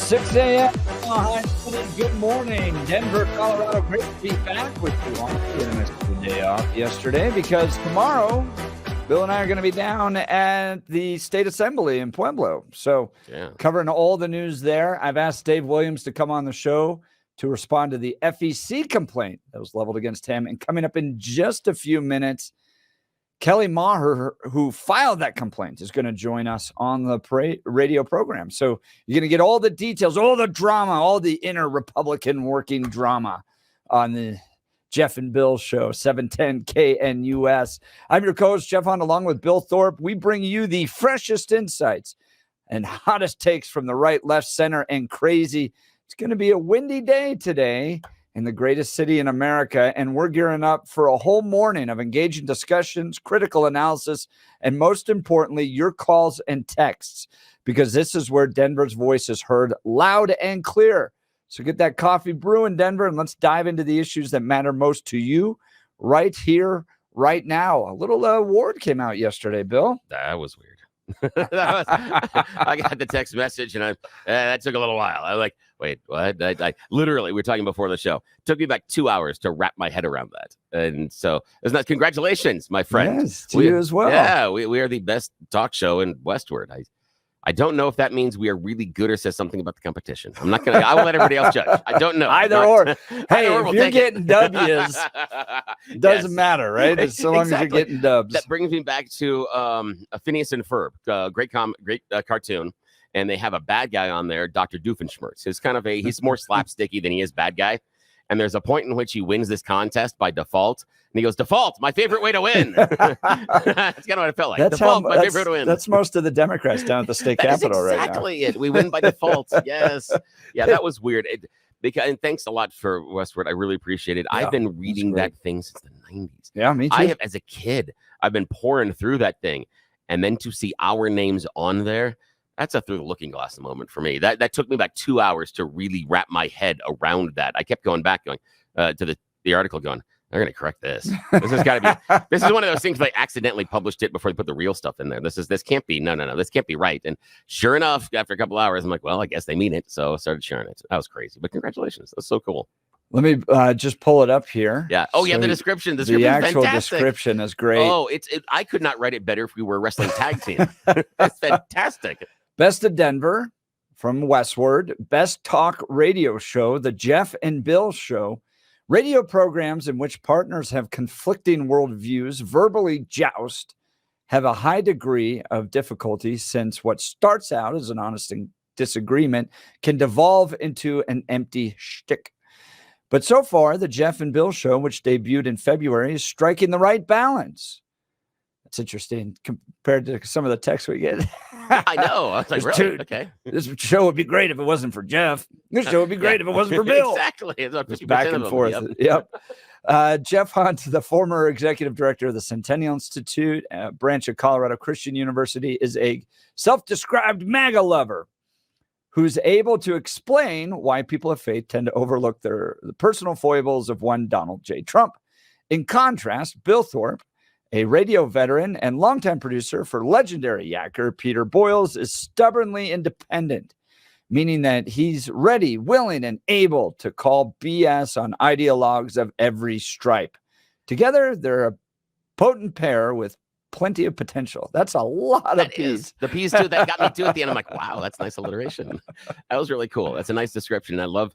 6 a.m. Good morning, Denver, Colorado. Great to be back with you. I'm going to miss the day off yesterday because tomorrow, Bill and I are going to be down at the State Assembly in Pueblo. So covering all the news there. I've asked Dave Williams to come on the show to respond to the FEC complaint that was leveled against him. And coming up in just a few minutes, Kelly Maher, who filed that complaint, is going to join us on the radio program. So you're going to get all the details, all the drama, all the inner Republican working drama on the Jeff and Bill show, 710 KNUS. I'm your co-host, Jeff Hunt, along with Bill Thorpe. We bring you the freshest insights and hottest takes from the right, left, center, and crazy. It's going to be a windy day today in the greatest city in America, and we're gearing up for a whole morning of engaging discussions, critical analysis, and most importantly, your calls and texts, because this is where Denver's voice is heard loud and clear. So get that coffee brewing, Denver, and let's dive into the issues that matter most to you right here, right now. A little award came out yesterday, Bill. That was weird. I got the text message, and that took a little while. I was like, wait, what? I literally, we were talking before the show. It took me about 2 hours to wrap my head around that. And so it's not, congratulations, my friend. Yes, to you as well. Yeah, we are the best talk show in Westward. I don't know if that means we are really good or says something about the competition. I'm not going to, I will let everybody else judge. I don't know. Either or. Hey, if you're getting W's, doesn't matter, right? As long as you're getting dubs. That brings me back to Phineas and Ferb, great cartoon. And they have a bad guy on there, Dr. Doofenshmirtz. He's more slapsticky than he is bad guy. And there's a point in which he wins this contest by default. And he goes, default, my favorite way to win. That's kind of what it felt like. That's default, my favorite way to win. That's most of the Democrats down at the state capitol right now. Exactly it. We win by default. Yes. Yeah, that was weird. And thanks a lot for Westward. I really appreciate it. I've been reading that thing since the 90s. Yeah, me too. As a kid, I've been pouring through that thing. And then to see our names on there, that's a through the looking glass moment for me. That took me about 2 hours to really wrap my head around that. I kept going back, to the article, going, they're going to correct this. This has got to be. This is one of those things they accidentally published it before they put the real stuff in there. This can't be. No. This can't be right. And sure enough, after a couple hours, I'm like, well, I guess they mean it. So I started sharing it. That was crazy. But congratulations. That's so cool. Let me just pull it up here. Yeah. Oh, yeah. The description. The actual description is great. Oh, I could not write it better if we were a wrestling tag team. That's fantastic. Best of Denver from Westward. Best talk radio show, the Jeff and Bill Show. Radio programs in which partners have conflicting worldviews, verbally joust, have a high degree of difficulty since what starts out as an honest disagreement can devolve into an empty shtick. But so far, the Jeff and Bill Show, which debuted in February, is striking the right balance. That's interesting compared to some of the texts we get. I know. I was like, really? Okay. This show would be great if it wasn't for Jeff. This show would be great if it wasn't for Bill. Exactly. It's back and forth. Yep. Jeff Hunt, the former executive director of the Centennial Institute, a branch of Colorado Christian University, is a self-described MAGA lover who's able to explain why people of faith tend to overlook the personal foibles of one Donald J. Trump. In contrast, Bill Thorpe, a radio veteran and longtime producer for legendary yacker Peter Boyles, is stubbornly independent, meaning that he's ready, willing, and able to call BS on ideologues of every stripe. Together, they're a potent pair with plenty of potential. That's a lot of P's. The P's too, that got me too at the end. I'm like, wow, that's nice alliteration. That was really cool. That's a nice description. I love,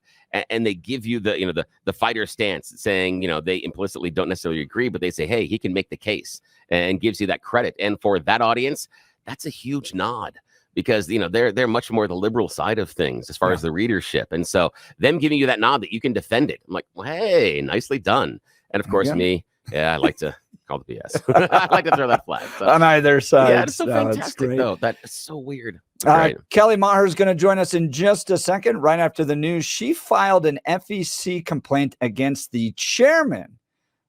and they give you the fighter stance, saying, they implicitly don't necessarily agree, but they say, hey, he can make the case, and gives you that credit. And for that audience, that's a huge nod, because they're much more the liberal side of things as far as the readership. And so them giving you that nod that you can defend it. I'm like, well, hey, nicely done. And of course, me, I like to call the BS. I like to throw that flag. So. On either side. Yeah, it's so fantastic, though. That is so weird. Kelly Maher is going to join us in just a second, right after the news. She filed an FEC complaint against the chairman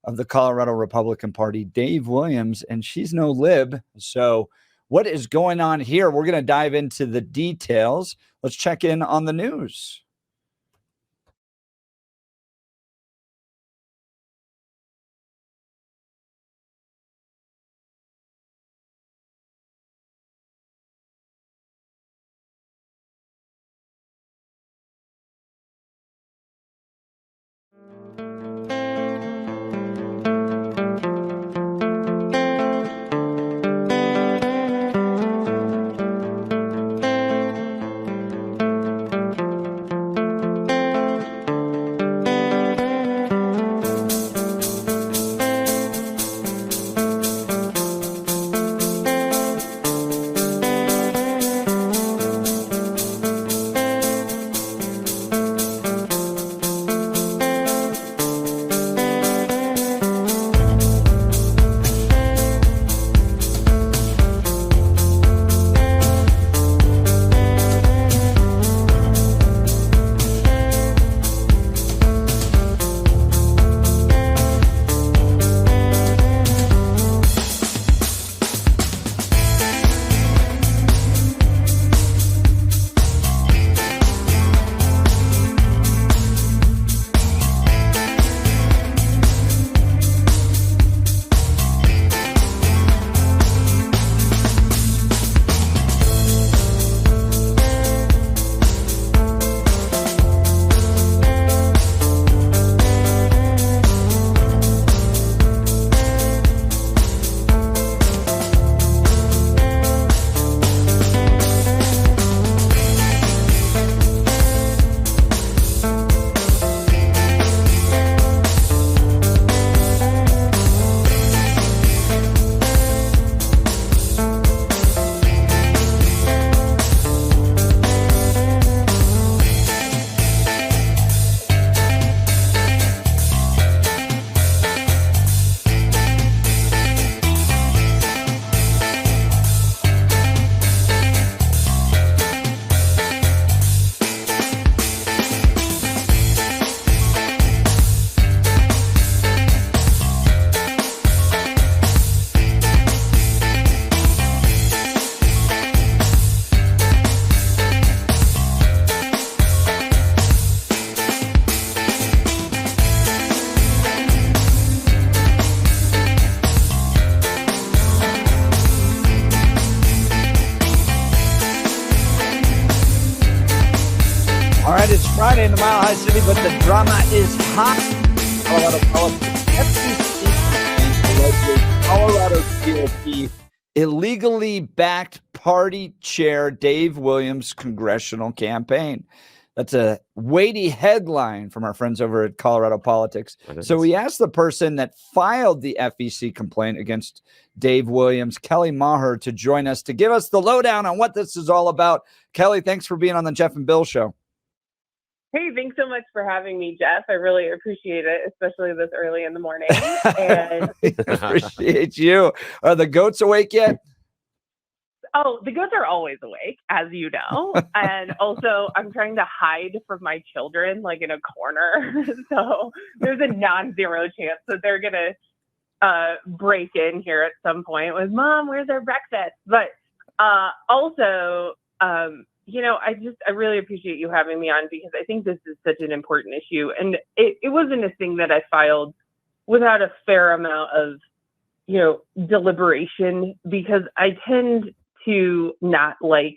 of the Colorado Republican Party, Dave Williams, and she's no lib. So what is going on here? We're going to dive into the details. Let's check in on the news. Friday in the Mile High City, but the drama is hot. Colorado politics. Colorado GOP illegally backed party chair Dave Williams' congressional campaign. That's a weighty headline from our friends over at Colorado Politics. So we asked the person that filed the FEC complaint against Dave Williams, Kelly Maher, to join us to give us the lowdown on what this is all about. Kelly, thanks for being on the Jeff and Bill Show. Hey, thanks so much for having me, Jeff. I really appreciate it, especially this early in the morning. And appreciate you. Are the goats awake yet? Oh, the goats are always awake, as you know. And also, I'm trying to hide from my children, like in a corner. So there's a non-zero chance that they're going to break in here at some point with, Mom, where's our breakfast? But also, you know, I really appreciate you having me on, because I think this is such an important issue. And it wasn't a thing that I filed without a fair amount of, you know, deliberation, because I tend to not like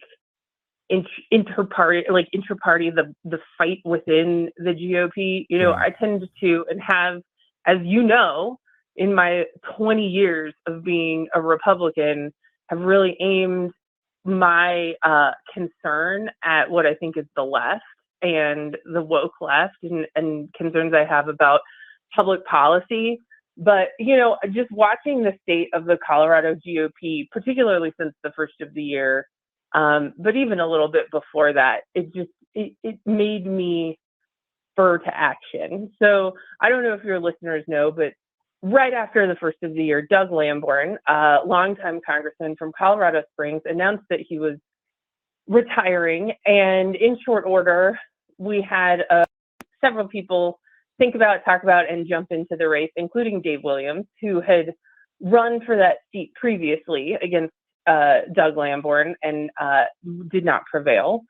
inter-party, the fight within the GOP. You know, I tend to, and have, as you know, in my 20 years of being a Republican, have really aimed my concern at what I think is the left and the woke left, and concerns I have about public policy. But, you know, just watching the state of the Colorado GOP, particularly since the first of the year, but even a little bit before that, it made me spur to action. So I don't know if your listeners know, but right after the first of the year, Doug Lamborn, a longtime congressman from Colorado Springs, announced that he was retiring. And in short order, we had several people talk about, and jump into the race, including Dave Williams, who had run for that seat previously against Doug Lamborn and did not prevail.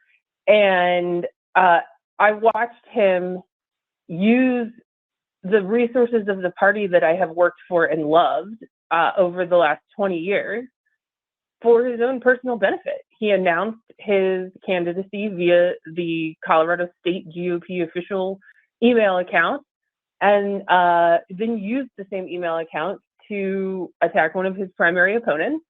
And I watched him use the resources of the party that I have worked for and loved over the last 20 years for his own personal benefit. He announced his candidacy via the Colorado State GOP official email account, and then used the same email account to attack one of his primary opponents,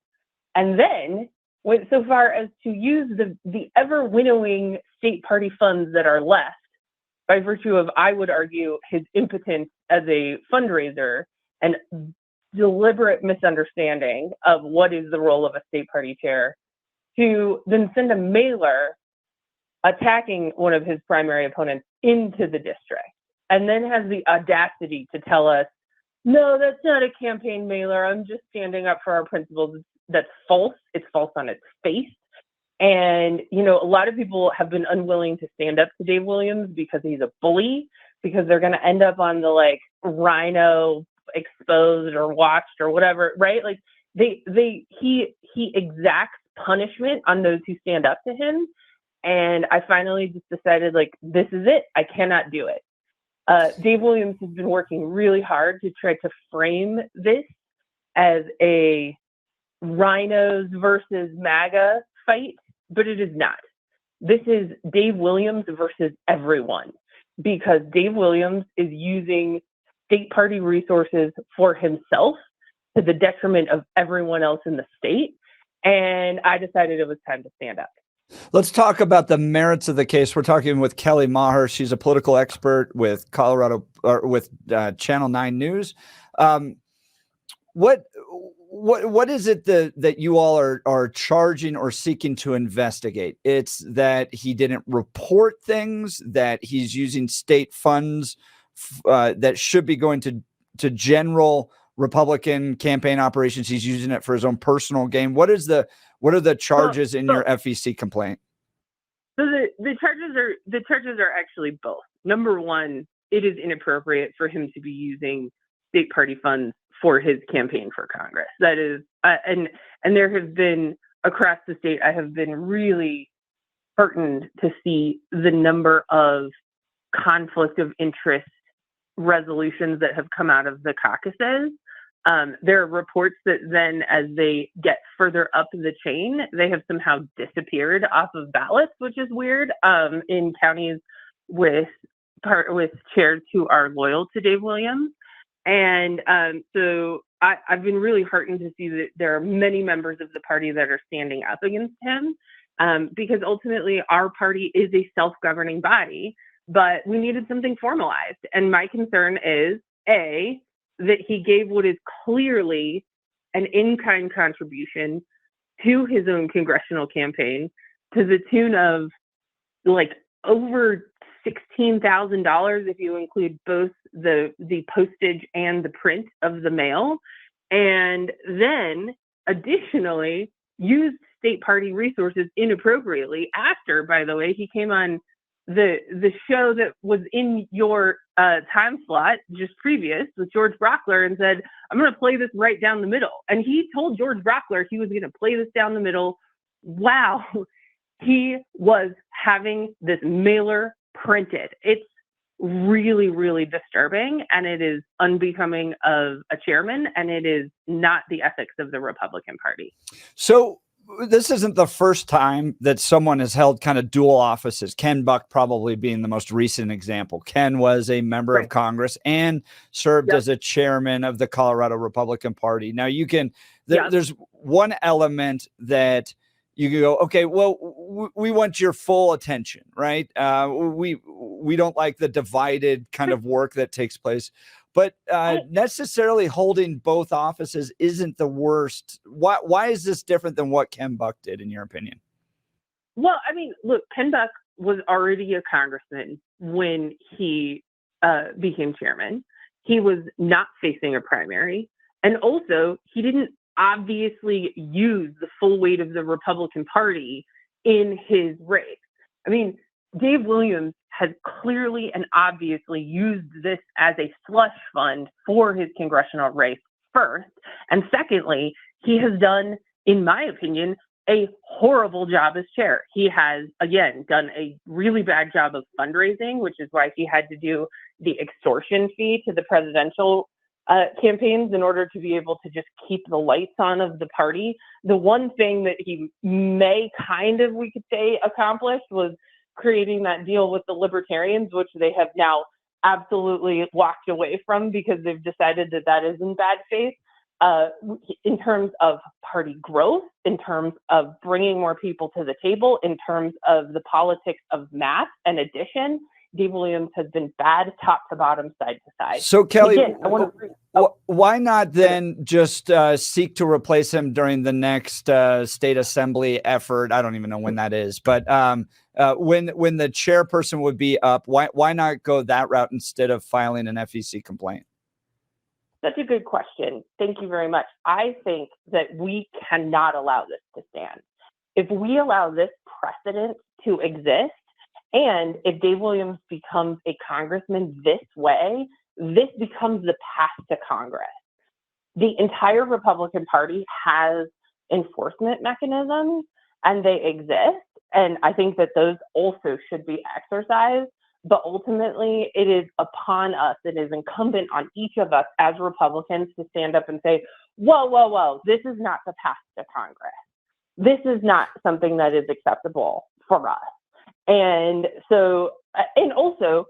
and then went so far as to use the ever winnowing state party funds that are left, by virtue of, I would argue, his impotence as a fundraiser and deliberate misunderstanding of what is the role of a state party chair, to then send a mailer attacking one of his primary opponents into the district, and then has the audacity to tell us, no, that's not a campaign mailer. I'm just standing up for our principles. That's false. It's false on its face. And, you know, a lot of people have been unwilling to stand up to Dave Williams because he's a bully, because they're going to end up on the, like, Rhino exposed or watched or whatever, right? Like, he exacts punishment on those who stand up to him. And I finally just decided, like, this is it. I cannot do it. Dave Williams has been working really hard to try to frame this as a rhinos versus MAGA fight, but it is not. This is Dave Williams versus everyone, because Dave Williams is using state party resources for himself to the detriment of everyone else in the state. And I decided it was time to stand up. Let's talk about the merits of the case. We're talking with Kelly Maher. She's a political expert with Channel 9 News. What is it that you all are charging or seeking to investigate? It's that he didn't report things, that he's using state funds that should be going to general Republican campaign operations. He's using it for his own personal gain. What are the charges in your FEC complaint? So the charges are actually both. Number one, it is inappropriate for him to be using state party funds for his campaign for Congress. That is, and there have been, across the state, I have been really heartened to see the number of conflict of interest resolutions that have come out of the caucuses. There are reports that then, as they get further up the chain, they have somehow disappeared off of ballots, which is weird, in counties with chairs who are loyal to Dave Williams. And so I've been really heartened to see that there are many members of the party that are standing up against him, because ultimately our party is a self-governing body, but we needed something formalized. And my concern is, A, that he gave what is clearly an in-kind contribution to his own congressional campaign to the tune of like over $16,000 if you include both the postage and the print of the mail, and then additionally used state party resources inappropriately after, by the way, he came on the show that was in your time slot just previous with George Brockler and said, I'm going to play this right down the middle. And he told George Brockler he was going to play this down the middle. Wow. He was having this mailer printed. It's really, really disturbing, and it is unbecoming of a chairman, and it is not the ethics of the Republican Party. So this isn't the first time that someone has held kind of dual offices. Ken Buck probably being the most recent example. Ken was a member of Congress and served as a chairman of the Colorado Republican Party. Now you can, there's one element that you can go, okay, well, we want your full attention, right? We don't like the divided kind of work that takes place, but necessarily holding both offices isn't the worst. Why is this different than what Ken Buck did, in your opinion? Well, I mean, look, Ken Buck was already a congressman when he became chairman. He was not facing a primary, and also he didn't obviously use the full weight of the Republican Party in his race. I mean, Dave Williams has clearly and obviously used this as a slush fund for his congressional race first. And secondly, he has done, in my opinion, a horrible job as chair. He has, again, done a really bad job of fundraising, which is why he had to do the extortion fee to the presidential campaigns in order to be able to just keep the lights on of the party. The one thing that he may kind of, we could say, accomplished was creating that deal with the libertarians, which they have now absolutely walked away from because they've decided that that is in bad faith. In terms of party growth, in terms of bringing more people to the table, in terms of the politics of math and addition, Dave Williams has been bad top to bottom, side to side. So, Kelly, again, why not then just seek to replace him during the next state assembly effort? I don't even know when that is, but when the chairperson would be up, why not go that route instead of filing an FEC complaint? That's a good question. Thank you very much. I think that we cannot allow this to stand. If we allow this precedent to exist, and if Dave Williams becomes a congressman this way, this becomes the path to Congress. The entire Republican Party has enforcement mechanisms, and they exist. And I think that those also should be exercised. But ultimately, it is upon us, it is incumbent on each of us as Republicans to stand up and say, whoa, this is not the path to Congress. This is not something that is acceptable for us. And so, and also,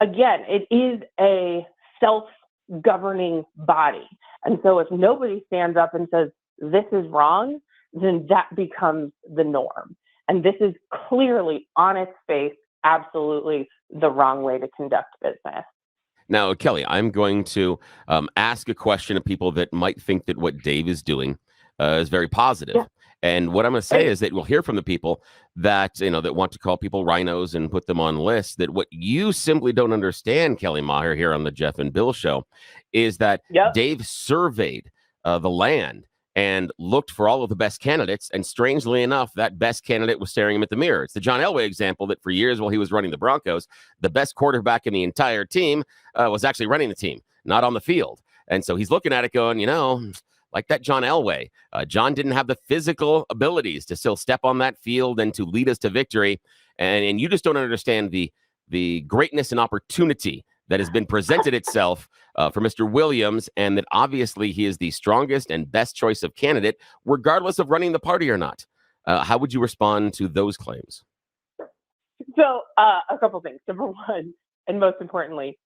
again, it is a self-governing body. And so if nobody stands up and says, this is wrong, then that becomes the norm. And this is clearly on its face, absolutely the wrong way to conduct business. Now, Kelly, I'm going to ask a question of people that might think that what Dave is doing is very positive. Yeah. And what I'm going to say is that we'll hear from the people that, that want to call people rhinos and put them on lists, that what you simply don't understand, Kelly Maher, here on the Jeff and Bill show, is that Dave surveyed the land and looked for all of the best candidates. And strangely enough, that best candidate was staring him at the mirror. It's the John Elway example that for years while he was running the Broncos, the best quarterback in the entire team was actually running the team, not on the field. And so he's looking at it going, like that John Elway. John didn't have the physical abilities to still step on that field and to lead us to victory. And you just don't understand the greatness and opportunity that has been presented itself for Mr. Williams, and that obviously he is the strongest and best choice of candidate, regardless of running the party or not. How would you respond to those claims? So a couple things. Number one, and most importantly,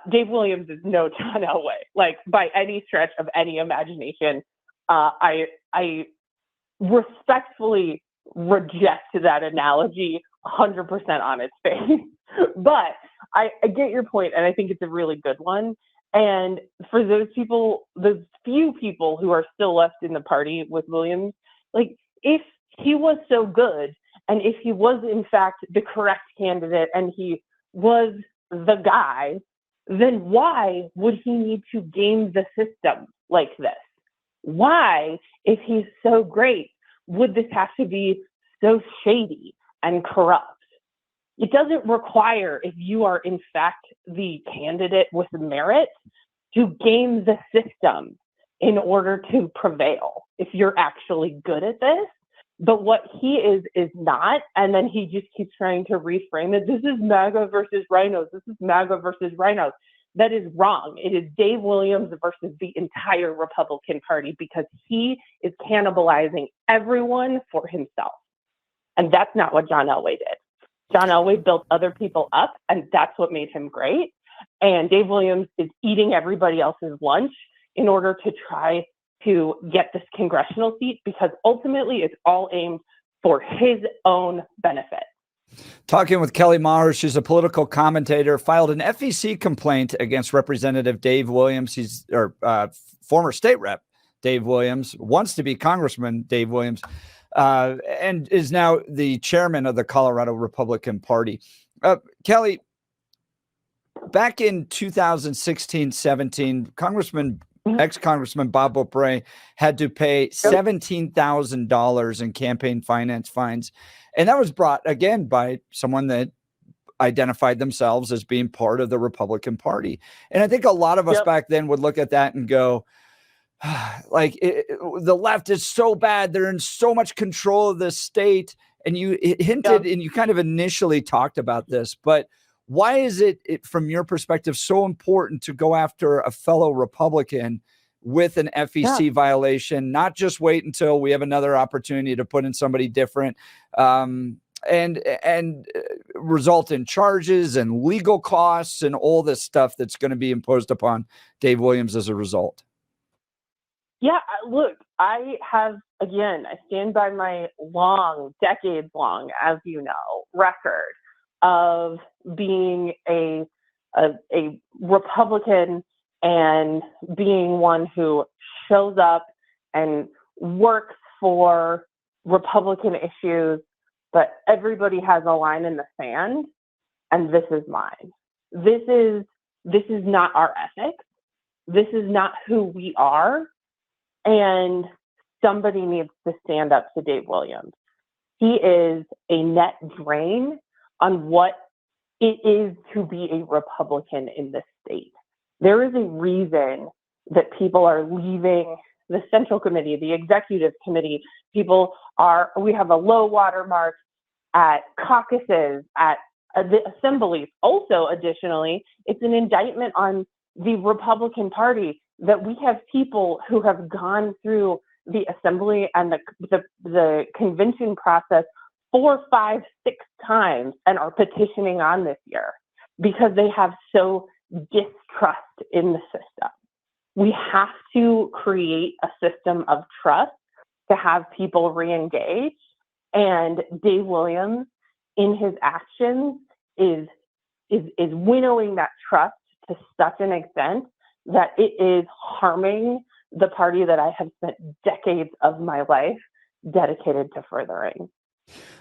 Dave Williams is no John Elway, like by any stretch of any imagination. I respectfully reject that analogy 100% on its face. But I get your point, and I think it's a really good one. And for those people, those few people who are still left in the party with Williams, like if he was so good, and if he was in fact the correct candidate, and he was the guy, then why would he need to game the system like this? Why, if he's so great, would this have to be so shady and corrupt? It doesn't require, if you are in fact the candidate with merit, to game the system in order to prevail if you're actually good at this. But what he is not, and then he just keeps trying to reframe it. This is MAGA versus rhinos. This is MAGA versus rhinos. That is wrong. It is Dave Williams versus the entire Republican Party, because he is cannibalizing everyone for himself. And that's not what John Elway did. John Elway built other people up, and that's what made him great. And Dave Williams is eating everybody else's lunch in order to try to get this congressional seat, because ultimately it's all aimed for his own benefit. Talking with Kelly Maher, she's a political commentator, filed an FEC complaint against Representative Dave Williams. He's former state rep Dave Williams, wants to be Congressman Dave Williams, and is now the chairman of the Colorado Republican Party. Kelly, back in 2016-17, ex-Congressman Bob Beaupre had to pay $17,000 in campaign finance fines. And that was brought, again, by someone that identified themselves as being part of the Republican Party. And I think a lot of us back then would look at that and go, like, the left is so bad. They're in so much control of this state. And you hinted and you kind of initially talked about this, but why is it, from your perspective, so important to go after a fellow Republican with an FEC violation, not just wait until we have another opportunity to put in somebody different, and result in charges and legal costs and all this stuff that's going to be imposed upon Dave Williams as a result? Yeah, look, I stand by my decades long, as you know, record of being a Republican and being one who shows up and works for Republican issues, but everybody has a line in the sand, and this is mine. This is not our ethics. This is not who we are, and somebody needs to stand up to Dave Williams. He is a net drain on what it is to be a Republican in this state. There is a reason that people are leaving the Central Committee, the Executive Committee. We have a low water mark at caucuses, at the assemblies. Also, additionally, it's an indictment on the Republican Party that we have people who have gone through the assembly and the convention process 4, 5, 6 times and are petitioning on this year because they have so distrust in the system. We have to create a system of trust to have people re-engage. And Dave Williams, in his actions, is winnowing that trust to such an extent that it is harming the party that I have spent decades of my life dedicated to furthering.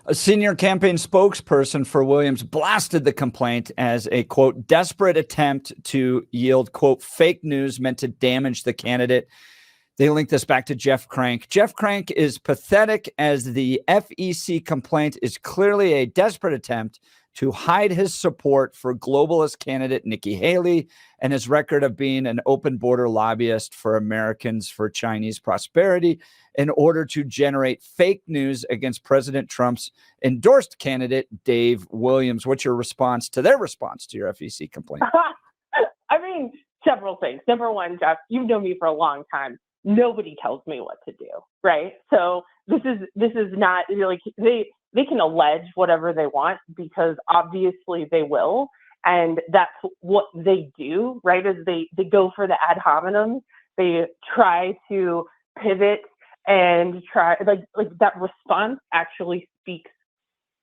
A senior campaign spokesperson for Williams blasted the complaint as a, quote, desperate attempt to yield, quote, fake news meant to damage the candidate. They linked this back to Jeff Crank. Jeff Crank is pathetic, as the FEC complaint is clearly a desperate attempt to hide his support for globalist candidate Nikki Haley and his record of being an open border lobbyist for Americans for Chinese prosperity in order to generate fake news against President Trump's endorsed candidate, Dave Williams. What's your response to their response to your FEC complaint? I mean, several things. Number one, Jeff, you've known me for a long time. Nobody tells me what to do, right? So this is not like they can allege whatever they want, because obviously they will. And that's what they do, right? Is they go for the ad hominem. They try to pivot and try like that response actually speaks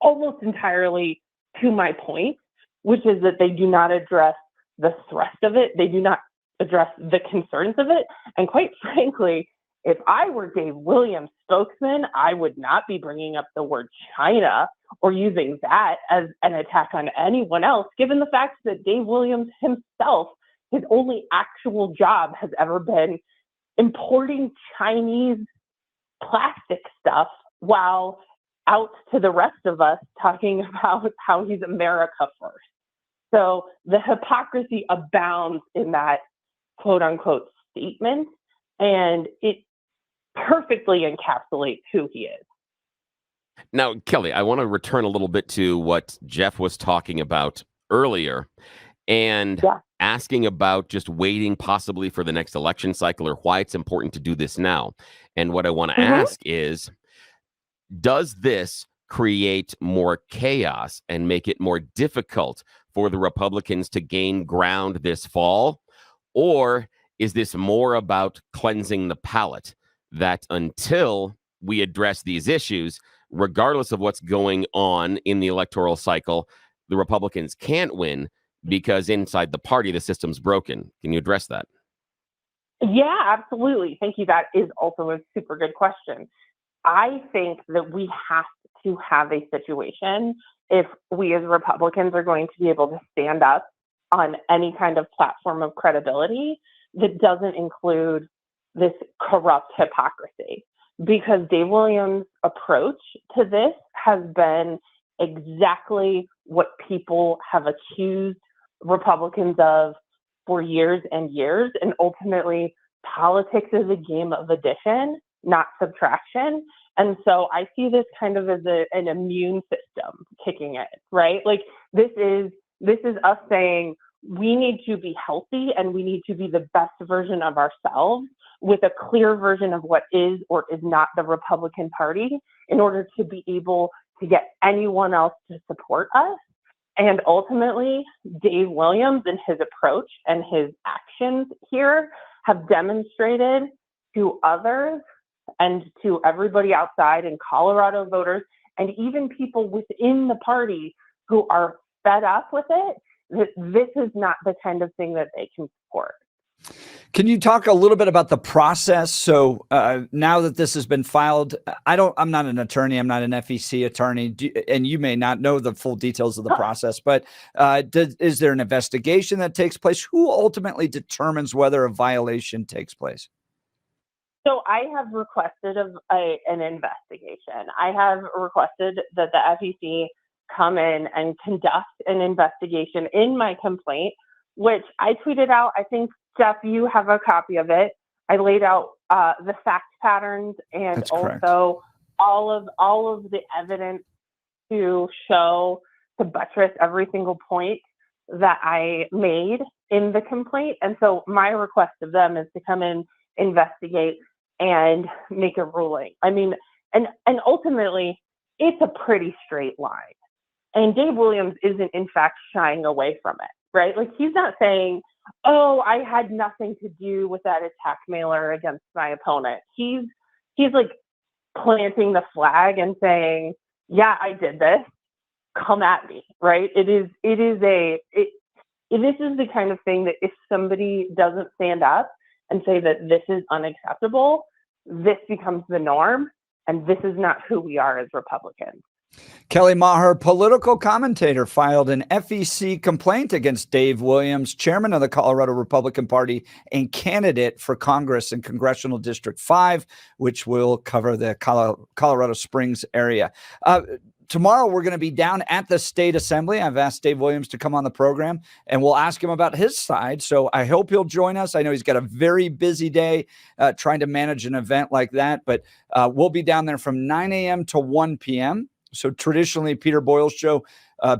almost entirely to my point, which is that they do not address the thrust of it. They do not address the concerns of it. And quite frankly, if I were Dave Williams' spokesman, I would not be bringing up the word China or using that as an attack on anyone else, given the fact that Dave Williams himself, his only actual job has ever been importing Chinese plastic stuff, while out to the rest of us talking about how he's America first. So the hypocrisy abounds in that quote unquote statement, and it perfectly encapsulates who he is. Now, Kelly, I want to return a little bit to what Jeff was talking about earlier, and asking about just waiting possibly for the next election cycle, or why it's important to do this now. And what I want to ask is, does this create more chaos and make it more difficult for the Republicans to gain ground this fall? Or is this more about cleansing the palate, that until we address these issues, regardless of what's going on in the electoral cycle, the Republicans can't win because inside the party, the system's broken? Can you address that? Yeah, absolutely. Thank you. That is also a super good question. I think that we have to have a situation, if we as Republicans are going to be able to stand up on any kind of platform of credibility, that doesn't include this corrupt hypocrisy. Because Dave Williams' approach to this has been exactly what people have accused Republicans of for years and years. And ultimately, politics is a game of addition, not subtraction. And so I see this kind of as an immune system kicking in, right? Like this is us saying we need to be healthy and we need to be the best version of ourselves with a clear version of what is or is not the Republican Party in order to be able to get anyone else to support us. And ultimately, Dave Williams and his approach and his actions here have demonstrated to others and to everybody outside, and Colorado voters, and even people within the party who are fed up with it, that this is not the kind of thing that they can support. Can you talk a little bit about the process? So now that this has been filed, I'm not an attorney. I'm not an FEC attorney, and you may not know the full details of the process, but is there an investigation that takes place? Who ultimately determines whether a violation takes place? So I have requested an investigation. I have requested that the FEC come in and conduct an investigation in my complaint, which I tweeted out. I think, Jeff, you have a copy of it. I laid out the fact patterns and also all of the evidence to buttress every single point that I made in the complaint. And so my request of them is to come in, investigate, and make a ruling. I mean, and ultimately, it's a pretty straight line. And Dave Williams isn't, in fact, shying away from it, right? Like, he's not saying, oh, I had nothing to do with that attack mailer against my opponent. He's like planting the flag and saying, yeah, I did this. Come at me, right? This is the kind of thing that if somebody doesn't stand up and say that this is unacceptable, this becomes the norm, and this is not who we are as Republicans. Kelly Maher, political commentator, filed an FEC complaint against Dave Williams, chairman of the Colorado Republican Party and candidate for Congress in Congressional District 5, which will cover the Colorado Springs area. Tomorrow, we're going to be down at the State Assembly. I've asked Dave Williams to come on the program, and we'll ask him about his side. So I hope he'll join us. I know he's got a very busy day trying to manage an event like that, but we'll be down there from 9 a.m. to 1 p.m. So traditionally, Peter Boyle's show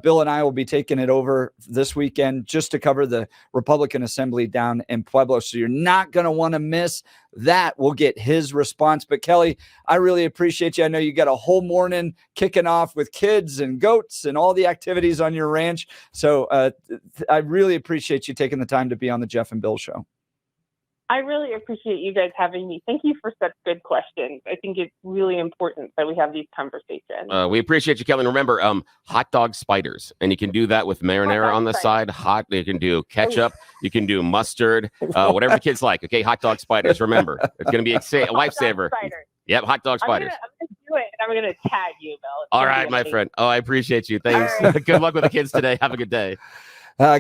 Bill and I will be taking it over this weekend just to cover the Republican Assembly down in Pueblo. So you're not going to want to miss that. We'll get his response. But Kelly, I really appreciate you. I know you got a whole morning kicking off with kids and goats and all the activities on your ranch. So I really appreciate you taking the time to be on the Jeff and Bill show. I really appreciate you guys having me. Thank you for such good questions. I think it's really important that we have these conversations. We appreciate you, Kelly. And remember, hot dog spiders. And you can do that with marinara on the side. You can do ketchup. You can do mustard. Whatever the kids like. Okay, hot dog spiders. Remember, it's going to be a lifesaver. Yep, hot dog spiders. I'm going to do it, and I'm going to tag you, Bill. All right, my friend. Oh, I appreciate you. Thanks. Right. Good luck with the kids today. Have a good day.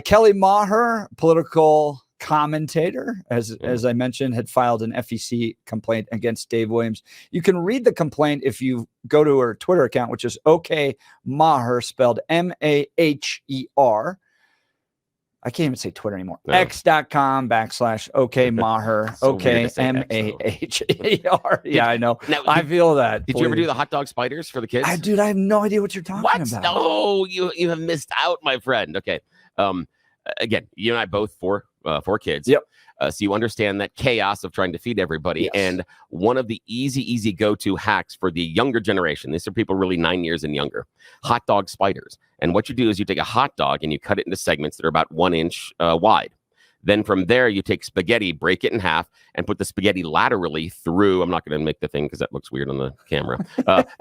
Kelly Maher, political commentator, as I mentioned, had filed an FEC complaint against Dave Williams. You can read the complaint if you go to her Twitter account, which is OK Maher, spelled Maher. I can't even say Twitter anymore. No. X.com/OK Maher. So OK Maher. Yeah, I know. Now, I feel that. Did you ever do the hot dog spiders for the kids? Dude, I have no idea what you're talking about. No, you have missed out, my friend. Okay. Again, you and I both four kids. Yep. So you understand that chaos of trying to feed everybody. Yes. And one of the easy go-to hacks for the younger generation, these are people really 9 years and younger, hot dog spiders. And what you do is you take a hot dog and you cut it into segments that are about 1 inch wide. Then from there, you take spaghetti, break it in half, and put the spaghetti laterally through. I'm not going to make the thing because that looks weird on the camera.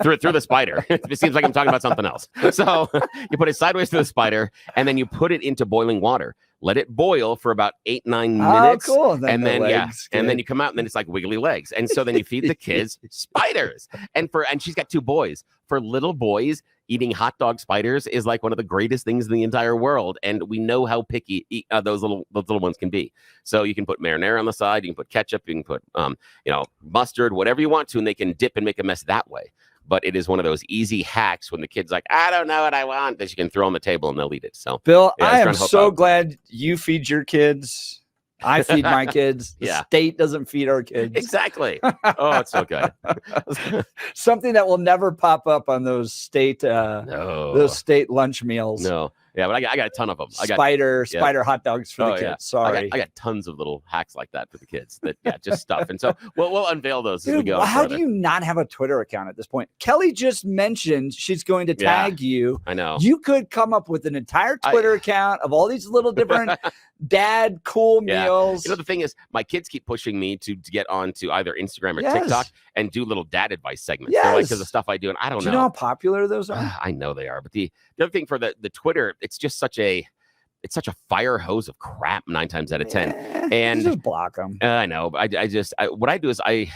Through the spider. It seems like I'm talking about something else. So you put it sideways through the spider, and then you put it into boiling water. Let it boil for about 8-9 minutes. Oh, cool. And then and then you come out, and then it's like wiggly legs. And so then you feed the kids spiders. And she's got 2 boys. For little boys, eating hot dog spiders is like one of the greatest things in the entire world. And we know how picky those little ones can be. So you can put marinara on the side, you can put ketchup, you can put mustard, whatever you want to, and they can dip and make a mess that way. But it is one of those easy hacks when the kid's like, I don't know what I want, that you can throw on the table and they'll eat it. So Bill, I am so glad you feed your kids. I feed my kids. The state doesn't feed our kids. Exactly. Oh, it's so good. Something that will never pop up on those state lunch meals. No. Yeah, but I got a ton of them. Spider hot dogs for the kids. Yeah. Sorry. I got tons of little hacks like that for the kids. Just stuff. And so we'll unveil those as we go. How do you not have a Twitter account at this point? Kelly just mentioned she's going to tag you. I know. You could come up with an entire Twitter account of all these little different dad cool meals. The thing is, my kids keep pushing me to get onto either Instagram or TikTok and do little dad advice segments. They're like, because the stuff I do, and I don't know. Do you know how popular those are? I know they are. But the other thing for the Twitter, it's just such a fire hose of crap 9 times out of 10. And just block them. I know. What I do is I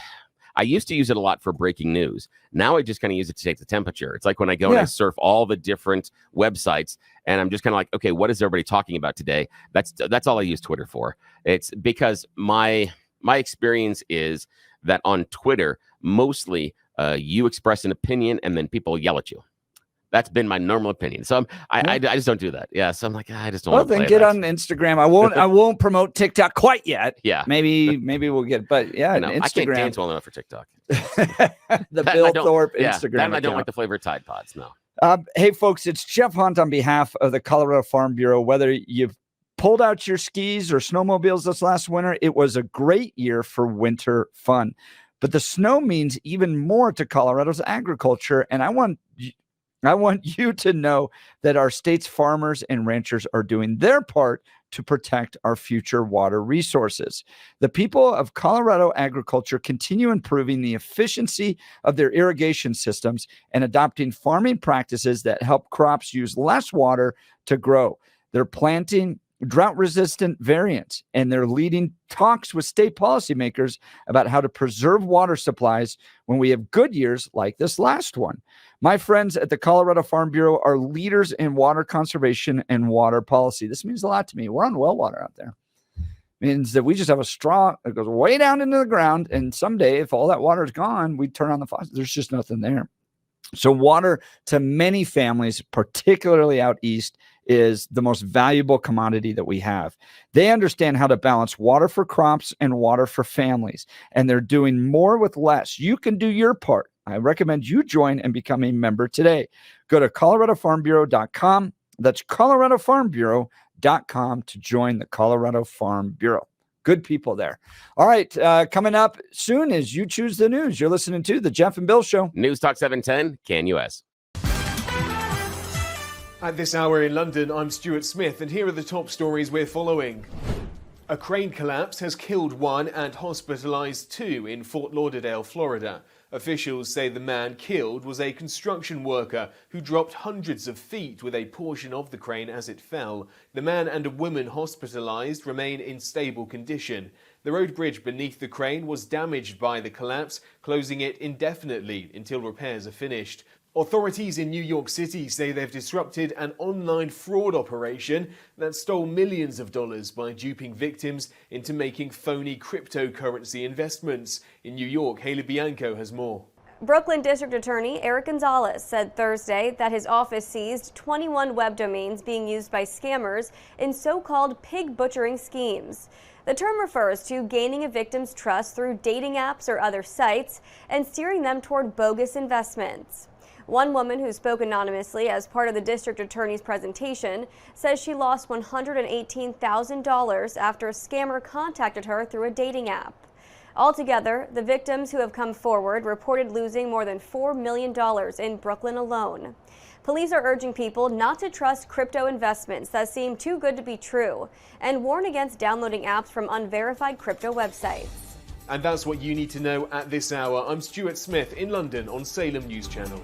used to use it a lot for breaking news. Now I just kind of use it to take the temperature. It's like when I go and I surf all the different websites, and I'm just kind of like, okay, what is everybody talking about today? That's all I use Twitter for. It's because my experience is that on Twitter, mostly you express an opinion and then people yell at you. That's been my normal opinion. So I just don't do that. Yeah. So I'm like, I just don't. Well, then get on Instagram. I won't promote TikTok quite yet. Yeah. Maybe we'll get. But yeah, no, Instagram. I can't dance well enough for TikTok. The Bill Thorpe Instagram. I don't like the flavored Tide Pods. No. Hey folks, it's Jeff Hunt on behalf of the Colorado Farm Bureau. Whether you've pulled out your skis or snowmobiles this last winter, it was a great year for winter fun. But the snow means even more to Colorado's agriculture, and I want you to know that our state's farmers and ranchers are doing their part to protect our future water resources. The people of Colorado agriculture continue improving the efficiency of their irrigation systems and adopting farming practices that help crops use less water to grow. They're planting drought-resistant variants, and they're leading talks with state policymakers about how to preserve water supplies when we have good years like this last one. My friends at the Colorado Farm Bureau are leaders in water conservation and water policy. This means a lot to me. We're on well water out there. It means that we just have a straw that goes way down into the ground, and someday, if all that water is gone, we turn on the faucet. There's just nothing there. So water to many families, particularly out east, is the most valuable commodity that we have. They understand how to balance water for crops and water for families, and they're doing more with less. You can do your part. I recommend you join and become a member today. Go to coloradofarmbureau.com. That's coloradofarmbureau.com to join the Colorado Farm Bureau. Good people there. All right. Coming up soon is You Choose the News. You're listening to The Jeff and Bill Show. News Talk 710, CanUS. At this hour in London, I'm Stuart Smith, and here are the top stories we're following. A crane collapse has killed one and hospitalized two in Fort Lauderdale, Florida. Officials say the man killed was a construction worker who dropped hundreds of feet with a portion of the crane as it fell. The man and a woman hospitalized remain in stable condition. The road bridge beneath the crane was damaged by the collapse, closing it indefinitely until repairs are finished. Authorities in New York City say they've disrupted an online fraud operation that stole millions of dollars by duping victims into making phony cryptocurrency investments. In New York, Haley Bianco has more. Brooklyn District Attorney Eric Gonzalez said Thursday that his office seized 21 web domains being used by scammers in so-called pig butchering schemes. The term refers to gaining a victim's trust through dating apps or other sites and steering them toward bogus investments. One woman who spoke anonymously as part of the district attorney's presentation says she lost $118,000 after a scammer contacted her through a dating app. Altogether, the victims who have come forward reported losing more than $4 million in Brooklyn alone. Police are urging people not to trust crypto investments that seem too good to be true and warn against downloading apps from unverified crypto websites. And that's what you need to know at this hour. I'm Stuart Smith in London on Salem News Channel.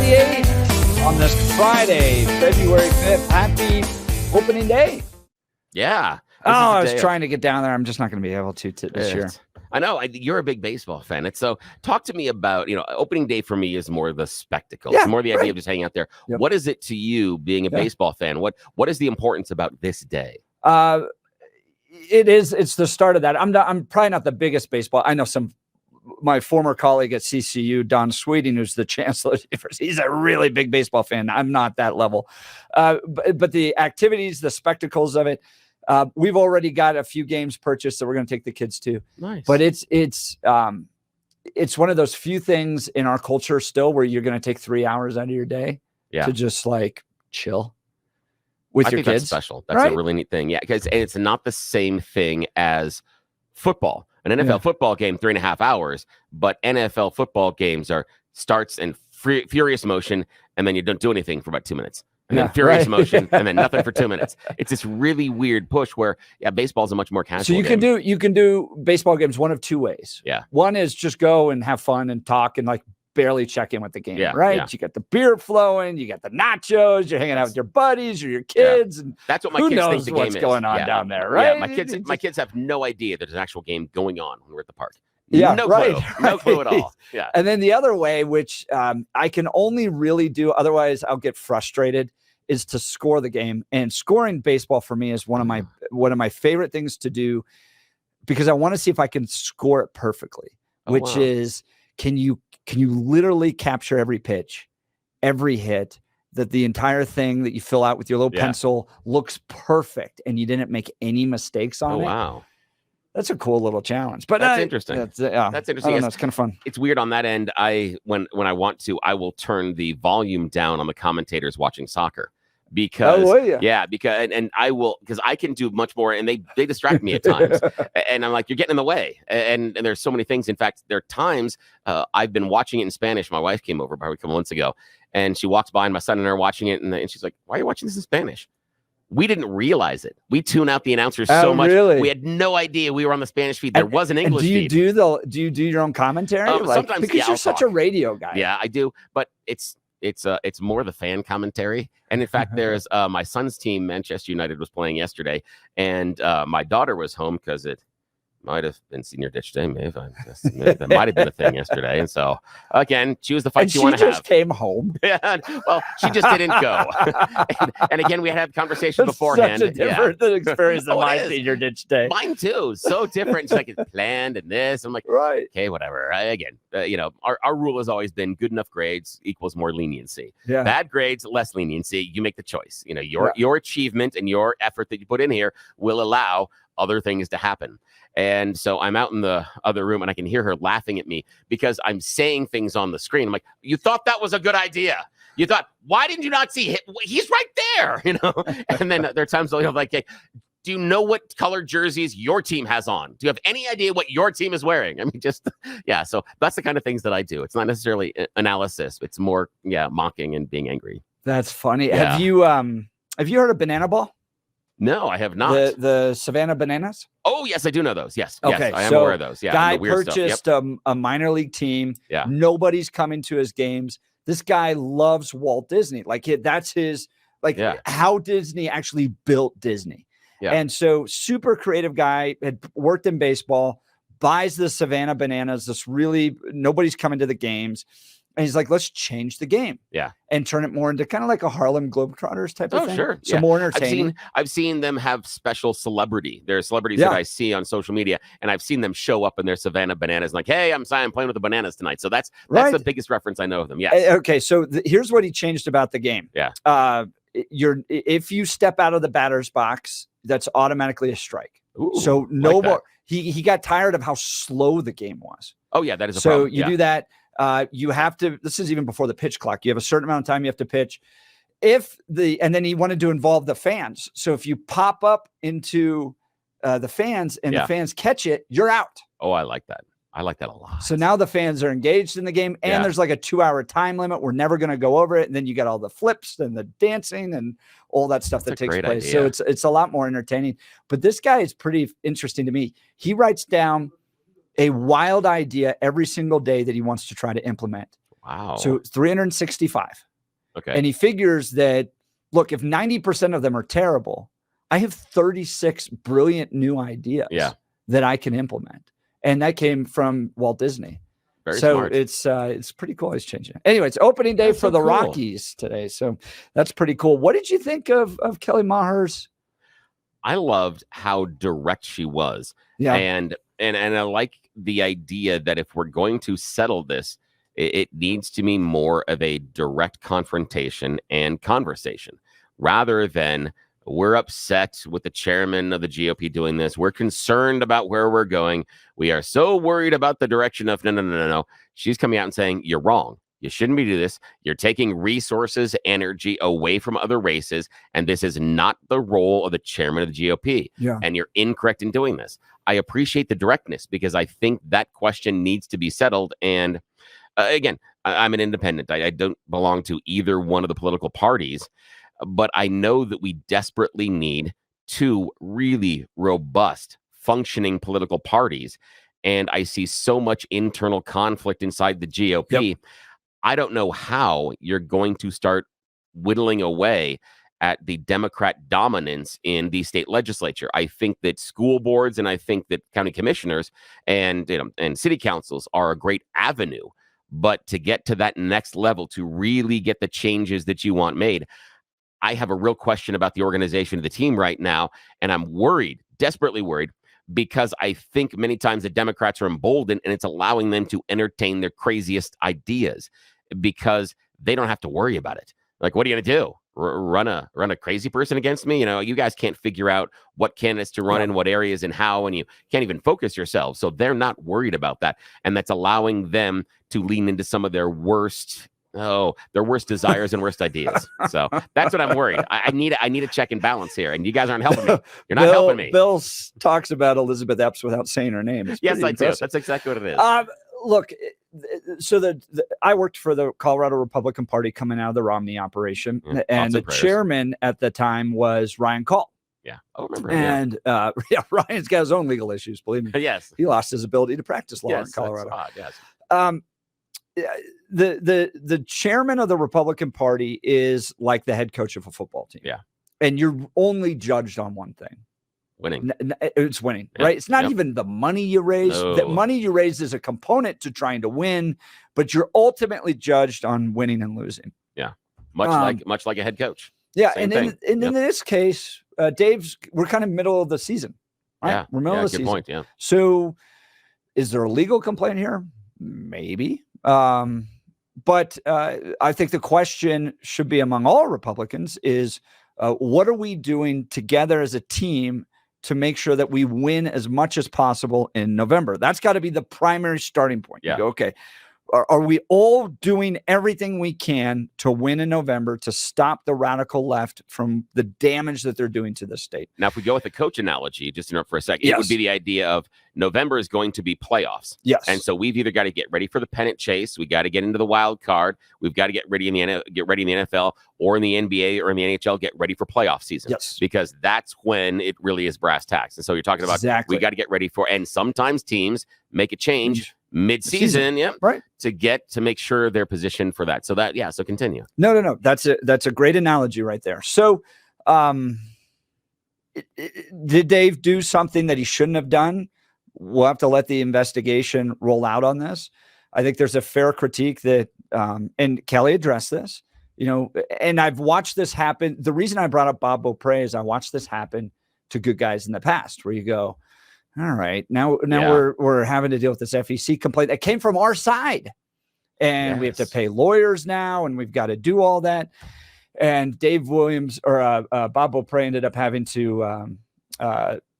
38 on this Friday, February 5th. Happy opening day. Yeah. Oh, I was trying to get down there. I'm just not going to be able to this year. I know you're a big baseball fan. And so talk to me about, opening day for me is more the spectacle. It's more the idea of just hanging out there. Yep. What is it to you being a baseball fan? What is the importance about this day? It's the start of that. I'm probably not the biggest baseball. I know my former colleague at CCU, Don Sweeting, who's the chancellor of the university, he's a really big baseball fan. I'm not that level. But the activities, the spectacles of it, we've already got a few games purchased that we're going to take the kids to. Nice. But it's one of those few things in our culture still where you're going to take 3 hours out of your day to just like chill with your kids. That's special. That's a really neat thing. Yeah, because it's not the same thing as football. An NFL football game, 3.5 hours, but NFL football games starts in furious motion, and then you don't do anything for about 2 minutes. And then furious motion, and then nothing for 2 minutes. It's this really weird push where, baseball is a much more casual So you can do baseball games one of two ways. Yeah. One is just go and have fun and talk and like barely check in with the game, right? Yeah. You got the beer flowing, you got the nachos, you're hanging out with your buddies or your kids, and that's what my kids think the game is. What's going on down there, right? Yeah, my kids have no idea there's an actual game going on when we're at the park. Yeah, no clue. No clue at all. Yeah. And then the other way, which I can only really do, otherwise I'll get frustrated, is to score the game. And scoring baseball for me is one of my favorite things to do, because I want to see if I can score it perfectly. Is can you literally capture every pitch, every hit, that the entire thing that you fill out with your little pencil looks perfect and you didn't make any mistakes on it. Wow. That's a cool little challenge. But that's interesting. That's interesting. I don't know, it's kind of fun. It's weird on that end. When I want to, I will turn the volume down on the commentators watching soccer. Because I will, because I can do much more, and they distract me at times, and I'm like, you're getting in the way, and there's so many things. In fact, there are times I've been watching it in Spanish. My wife came over probably a couple months ago, and she walks by, and my son and I are watching it, and she's like, "Why are you watching this in Spanish?" We didn't realize it. We tune out the announcers so much. Really? We had no idea we were on the Spanish feed. There was an English feed. Do you do your own commentary? Sometimes, because you're such a radio guy. Yeah, I do, but it's more the fan commentary. And in fact, there's my son's team, Manchester United, was playing yesterday, and my daughter was home because it might have been senior ditch day. That might have been a thing yesterday. And so again, choose the fight you want to have. She just came home. Yeah, well, she just didn't go. and again, we had a conversation beforehand. Such a different experience than my senior ditch day. Mine too. So different. It's like it's planned and this. I'm like, okay, whatever. Our rule has always been good enough grades equals more leniency. Yeah. Bad grades, less leniency. You make the choice. Your achievement and your effort that you put in here will allow other things to happen. And so I'm out in the other room, and I can hear her laughing at me because I'm saying things on the screen. I'm like, you thought that was a good idea. You thought, why didn't you not see him? He's right there, And then there are times I'll be like, hey, do you know what color jerseys your team has on? Do you have any idea what your team is wearing? I mean, so that's the kind of things that I do. It's not necessarily analysis. It's more, mocking and being angry. That's funny. Yeah. Have you heard of Banana Ball? No, I have not. The Savannah Bananas? Oh, yes, I do know those. Yes. Okay. Yes, I am aware of those. Yeah. Guy purchased a minor league team. Yeah. Nobody's coming to his games. This guy loves Walt Disney. That's his, how Disney actually built Disney. Yeah. And so super creative guy, had worked in baseball, buys the Savannah Bananas. Nobody's coming to the games. And he's like, let's change the game. Yeah. And turn it more into kind of like a Harlem Globetrotters type of thing. Sure. So more entertaining. I've seen them have special celebrity. There are celebrities that I see on social media, and I've seen them show up in their Savannah Bananas. Like, hey, I'm playing with the Bananas tonight. So that's the biggest reference I know of them. Yes. Okay. So here's what he changed about the game. Yeah. If you step out of the batter's box, that's automatically a strike. Ooh, so no more. He got tired of how slow the game was. Oh yeah, that is a problem. So you do that. You have to, this is even before the pitch clock. You have a certain amount of time you have to pitch. And then he wanted to involve the fans. So if you pop up into the fans and the fans catch it, you're out. Oh, I like that. I like that a lot. So now the fans are engaged in the game, and there's like a 2-hour time limit. We're never going to go over it. And then you got all the flips and the dancing and all that stuff that takes place. Idea. So it's a lot more entertaining. But this guy is pretty interesting to me. He writes down a wild idea every single day that he wants to try to implement. Wow. So 365. Okay. And he figures that, look, if 90% of them are terrible, I have 36 brilliant new ideas that I can implement. And that came from Walt Disney. Very so smart. It's pretty cool. He's changing it. Anyway, it's opening day for the Rockies today. So that's pretty cool. What did you think of Kelly Maher's? I loved how direct she was. Yeah. And I like the idea that if we're going to settle this, it needs to be more of a direct confrontation and conversation rather than we're upset with the chairman of the GOP doing this. We're concerned about where we're going. We are so worried about the direction of no. She's coming out and saying, you're wrong. You shouldn't be doing this. You're taking resources, energy away from other races. And this is not the role of the chairman of the GOP. Yeah. And you're incorrect in doing this. I appreciate the directness because I think that question needs to be settled. And again, I'm an independent. I don't belong to either one of the political parties. But I know that we desperately need two really robust, functioning political parties. And I see so much internal conflict inside the GOP. Yep. I don't know how you're going to start whittling away at the Democrat dominance in the state legislature. I think that school boards and I think that county commissioners and city councils are a great avenue. But to get to that next level, to really get the changes that you want made, I have a real question about the organization of the team right now. And I'm worried, desperately worried, because I think many times the Democrats are emboldened and it's allowing them to entertain their craziest ideas because they don't have to worry about it. Like, what are you going to do? Run a crazy person against me? You guys can't figure out what candidates to run in what areas and how, and you can't even focus yourselves. So they're not worried about that. And that's allowing them to lean into some of their worst desires and worst ideas. So that's what I'm worried. I need a check and balance here, and you guys aren't helping me. You're not helping me. Bill talks about Elizabeth Epps without saying her name. Yes, I do. That's exactly what it is. Look, so I worked for the Colorado Republican Party coming out of the Romney operation, and the chairman at the time was Ryan Call. Yeah, I remember. And Ryan's got his own legal issues. Believe me. Yes, he lost his ability to practice law in Colorado. Yes. The chairman of the Republican Party is like the head coach of a football team. Yeah. And you're only judged on one thing. Winning. It's winning, right? It's not even the money you raise. No. The money you raise is a component to trying to win, but you're ultimately judged on winning and losing. Yeah. Much like a head coach. Yeah. Same thing. In this case, we're kind of middle of the season. Right? Yeah. We're middle of the season. Good point. Yeah. So is there a legal complaint here? Maybe. But I think the question should be among all Republicans is what are we doing together as a team to make sure that we win as much as possible in November? That's got to be the primary starting point. Yeah. You go, okay, are we all doing everything we can to win in November to stop the radical left from the damage that they're doing to the state? Now, if we go with the coach analogy, just interrupt for a second, it would be the idea of November is going to be playoffs. Yes. And so we've either got to get ready for the pennant chase, we got to get into the wild card, we've got to get ready in the NFL or in the NBA or in the NHL, get ready for playoff season. Yes. Because that's when it really is brass tacks. And so you're talking about we got to get ready for, and sometimes teams make a change mid-season, right, to make sure they're positioned for that. So so continue. No. That's a great analogy right there. So did Dave do something that he shouldn't have done? We'll have to let the investigation roll out on this. I think there's a fair critique that, and Kelly addressed this, and I've watched this happen. The reason I brought up Bob Beaupre is I watched this happen to good guys in the past where you go, all right, now we're having to deal with this FEC complaint that came from our side, and we have to pay lawyers now, and we've got to do all that. And Dave Williams or Bob Beaupre ended up having to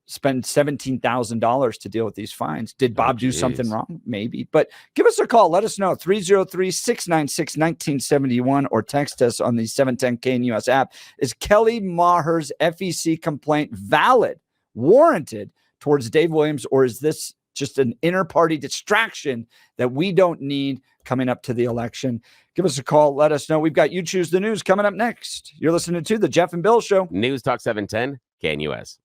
spend $17,000 to deal with these fines. Did Bob do something wrong? Maybe, but give us a call. Let us know 303-696-1971 or text us on the 710 KNUS app. Is Kelly Maher's FEC complaint valid, warranted towards Dave Williams, or is this just an inter-party distraction that we don't need coming up to the election? Give us a call. Let us know. We've got You Choose the News coming up next. You're listening to The Jeff and Bill Show. News Talk 710, KNUS.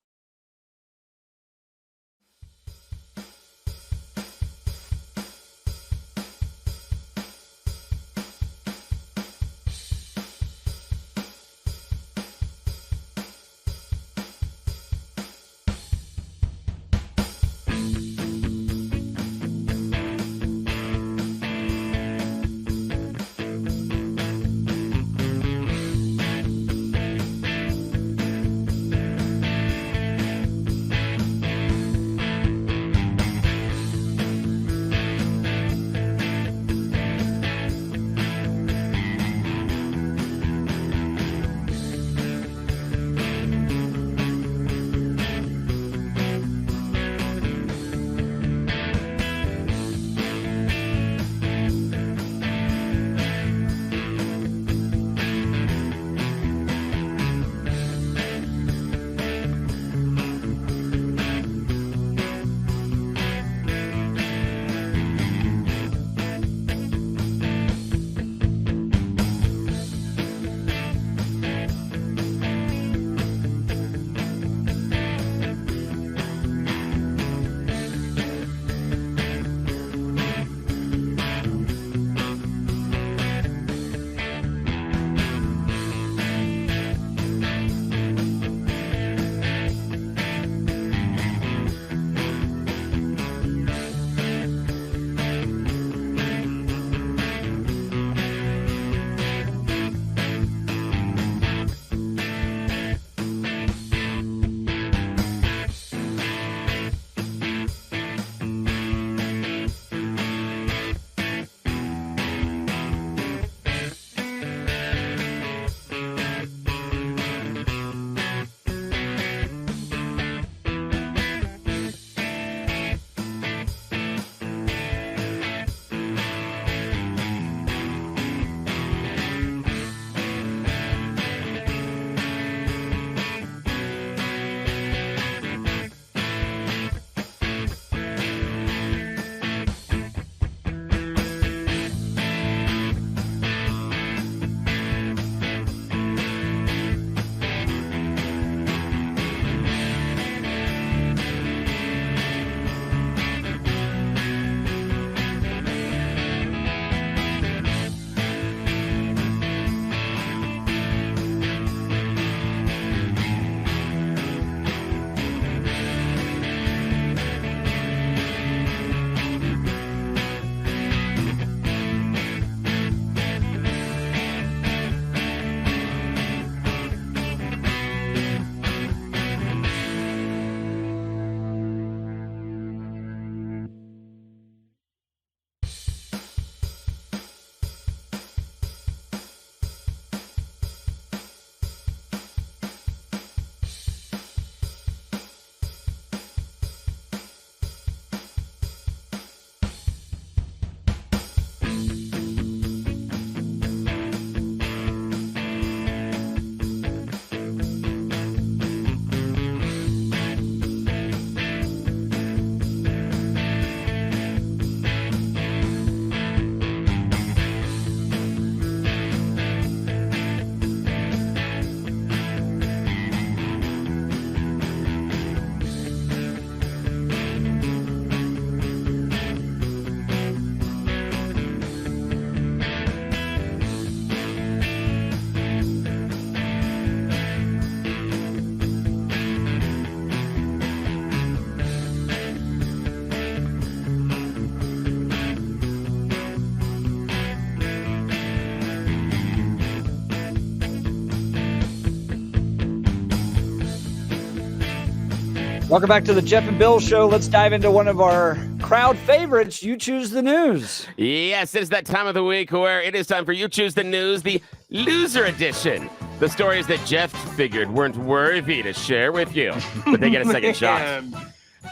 Welcome back to the Jeff and Bill Show. Let's dive into one of our crowd favorites. You choose the news. Yes, it's that time of the week where it is time for You Choose the News, the loser edition. The stories that Jeff figured weren't worthy to share with you, but they get a second shot.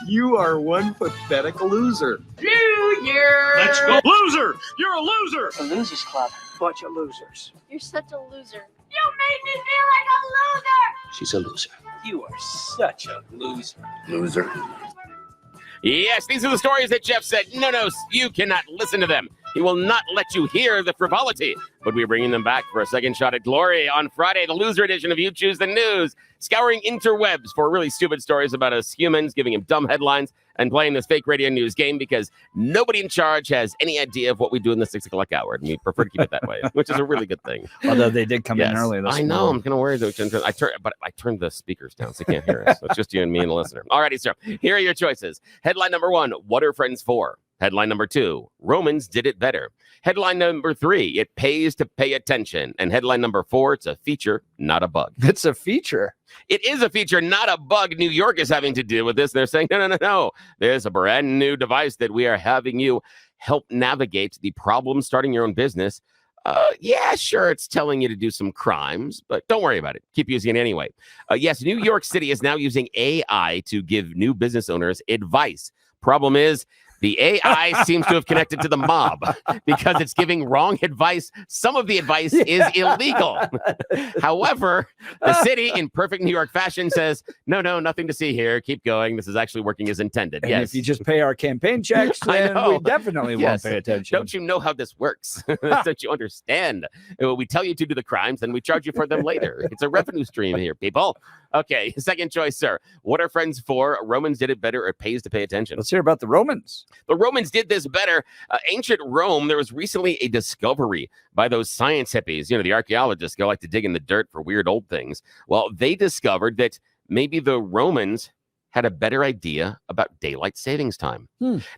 You are one pathetic loser. Loser! Let's go. Loser! You're a loser! A losers club. Bunch of losers. You're such a loser. You made me feel like a loser! She's a loser. You are such a loser. Loser. Yes, these are the stories that Jeff said, no, you cannot listen to them. He will not let you hear the frivolity. But we're bringing them back for a second shot at glory on Friday, the loser edition of You Choose the News, scouring interwebs for really stupid stories about us humans, giving him dumb headlines, and playing this fake radio news game because nobody in charge has any idea of what we do in the 6 o'clock hour, and we prefer to keep it that way, which is a really good thing. Although they did come in early. I know. I'm kind of worried. I turned the speakers down so you can't hear us. So it's just you and me and the listener. Alrighty, sir. Here are your choices. Headline number 1, what are friends for? Headline number 2, Romans did it better. Headline number 3, it pays to pay attention. And headline number 4, it's a feature, not a bug. It's a feature. It is a feature, not a bug. New York is having to deal with this. They're saying, no. There's a brand new device that we are having you help navigate the problem starting your own business. Yeah, sure, it's telling you to do some crimes, but don't worry about it. Keep using it anyway. Yes, New York City is now using AI to give new business owners advice. Problem is, the AI seems to have connected to the mob because it's giving wrong advice. Some of the advice is illegal. However, the city, in perfect New York fashion, says, no, nothing to see here. Keep going. This is actually working as intended. And yes. if you just pay our campaign checks, then we definitely won't pay attention. Don't you know how this works? Don't you understand? We tell you to do the crimes, then we charge you for them later. It's a revenue stream here, people. Okay, second choice, sir. What are friends for? Romans did it better, or it pays to pay attention. Let's hear about the Romans. The Romans did this better. Ancient Rome, there was recently a discovery by those science hippies. You know, the archaeologists go like to dig in the dirt for weird old things. Well, they discovered that maybe the Romans had a better idea about daylight savings time.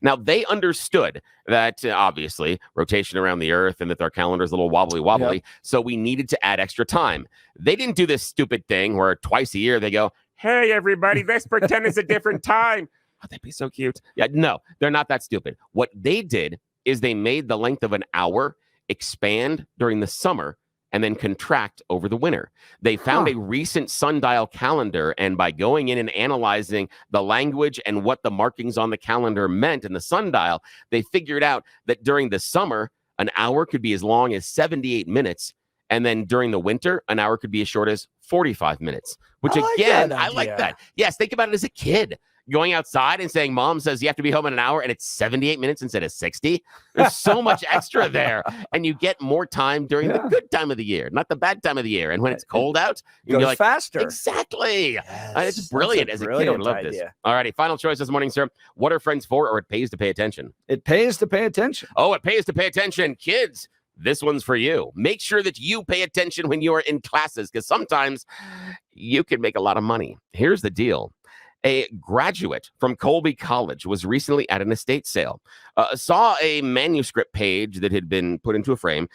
Now, they understood that, obviously, rotation around the earth and that our calendar's a little wobbly, so we needed to add extra time. They didn't do this stupid thing where twice a year they go, hey, everybody, let's pretend it's a different time. Oh, that'd be so cute. Yeah, no, they're not that stupid. What they did is they made the length of an hour expand during the summer and then contract over the winter. They found a recent sundial calendar, and by going in and analyzing the language and what the markings on the calendar meant in the sundial, they figured out that during the summer, an hour could be as long as 78 minutes, and then during the winter, an hour could be as short as 45 minutes, which I like that. Yes, think about it as a kid. Going outside and saying, Mom says you have to be home in an hour and it's 78 minutes instead of 60. There's so much extra there. And you get more time during the good time of the year, not the bad time of the year. And when it's cold out, you go like faster. Exactly. Yes, it's brilliant. As a kid, I love this. All righty. Final choice this morning, sir. What are friends for, or it pays to pay attention? It pays to pay attention. Oh, it pays to pay attention. Kids, this one's for you. Make sure that you pay attention when you are in classes, because sometimes you can make a lot of money. Here's the deal. A graduate from Colby College was recently at an estate sale, saw a manuscript page that had been put into a frame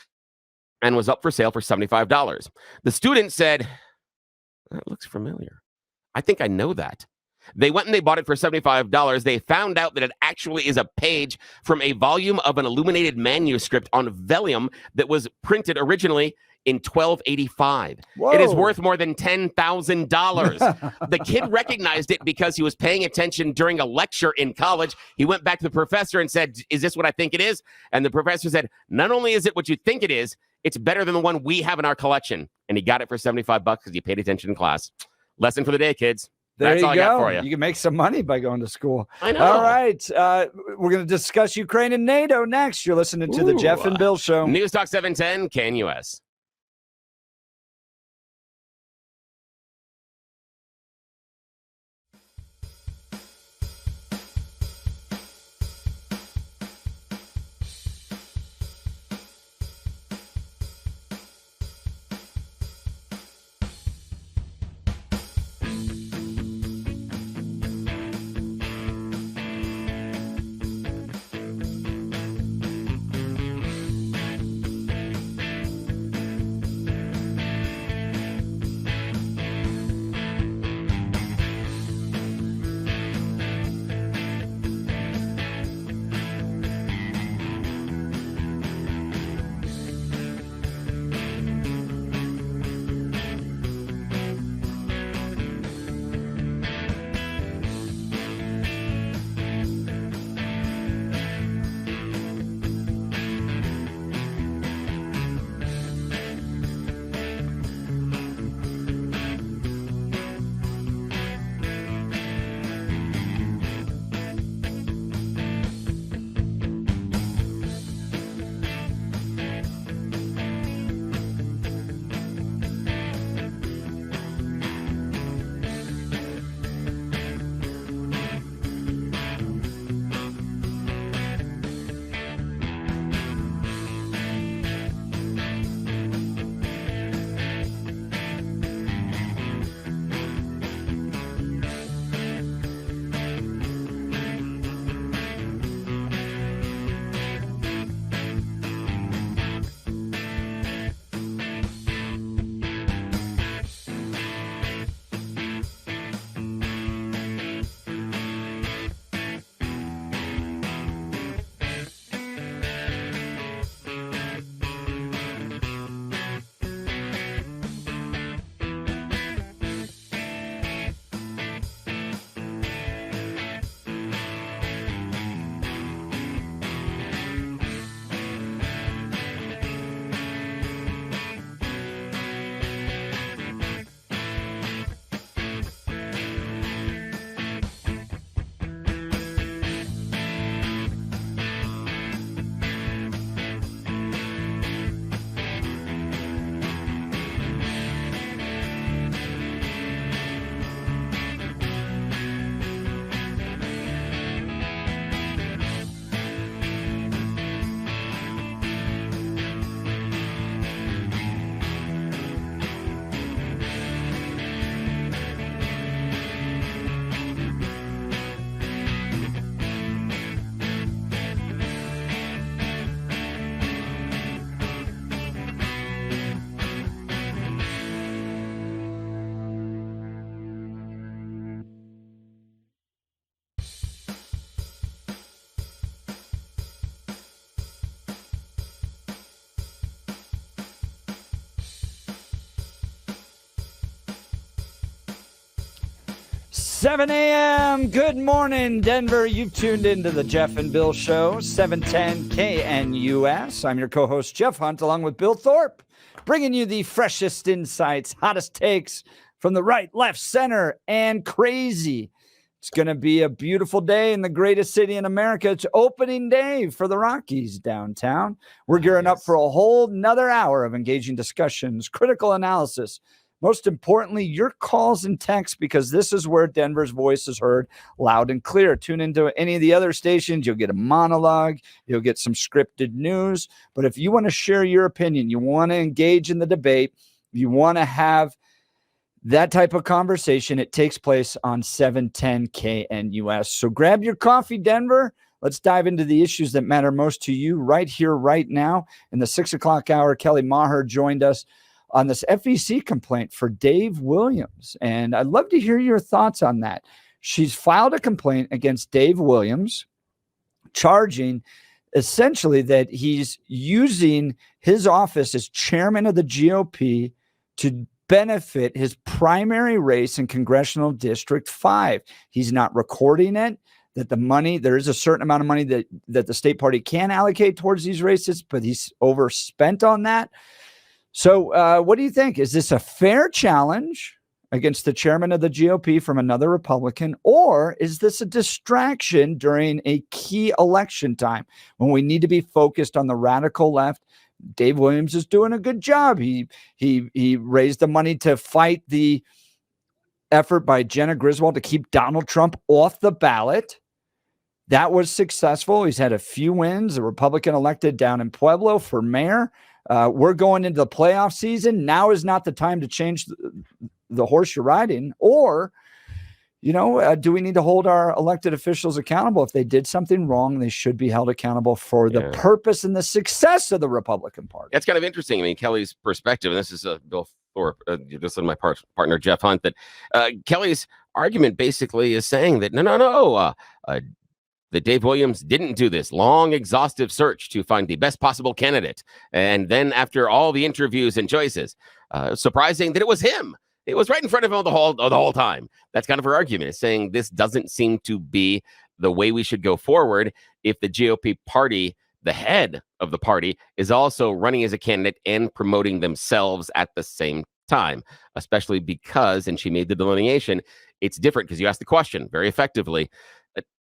and was up for sale for $75. The student said, that looks familiar. I think I know that. They went and they bought it for $75. They found out that it actually is a page from a volume of an illuminated manuscript on vellum that was printed originally in 1285. Whoa. It is worth more than $10,000. The kid recognized it because he was paying attention during a lecture in college. He went back to the professor and said, is this what I think it is? And the professor said, not only is it what you think it is, it's better than the one we have in our collection. And he got it for $75 because he paid attention in class. Lesson for the day, kids. That's all I got for you. You can make some money by going to school. I know. All right. We're going to discuss Ukraine and NATO next. You're listening to the Jeff and Bill Show. News Talk 710, KNUS. 7 a.m. Good morning, Denver. You've tuned into the Jeff and Bill Show, 710 KNUS. I'm your co-host, Jeff Hunt, along with Bill Thorpe, bringing you the freshest insights, hottest takes from the right, left, center, and crazy. It's going to be a beautiful day in the greatest city in America. It's opening day for the Rockies downtown. We're gearing up for a whole nother hour of engaging discussions, critical analysis, most importantly, your calls and texts, because this is where Denver's voice is heard loud and clear. Tune into any of the other stations. You'll get a monologue. You'll get some scripted news. But if you want to share your opinion, you want to engage in the debate, you want to have that type of conversation, it takes place on 710 KNUS. So grab your coffee, Denver. Let's dive into the issues that matter most to you right here, right now. In the 6 o'clock hour, Kelly Maher joined us on this FEC complaint for Dave Williams. And I'd love to hear your thoughts on that. She's filed a complaint against Dave Williams, charging essentially that he's using his office as chairman of the GOP to benefit his primary race in Congressional District 5. He's not recording it, that the money, there is a certain amount of money that the state party can allocate towards these races, but he's overspent on that. So what do you think? Is this a fair challenge against the chairman of the GOP from another Republican, or is this a distraction during a key election time when we need to be focused on the radical left? Dave Williams is doing a good job. He raised the money to fight the effort by Jenna Griswold to keep Donald Trump off the ballot. That was successful. He's had a few wins, a Republican elected down in Pueblo for mayor. We're going into the playoff season. Now is not the time to change the horse you're riding. Or, do we need to hold our elected officials accountable? If they did something wrong, they should be held accountable for the purpose and the success of the Republican Party. That's kind of interesting. I mean, Kelly's perspective, and this is Bill Thorpe, this is my partner, Jeff Hunt, that Kelly's argument basically is saying that, no, that Dave Williams didn't do this long, exhaustive search to find the best possible candidate. And then after all the interviews and choices, surprising that it was him. It was right in front of him the whole time. That's kind of her argument, is saying this doesn't seem to be the way we should go forward if the GOP party, the head of the party, is also running as a candidate and promoting themselves at the same time, especially because, and she made the delineation, it's different because you asked the question very effectively.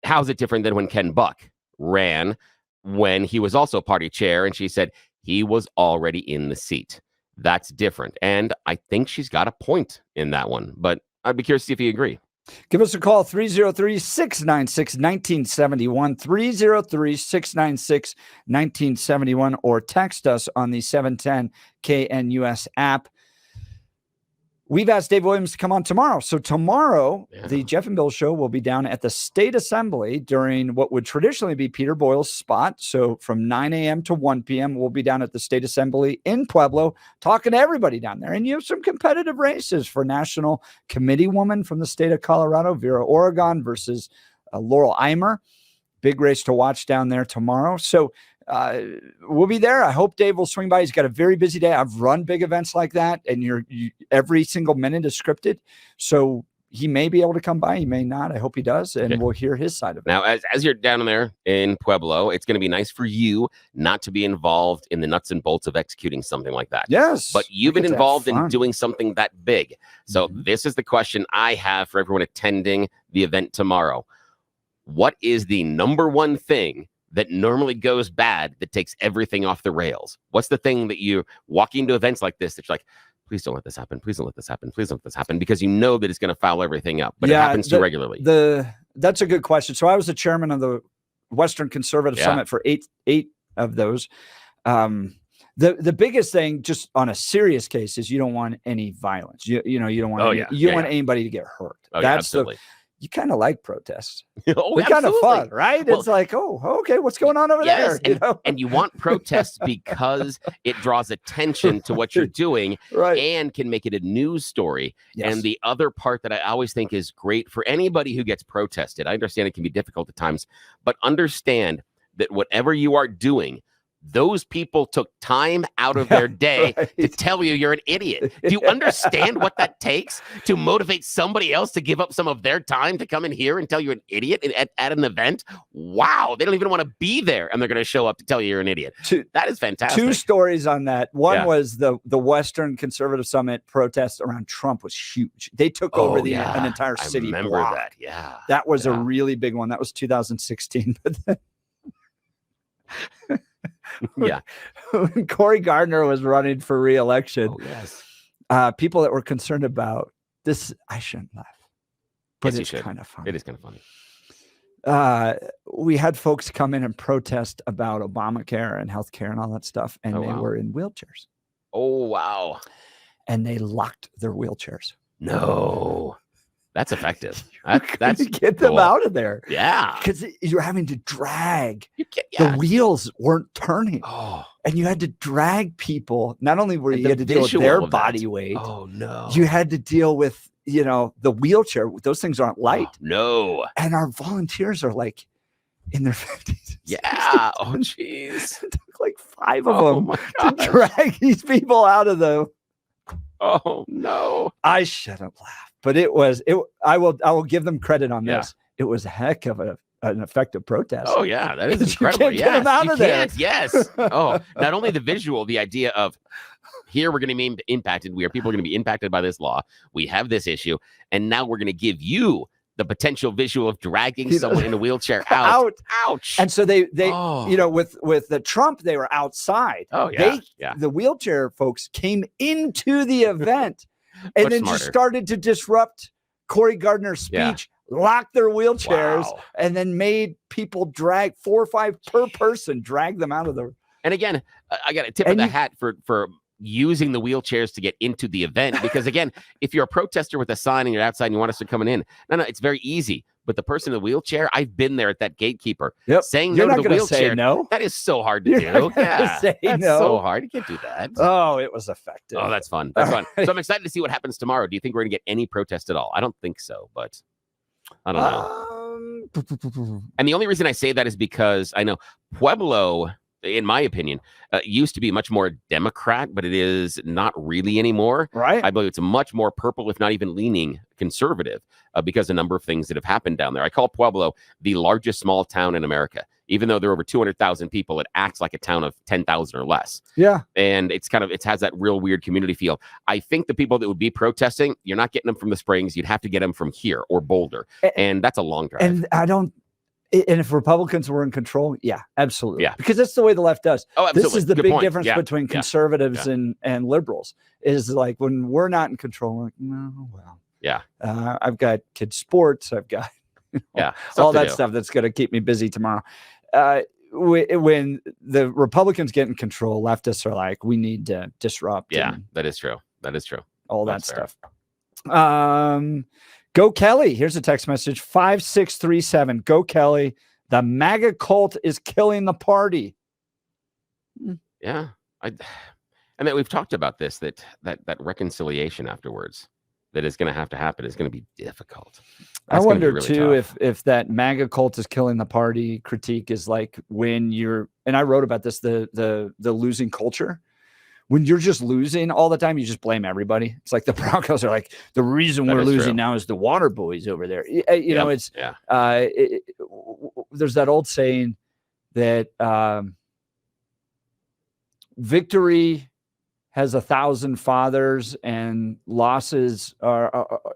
How's it different than when Ken Buck ran when he was also party chair? And she said he was already in the seat. That's different. And I think she's got a point in that one. But I'd be curious to see if you agree. Give us a call, 303-696-1971, 303-696-1971, or text us on the 710 KNUS app. We've asked Dave Williams to come on tomorrow. So tomorrow, the Jeff and Bill Show will be down at the State Assembly during what would traditionally be Peter Boyle's spot. So from 9 a.m. to 1 p.m., we'll be down at the State Assembly in Pueblo, talking to everybody down there. And you have some competitive races for National Committee Woman from the state of Colorado, Vera Oregon versus Laurel Eimer. Big race to watch down there tomorrow. So we'll be there. I hope Dave will swing by. He's got a very busy day. I've run big events like that, and every single minute is scripted. So he may be able to come by. He may not. I hope he does, and we'll hear his side of it. Now, as you're down there in Pueblo, it's going to be nice for you not to be involved in the nuts and bolts of executing something like that. Yes. But you've been involved in doing something that big. So this is the question I have for everyone attending the event tomorrow. What is the number one thing that normally goes bad that takes everything off the rails? What's the thing that you walk into events like this that's like, please don't let this happen. Please don't let this happen. Please don't let this happen, because you know that it's going to foul everything up, but it happens too regularly. That's a good question. So I was the chairman of the Western Conservative Summit for eight of those. The biggest thing, just on a serious case, is you don't want any violence. You don't want you don't want anybody to get hurt. That's absolutely. You kind of like protests. They're kind of fun, right? Well, it's like, okay, what's going on over there? And you want protests because it draws attention to what you're doing, and can make it a news story. Yes. And the other part that I always think is great for anybody who gets protested, I understand it can be difficult at times, but understand that whatever you are doing, those people took time out of their day to tell you you're an idiot. Do you understand what that takes to motivate somebody else to give up some of their time to come in here and tell you an idiot at an event? Wow. They don't even want to be there, and they're going to show up to tell you you're an idiot. That is fantastic. 2 stories on that. One was the Western Conservative Summit protest around Trump was huge. They took over an entire city block. I remember that. Yeah. That was a really big one. That was 2016. But then when Cory Gardner was running for re-election, people that were concerned about this, I shouldn't laugh, but it's kind of funny. It is kind of funny. We had folks come in and protest about Obamacare and healthcare and all that stuff, and they were in wheelchairs. Oh, wow. And they locked their wheelchairs. No. That's effective. That's get them out of there. Yeah. Because you're having to drag. The wheels weren't turning. Oh. And you had to drag people. Not only were you had to deal with their body weight. Oh, no. You had to deal with, the wheelchair. Those things aren't light. Oh, no. And our volunteers are like in their 50s. Yeah. Oh, jeez. It took like 5 of them to drag these people out of the. Oh, no. I shouldn't laugh. But I will give them credit on this. It was a heck of an effective protest. Oh, yeah. That is incredible. You can't get them out of there. Yes. Oh, not only the visual, the idea of here we're going to be impacted. People are going to be impacted by this law. We have this issue. And now we're going to give you the potential visual of dragging someone in a wheelchair out. Ouch. And so they with the Trump, they were outside. Oh, yeah. The wheelchair folks came into the event. And then just started to disrupt Cory Gardner's speech, lock their wheelchairs, and then made people drag 4 or 5 per person, drag them out of the. And again, I got a tip of the hat for using the wheelchairs to get into the event. Because again, if you're a protester with a sign and you're outside and you want us to come in, no, it's very easy. But the person in the wheelchair, I've been there at that gatekeeper saying no to the wheelchair. No. That is so hard to do. That's so hard. You can't do that. Oh, it was effective. Oh, that's fun. That's fun. So I'm excited to see what happens tomorrow. Do you think we're going to get any protest at all? I don't think so, but I don't know. And the only reason I say that is because I know Pueblo, in my opinion, used to be much more Democrat, but it is not really anymore. Right. I believe it's much more purple, if not even leaning conservative, because a number of things that have happened down there. I call Pueblo the largest small town in America. Even though there are over 200,000 people, it acts like a town of 10,000 or less. Yeah. And it has that real weird community feel. I think the people that would be protesting, you're not getting them from the Springs. You'd have to get them from here or Boulder. And that's a long drive. And and if Republicans were in control, absolutely. Yeah. Because that's the way the left does. Oh, absolutely. This is the Good big point. difference between conservatives and liberals is like when we're not in control, we're like, no, well. Yeah. I've got kids' sports. I've got all that stuff that's going to keep me busy tomorrow. When the Republicans get in control, leftists are like, we need to disrupt. Yeah, that is true. All that stuff. Go Kelly. Here's a text message. 5637. Go Kelly. The MAGA cult is killing the party. Yeah. And that we've talked about this, that reconciliation afterwards that is going to happen is going to be difficult. I wonder really too if that MAGA cult is killing the party critique is like when you're, and I wrote about this, the losing culture. When you're just losing all the time, you just blame everybody. It's like the Broncos are like, the reason we're losing now is the water boys over there. You know, it's there's that old saying that victory has 1,000 fathers and losses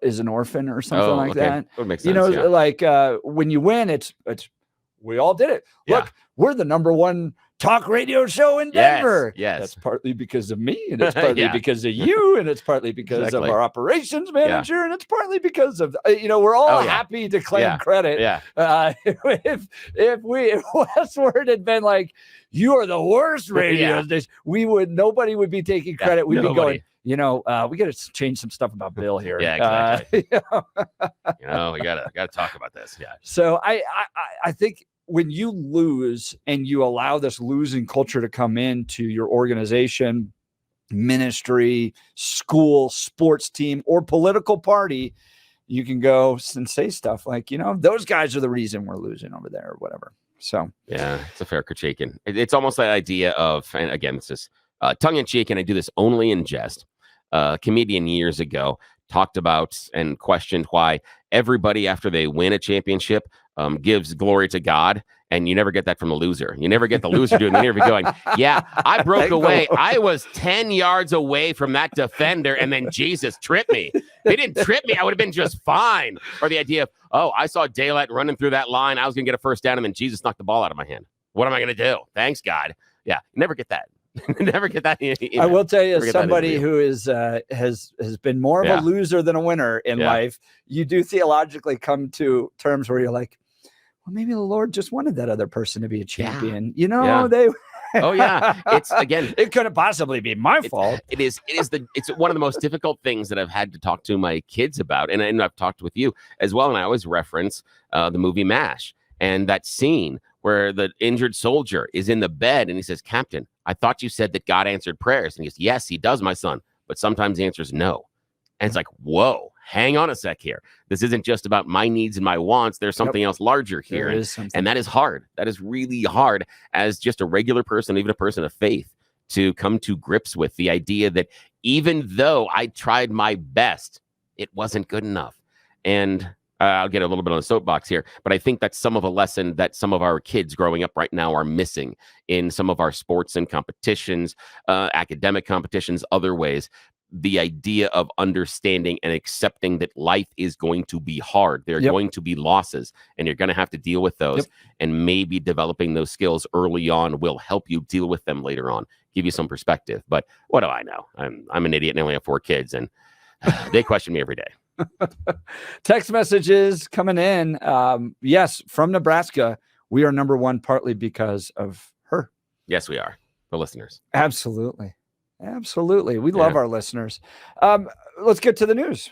is an orphan or something like that. That would make sense, you know, like when you win, it's we all did it. Look, we're the #1 talk radio show in Denver. Yes. That's partly because of me, and it's partly because of you, and it's partly because of our operations manager, and it's partly because of we're all happy to claim credit. If Westward had been like, you are the worst radio station, nobody would be taking credit. We'd be going, we got to change some stuff about Bill here. Yeah, exactly. We gotta talk about this. Yeah. So I think when you lose and you allow this losing culture to come into your organization, ministry, school, sports team, or political party, you can go and say stuff like, those guys are the reason we're losing over there or whatever. So yeah, it's a fair critique. And it's almost that idea of, and again, this is tongue-in-cheek, and I do this only in jest. A comedian years ago talked about and questioned why everybody, after they win a championship, gives glory to God. And you never get that from the loser. You never get the loser doing the interview going, yeah, I broke away. I was 10 yards away from that defender, and then Jesus tripped me. They didn't trip me. I would have been just fine. Or the idea of, oh, I saw daylight running through that line. I was going to get a first down, and then Jesus knocked the ball out of my hand. What am I going to do? Thanks, God. Yeah, never get that. Never get that. I will tell you, as somebody who is has been more of a loser than a winner in life, you do theologically come to terms where you're like, well, maybe the Lord just wanted that other person to be a champion. You know, they. Oh yeah, it's again. It couldn't possibly be my fault. It's one of the most difficult things that I've had to talk to my kids about, and I've talked with you as well. And I always reference the movie MASH and that scene where the injured soldier is in the bed and he says, "Captain, I thought you said that God answered prayers." And he goes, "Yes, he does, my son, but sometimes the answer is no." And it's like, whoa, hang on a sec here. This isn't just about my needs and my wants. There's something else larger here. And that is hard. That is really hard as just a regular person, even a person of faith, to come to grips with the idea that even though I tried my best, it wasn't good enough. And I'll get a little bit on the soapbox here, but I think that's some of a lesson that some of our kids growing up right now are missing in some of our sports and competitions, academic competitions, other ways. The idea of understanding and accepting that life is going to be hard. There are going to be losses, and you're going to have to deal with those. And maybe developing those skills early on will help you deal with them later on, give you some perspective. But what do I know? I'm an idiot and I only have 4 kids, and they question me every day. Text messages coming in. Yes, from Nebraska. We are number 1 partly because of her. Yes, we are. The listeners. Absolutely. Absolutely. We love our listeners. Let's get to the news.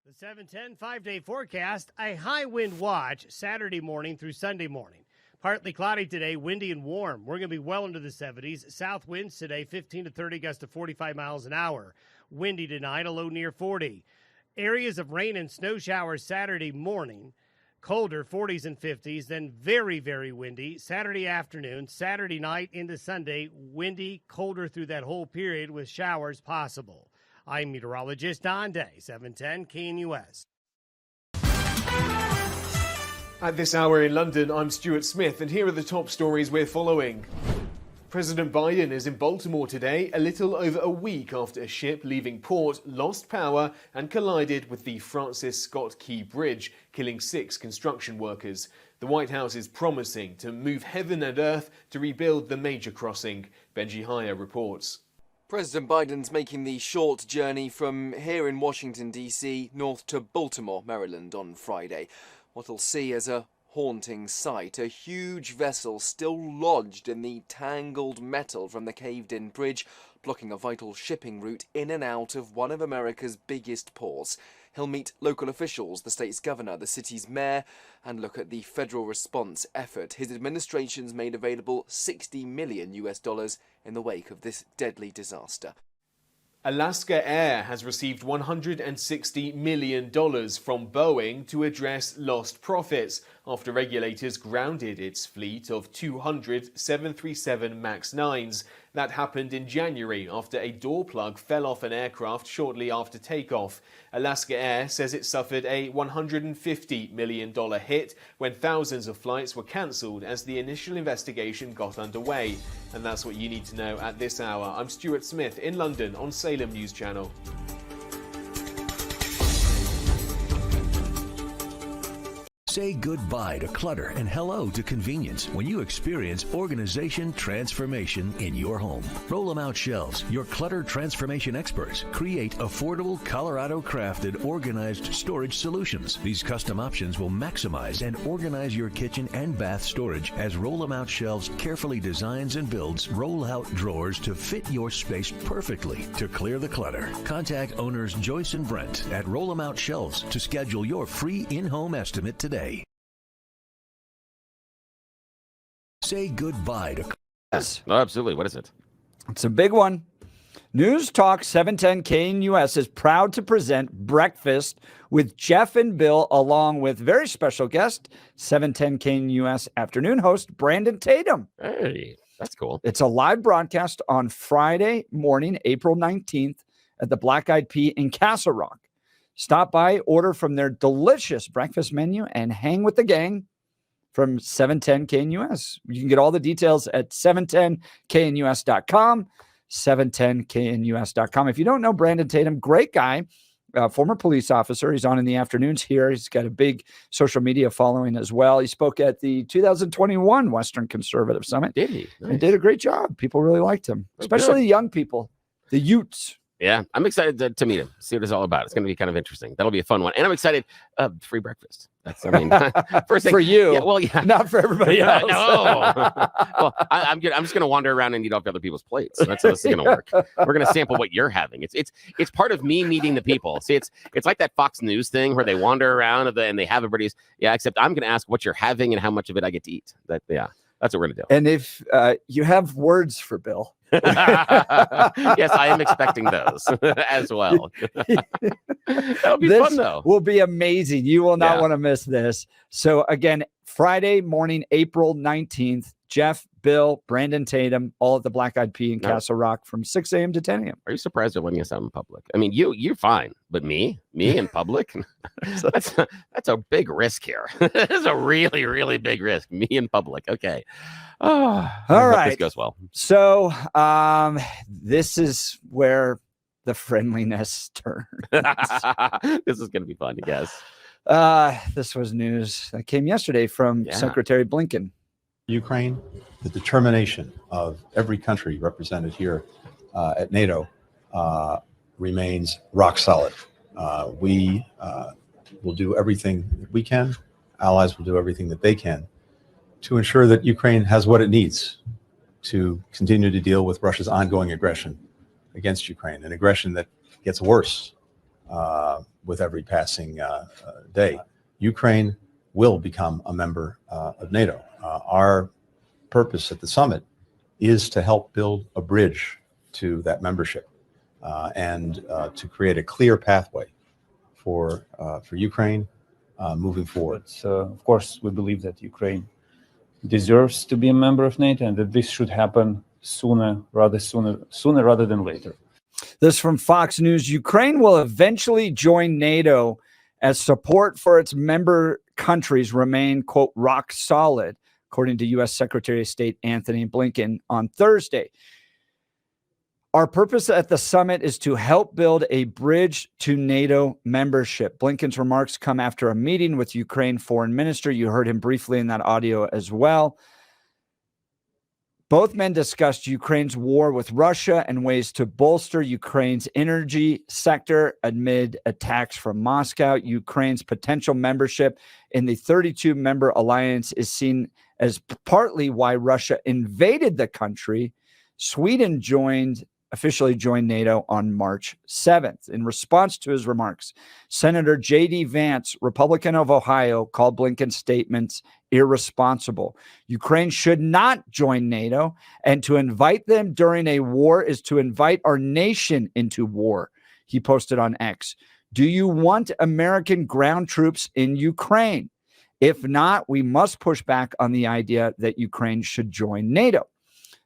The 710 5-day forecast, a high wind watch Saturday morning through Sunday morning. Partly cloudy today, windy and warm. We're going to be well into the 70s. South winds today, 15 to 30 gusts to 45 miles an hour. Windy tonight, a low near 40. Areas of rain and snow showers Saturday morning. Colder, 40s and 50s, then very, very windy. Saturday afternoon, Saturday night into Sunday, windy, colder through that whole period with showers possible. I'm meteorologist Don Day, 710 KNUS. At this hour in London, I'm Stuart Smith, and here are the top stories we're following. President Biden is in Baltimore today, a little over a week after a ship leaving port lost power and collided with the Francis Scott Key Bridge, killing 6 construction workers. The White House is promising to move heaven and earth to rebuild the major crossing. Benji Haya reports. President Biden's making the short journey from here in Washington, D.C. north to Baltimore, Maryland on Friday. What he'll see as a haunting sight, a huge vessel still lodged in the tangled metal from the caved-in bridge, blocking a vital shipping route in and out of one of America's biggest ports. He'll meet local officials, the state's governor, the city's mayor, and look at the federal response effort. His administration's made available $60 million in the wake of this deadly disaster. Alaska Air has received $160 million from Boeing to address lost profits after regulators grounded its fleet of 200 737 MAX 9s. That happened in January after a door plug fell off an aircraft shortly after takeoff. Alaska Air says it suffered a $150 million hit when thousands of flights were cancelled as the initial investigation got underway. And that's what you need to know at this hour. I'm Stuart Smith in London on Salem News Channel. Say goodbye to clutter and hello to convenience when you experience organization transformation in your home. Roll 'em Out Shelves, your clutter transformation experts, create affordable Colorado-crafted organized storage solutions. These custom options will maximize and organize your kitchen and bath storage as Roll 'em Out Shelves carefully designs and builds roll-out drawers to fit your space perfectly to clear the clutter. Contact owners Joyce and Brent at Roll 'em Out Shelves to schedule your free in-home estimate today. Say goodbye to... Yes. Oh, absolutely. What is it? It's a big one. News Talk 710 KNUS is proud to present Breakfast with Jeff and Bill, along with very special guest, 710 KNUS afternoon host Brandon Tatum. Hey, that's cool. It's a live broadcast on Friday morning, April 19th at the Black Eyed Pea in Castle Rock. Stop by, order from their delicious breakfast menu, and hang with the gang from 710 KNUS. You can get all the details at 710knus.com. 710knus.com. If you don't know Brandon Tatum, great guy, former police officer. He's on in the afternoons here. He's got a big social media following as well. He spoke at the 2021 Western Conservative Summit. Did he? Nice. And did a great job. People really liked him, especially the young people, the youths. Yeah, I'm excited to meet him, see what it's all about. It's going to be kind of interesting. That'll be a fun one. And I'm excited. Free breakfast. That's, I mean, first thing. For you. Yeah, well, yeah. Not for everybody else. No. Well, I'm just going to wander around and eat off other people's plates. That's how this is going to work. We're going to sample what you're having. It's part of me meeting the people. See, it's like that Fox News thing where they wander around and they have everybody's, except I'm going to ask what you're having and how much of it I get to eat. That's what we're going to do. And if you have words for Bill. Yes, I am expecting those as well. That'll be fun, though. Will be amazing. You will not want to miss this. So again, Friday morning, April 19th, Jeff, Bill, Brandon Tatum, all at the Black Eyed Pea in Castle Rock from 6 a.m. to 10 a.m. Are you surprised they're letting us out in public? I mean, you're fine, but me in public, that's a big risk here. It's a really, really big risk. Me in public. Okay. Oh, all right. This goes well. So this is where the friendliness turns. This is going to be fun, I guess. This was news that came yesterday from Secretary Blinken. Ukraine, the determination of every country represented here at NATO remains rock solid. We will do everything that we can. Allies will do everything that they can to ensure that Ukraine has what it needs to continue to deal with Russia's ongoing aggression against Ukraine, an aggression that gets worse with every passing day. Ukraine will become a member of NATO. Our purpose at the summit is to help build a bridge to that membership and to create a clear pathway for Ukraine moving forward. But, of course, we believe that Ukraine deserves to be a member of NATO and that this should happen sooner rather than later. This from Fox News. Ukraine will eventually join NATO as support for its member countries remain, quote, rock solid, according to U.S. Secretary of State Anthony Blinken on Thursday. Our purpose at the summit is to help build a bridge to NATO membership. Blinken's remarks come after a meeting with Ukraine foreign minister. You heard him briefly in that audio as well. Both men discussed Ukraine's war with Russia and ways to bolster Ukraine's energy sector amid attacks from Moscow. Ukraine's potential membership in the 32-member alliance is seen as partly why Russia invaded the country. Sweden officially joined NATO on March 7th. In response to his remarks, Senator J.D. Vance, Republican of Ohio, called Blinken's statements irresponsible. Ukraine should not join NATO, and to invite them during a war is to invite our nation into war, he posted on X. Do you want American ground troops in Ukraine? If not, we must push back on the idea that Ukraine should join NATO.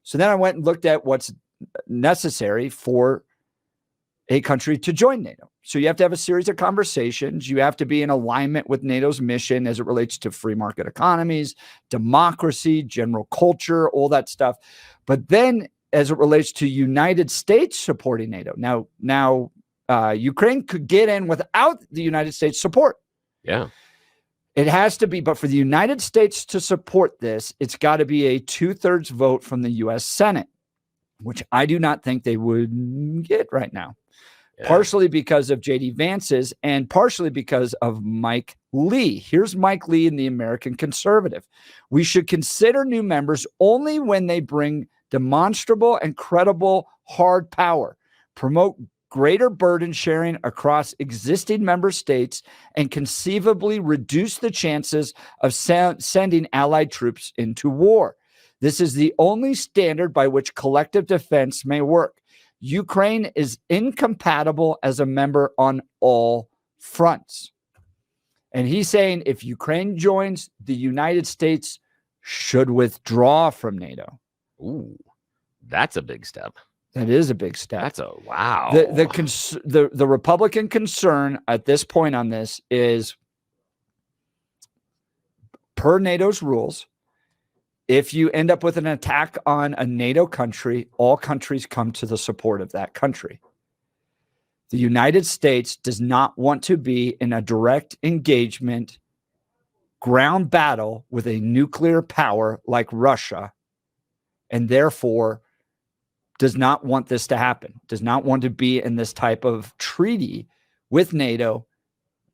So then I went and looked at what's necessary for a country to join NATO. So you have to have a series of conversations. You have to be in alignment with NATO's mission as it relates to free market economies, democracy, general culture, all that stuff. But then as it relates to United States supporting NATO, now Ukraine could get in without the United States support. Yeah. It has to be, but for the United States to support this, it's got to be a 2/3 vote from the U.S. Senate, which I do not think they would get right now. Yeah. Partially because of J.D. Vance's and partially because of Mike Lee. Here's Mike Lee in the American Conservative. We should consider new members only when they bring demonstrable and credible hard power, promote greater burden sharing across existing member states, and conceivably reduce the chances of sending allied troops into war. This is the only standard by which collective defense may work. Ukraine is incompatible as a member on all fronts. And he's saying if Ukraine joins, the United States should withdraw from NATO. Ooh, that's a big step. That is a big step. That's a wow. The Republican concern at this point on this is, per NATO's rules, if you end up with an attack on a NATO country, all countries come to the support of that country. The United States does not want to be in a direct engagement ground battle with a nuclear power like Russia, and therefore does not want this to happen, does not want to be in this type of treaty with NATO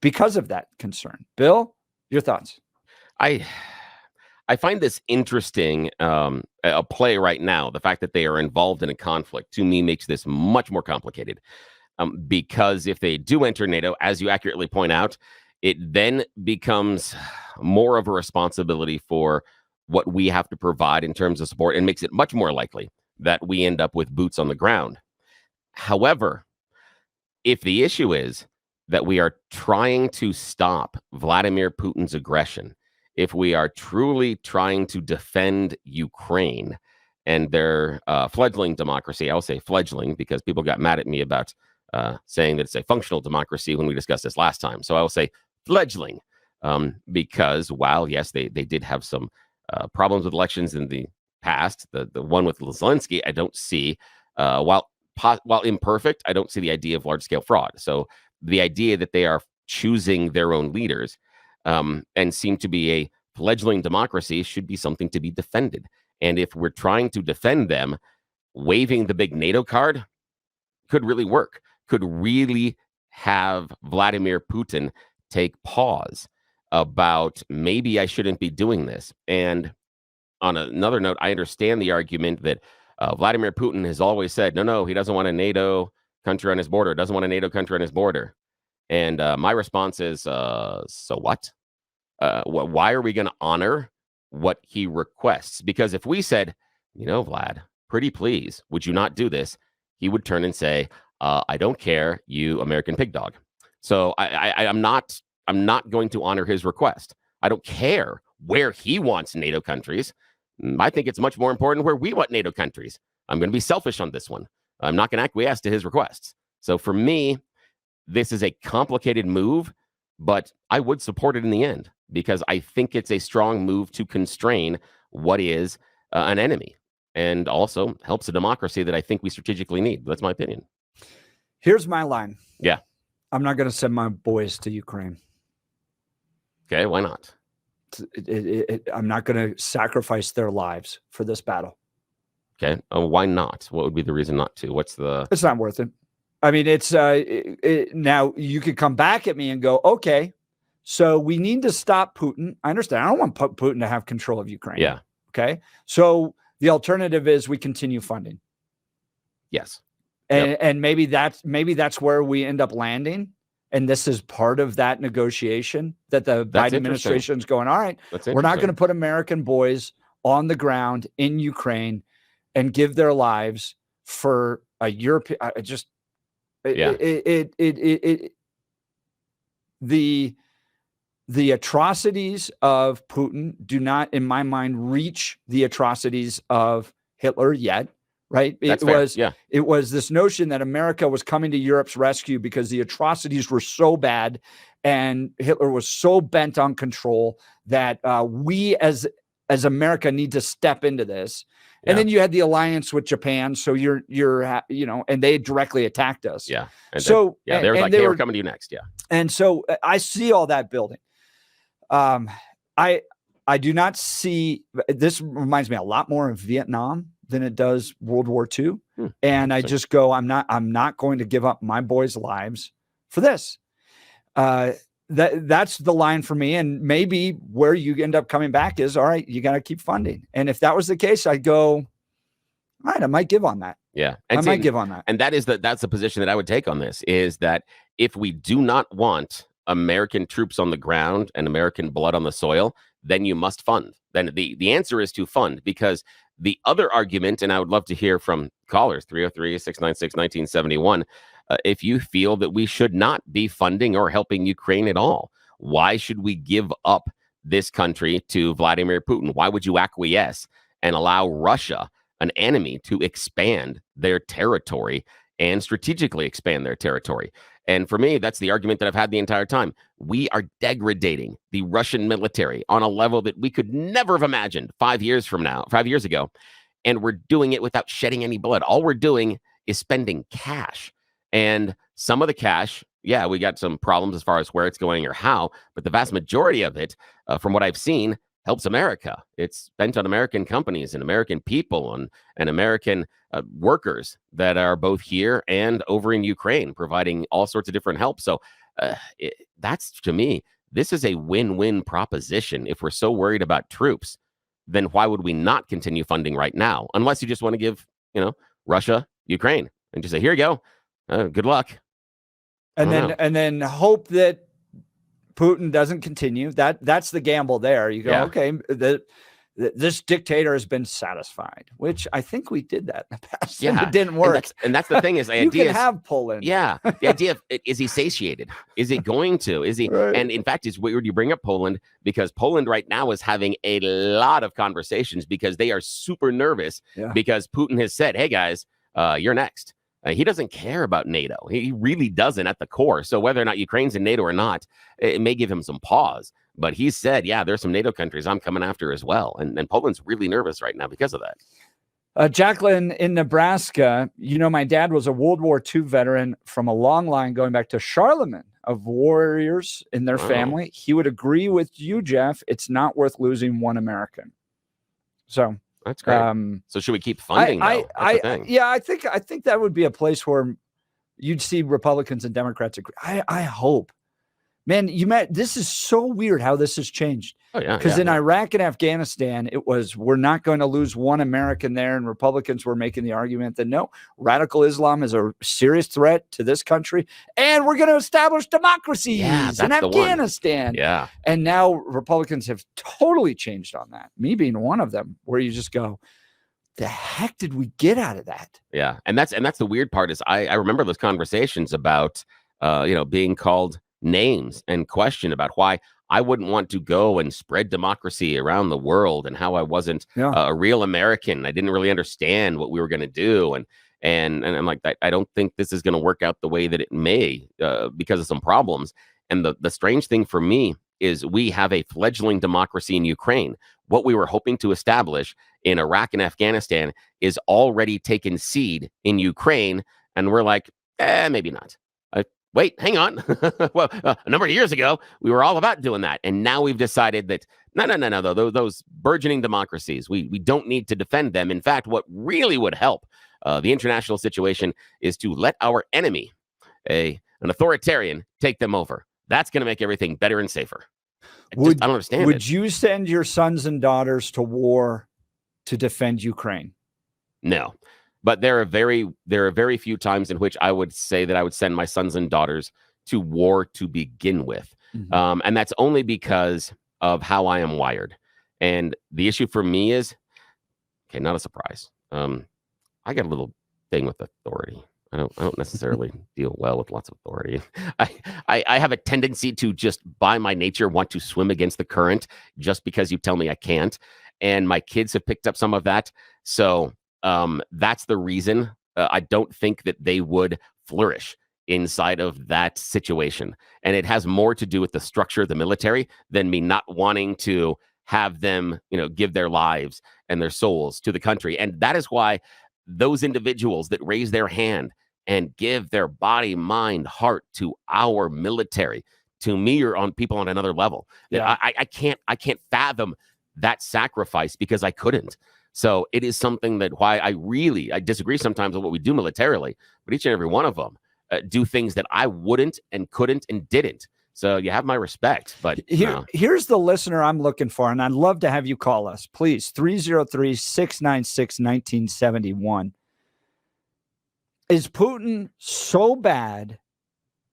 because of that concern. Bill, your thoughts? I find this interesting, a play right now. The fact that they are involved in a conflict, to me, makes this much more complicated. Because if they do enter NATO, as you accurately point out, it then becomes more of a responsibility for what we have to provide in terms of support, and makes it much more likely that we end up with boots on the ground. However, if the issue is that we are trying to stop Vladimir Putin's aggression, if we are truly trying to defend Ukraine and their fledgling democracy, I'll say fledgling because people got mad at me about saying that it's a functional democracy when we discussed this last time. So I will say fledgling because while, yes, they did have some problems with elections in the past, the one with Zelensky, I don't see, while imperfect, I don't see the idea of large-scale fraud. So the idea that they are choosing their own leaders and seem to be a fledgling democracy should be something to be defended. And if we're trying to defend them, waving the big NATO card could really work, could really have Vladimir Putin take pause about maybe I shouldn't be doing this. And on another note, I understand the argument that Vladimir Putin has always said, no, he doesn't want a NATO country on his border, doesn't want a NATO country on his border. And my response is, so what? Why are we going to honor what he requests? Because if we said, Vlad, pretty please, would you not do this? He would turn and say, I don't care, you American pig dog. So I'm not going to honor his request. I don't care where he wants NATO countries. I think it's much more important where we want NATO countries. I'm going to be selfish on this one. I'm not going to acquiesce to his requests. So for me, this is a complicated move, but I would support it in the end because I think it's a strong move to constrain what is an enemy and also helps a democracy that I think we strategically need. That's my opinion. Here's my line. Yeah. I'm not going to send my boys to Ukraine. Okay, why not? I'm not going to sacrifice their lives for this battle. Okay, why not? What would be the reason not to? It's not worth it. I mean, it's now you could come back at me and go, okay, so we need to stop Putin. I understand. I don't want Putin to have control of Ukraine. Yeah. Okay. So the alternative is we continue funding. Yes. And maybe that's where we end up landing. And this is part of that negotiation that the Biden administration is going, all right, we're not going to put American boys on the ground in Ukraine and give their lives for a European. The atrocities of Putin do not, in my mind, reach the atrocities of Hitler yet. Right. It was this notion that America was coming to Europe's rescue because the atrocities were so bad and Hitler was so bent on control that we as America need to step into this. Yeah. And then you had the alliance with Japan. So you're and they directly attacked us. Yeah. And so they were like, hey, we're coming to you next. Yeah. And so I see all that building. I do not see, this reminds me a lot more of Vietnam than it does World War II. And I just go, I'm not going to give up my boys' lives for this. That's the line for me. And maybe where you end up coming back is, all right, you got to keep funding. And if that was the case, I'd go, all right, I might give on that. Yeah. I might give on that. And that's the position that I would take on this, is that if we do not want American troops on the ground and American blood on the soil, then you must fund. Then the answer is to fund, because the other argument, and I would love to hear from callers, 303-696-1971, if you feel that we should not be funding or helping Ukraine at all. Why should we give up this country to Vladimir Putin? Why would you acquiesce and allow Russia, an enemy, to expand their territory and strategically expand their territory? And for me, that's the argument that I've had the entire time. We are degrading the Russian military on a level that we could never have imagined 5 years ago. And we're doing it without shedding any blood. All we're doing is spending cash. And some of the cash, yeah, we got some problems as far as where it's going or how, but the vast majority of it, from what I've seen, helps America. It's spent on American companies and American people and American workers that are both here and over in Ukraine, providing all sorts of different help. So that's, to me, this is a win-win proposition. If we're so worried about troops, then why would we not continue funding right now? Unless you just want to give, Russia, Ukraine, and just say, here you go. Good luck. And then hope that Putin doesn't continue. That's the gamble there. You go, okay, this dictator has been satisfied, which I think we did that in the past. Yeah, and it didn't work. And that's the thing is, the you idea can have Poland. Yeah, the idea of, is he satiated? Is he going to? Is he? Right. And in fact, it's weird you bring up Poland, because Poland right now is having a lot of conversations because they are super nervous because Putin has said, "Hey guys, you're next." He doesn't care about NATO. He really doesn't at the core. So whether or not Ukraine's in NATO or not, it may give him some pause. But he said, yeah, there's some NATO countries I'm coming after as well. And Poland's really nervous right now because of that. Jacqueline in Nebraska, my dad was a World War II veteran from a long line going back to Charlemagne of warriors in their family. He would agree with you, Jeff. It's not worth losing one American. So that's great. So should we keep funding? I think that would be a place where you'd see Republicans and Democrats agree. I hope. Man, this is so weird how this has changed. Oh, yeah. Because in Iraq and Afghanistan, it was, we're not going to lose one American there. And Republicans were making the argument that no, radical Islam is a serious threat to this country. And we're going to establish democracies in Afghanistan. Yeah. And now Republicans have totally changed on that. Me being one of them, where you just go, the heck did we get out of that? Yeah. And that's the weird part is I remember those conversations about, being called names and question about why I wouldn't want to go and spread democracy around the world and how I wasn't a real American. I didn't really understand what we were going to do. And I'm like, I don't think this is going to work out the way that it may because of some problems. And the strange thing for me is we have a fledgling democracy in Ukraine. What we were hoping to establish in Iraq and Afghanistan is already taken seed in Ukraine. And we're like, maybe not. Wait, hang on. Well, a number of years ago, we were all about doing that. And now we've decided that, no, those burgeoning democracies, we don't need to defend them. In fact, what really would help the international situation is to let our enemy, an authoritarian, take them over. That's going to make everything better and safer. I don't understand it. Would you send your sons and daughters to war to defend Ukraine? No. But there are very few times in which I would say that I would send my sons and daughters to war to begin with. Mm-hmm. And that's only because of how I am wired. And the issue for me is, okay, not a surprise. I got a little thing with authority. I don't necessarily deal well with lots of authority. I have a tendency to just by my nature want to swim against the current just because you tell me I can't. And my kids have picked up some of that. So that's the reason I don't think that they would flourish inside of that situation. And it has more to do with the structure of the military than me not wanting to have them, give their lives and their souls to the country. And that is why those individuals that raise their hand and give their body, mind, heart to our military, to me, are on people on another level. Yeah. I can't fathom that sacrifice because I couldn't. So it is something that why I disagree sometimes with what we do militarily, but each and every one of them do things that I wouldn't and couldn't and didn't. So you have my respect. But here's the listener I'm looking for, and I'd love to have you call us. Please, 303-696-1971. Is Putin so bad,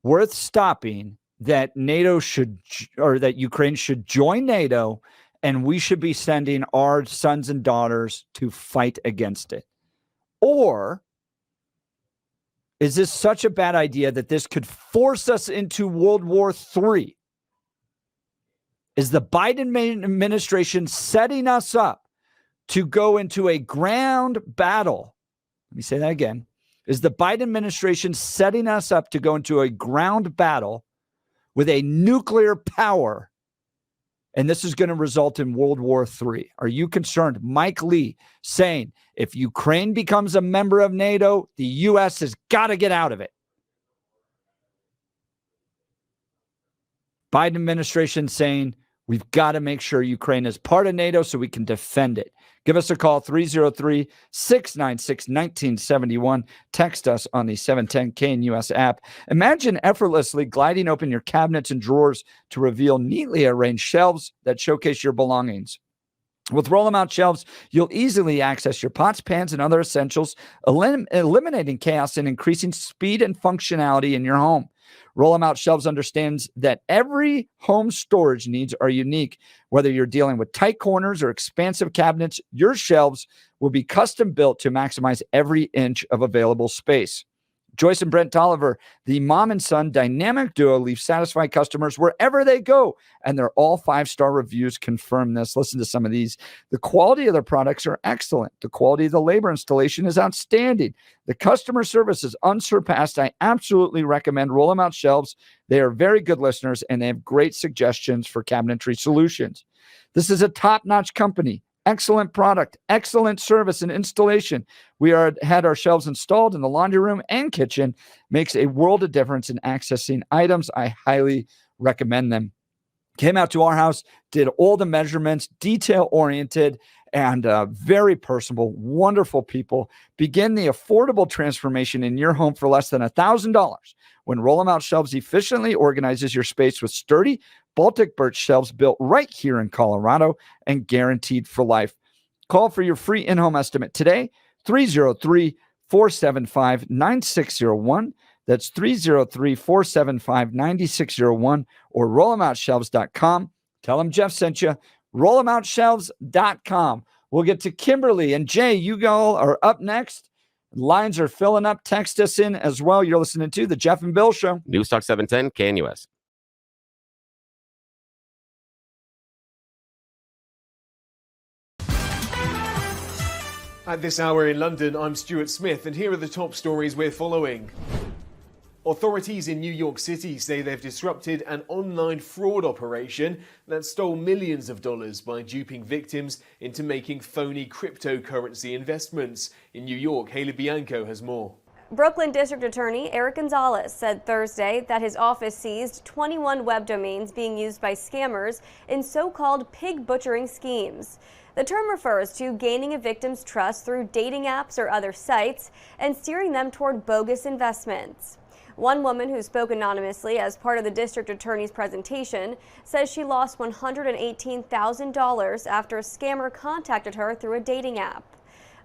worth stopping, that NATO should, or that Ukraine should join NATO and we should be sending our sons and daughters to fight against it? Or is this such a bad idea that this could force us into World War III? Is the Biden administration setting us up to go into a ground battle? Let me say that again. Is the Biden administration setting us up to go into a ground battle with a nuclear power? And this is going to result in World War III. Are you concerned? Mike Lee saying, if Ukraine becomes a member of NATO, the U.S. has got to get out of it. Biden administration saying, we've got to make sure Ukraine is part of NATO so we can defend it. Give us a call, 303-696-1971. Text us on the 710 KNUS app. Imagine effortlessly gliding open your cabinets and drawers to reveal neatly arranged shelves that showcase your belongings. With roll-em-out shelves, you'll easily access your pots, pans, and other essentials, eliminating chaos and increasing speed and functionality in your home. Roll-em-out shelves understands that every home storage needs are unique. Whether you're dealing with tight corners or expansive cabinets, your shelves will be custom built to maximize every inch of available space. Joyce and Brent Tolliver, the mom and son dynamic duo, leave satisfied customers wherever they go, and their all 5-star reviews confirm this. Listen to some of these. The quality of their products are excellent. The quality of the labor installation is outstanding. The customer service is unsurpassed. I absolutely recommend Roll-em-out Shelves. They are very good listeners, and they have great suggestions for cabinetry solutions. This is a top-notch company. Excellent product, excellent service and installation. We had our shelves installed in the laundry room and kitchen. Makes a world of difference in accessing items. I highly recommend them. Came out to our house, did all the measurements, detail-oriented, and very personable, wonderful people. Begin the affordable transformation in your home for less than $1,000 when Roll-em-out Shelves efficiently organizes your space with sturdy Baltic birch shelves built right here in Colorado and guaranteed for life. Call for your free in-home estimate today, 303-475-9601. That's 303-475-9601 or rollemoutshelves.com. Tell them Jeff sent you. rollemoutshelves.com. We'll get to Kimberly and Jay. You all are up next. Lines are filling up. Text us in as well. You're listening to the Jeff and Bill Show. News Talk 710 KNUS. At this hour in London, I'm Stuart Smith, and here are the top stories we're following. Authorities in New York City say they've disrupted an online fraud operation that stole millions of dollars by duping victims into making phony cryptocurrency investments. In New York, Haley Bianco has more. Brooklyn District Attorney Eric Gonzalez said Thursday that his office seized 21 web domains being used by scammers in so-called pig butchering schemes. The term refers to gaining a victim's trust through dating apps or other sites and steering them toward bogus investments. One woman who spoke anonymously as part of the district attorney's presentation says she lost $118,000 after a scammer contacted her through a dating app.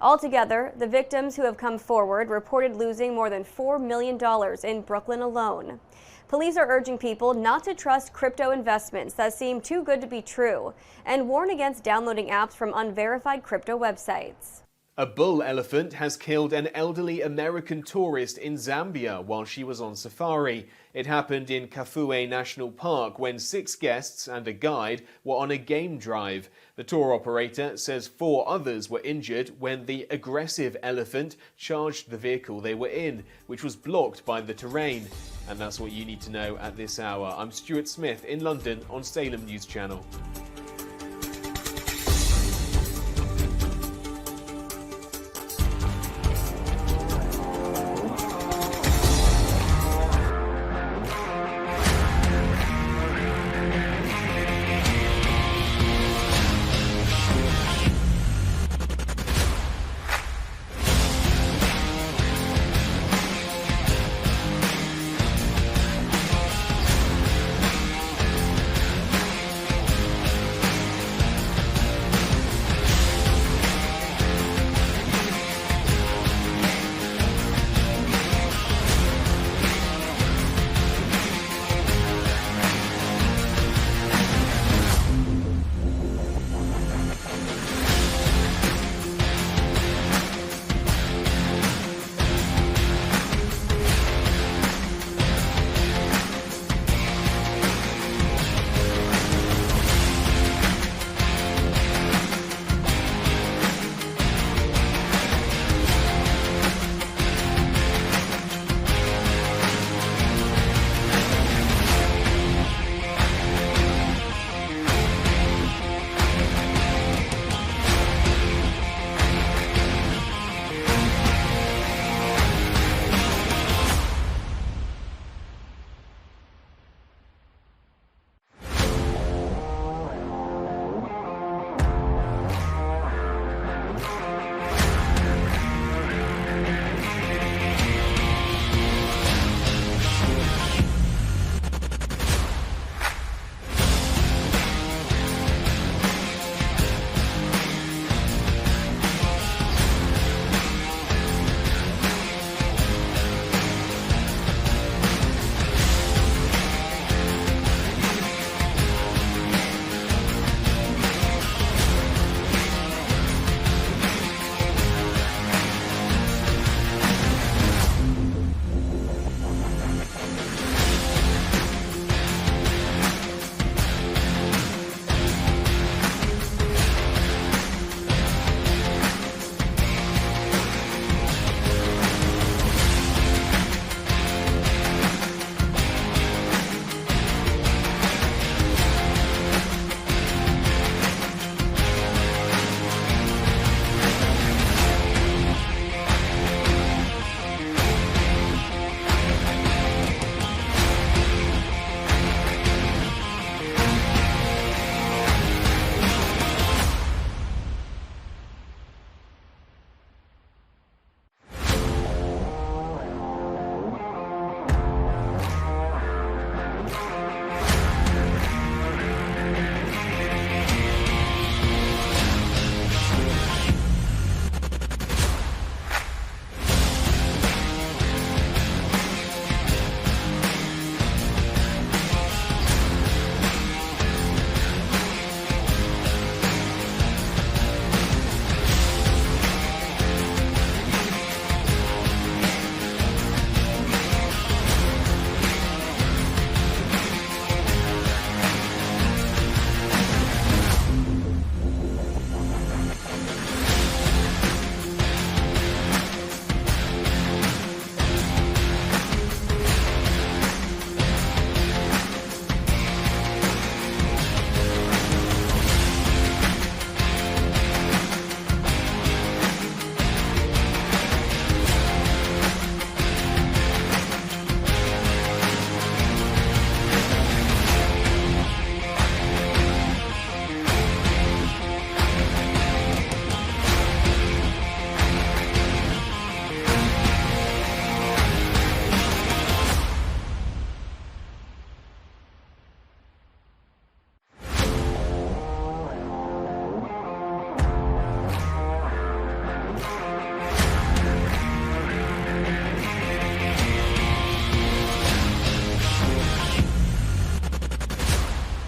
Altogether, the victims who have come forward reported losing more than $4 million in Brooklyn alone. Police are urging people not to trust crypto investments that seem too good to be true and warn against downloading apps from unverified crypto websites. A bull elephant has killed an elderly American tourist in Zambia while she was on safari. It happened in Kafue National Park when 6 guests and a guide were on a game drive. The tour operator says 4 others were injured when the aggressive elephant charged the vehicle they were in, which was blocked by the terrain. And that's what you need to know at this hour. I'm Stuart Smith in London on Salem News Channel.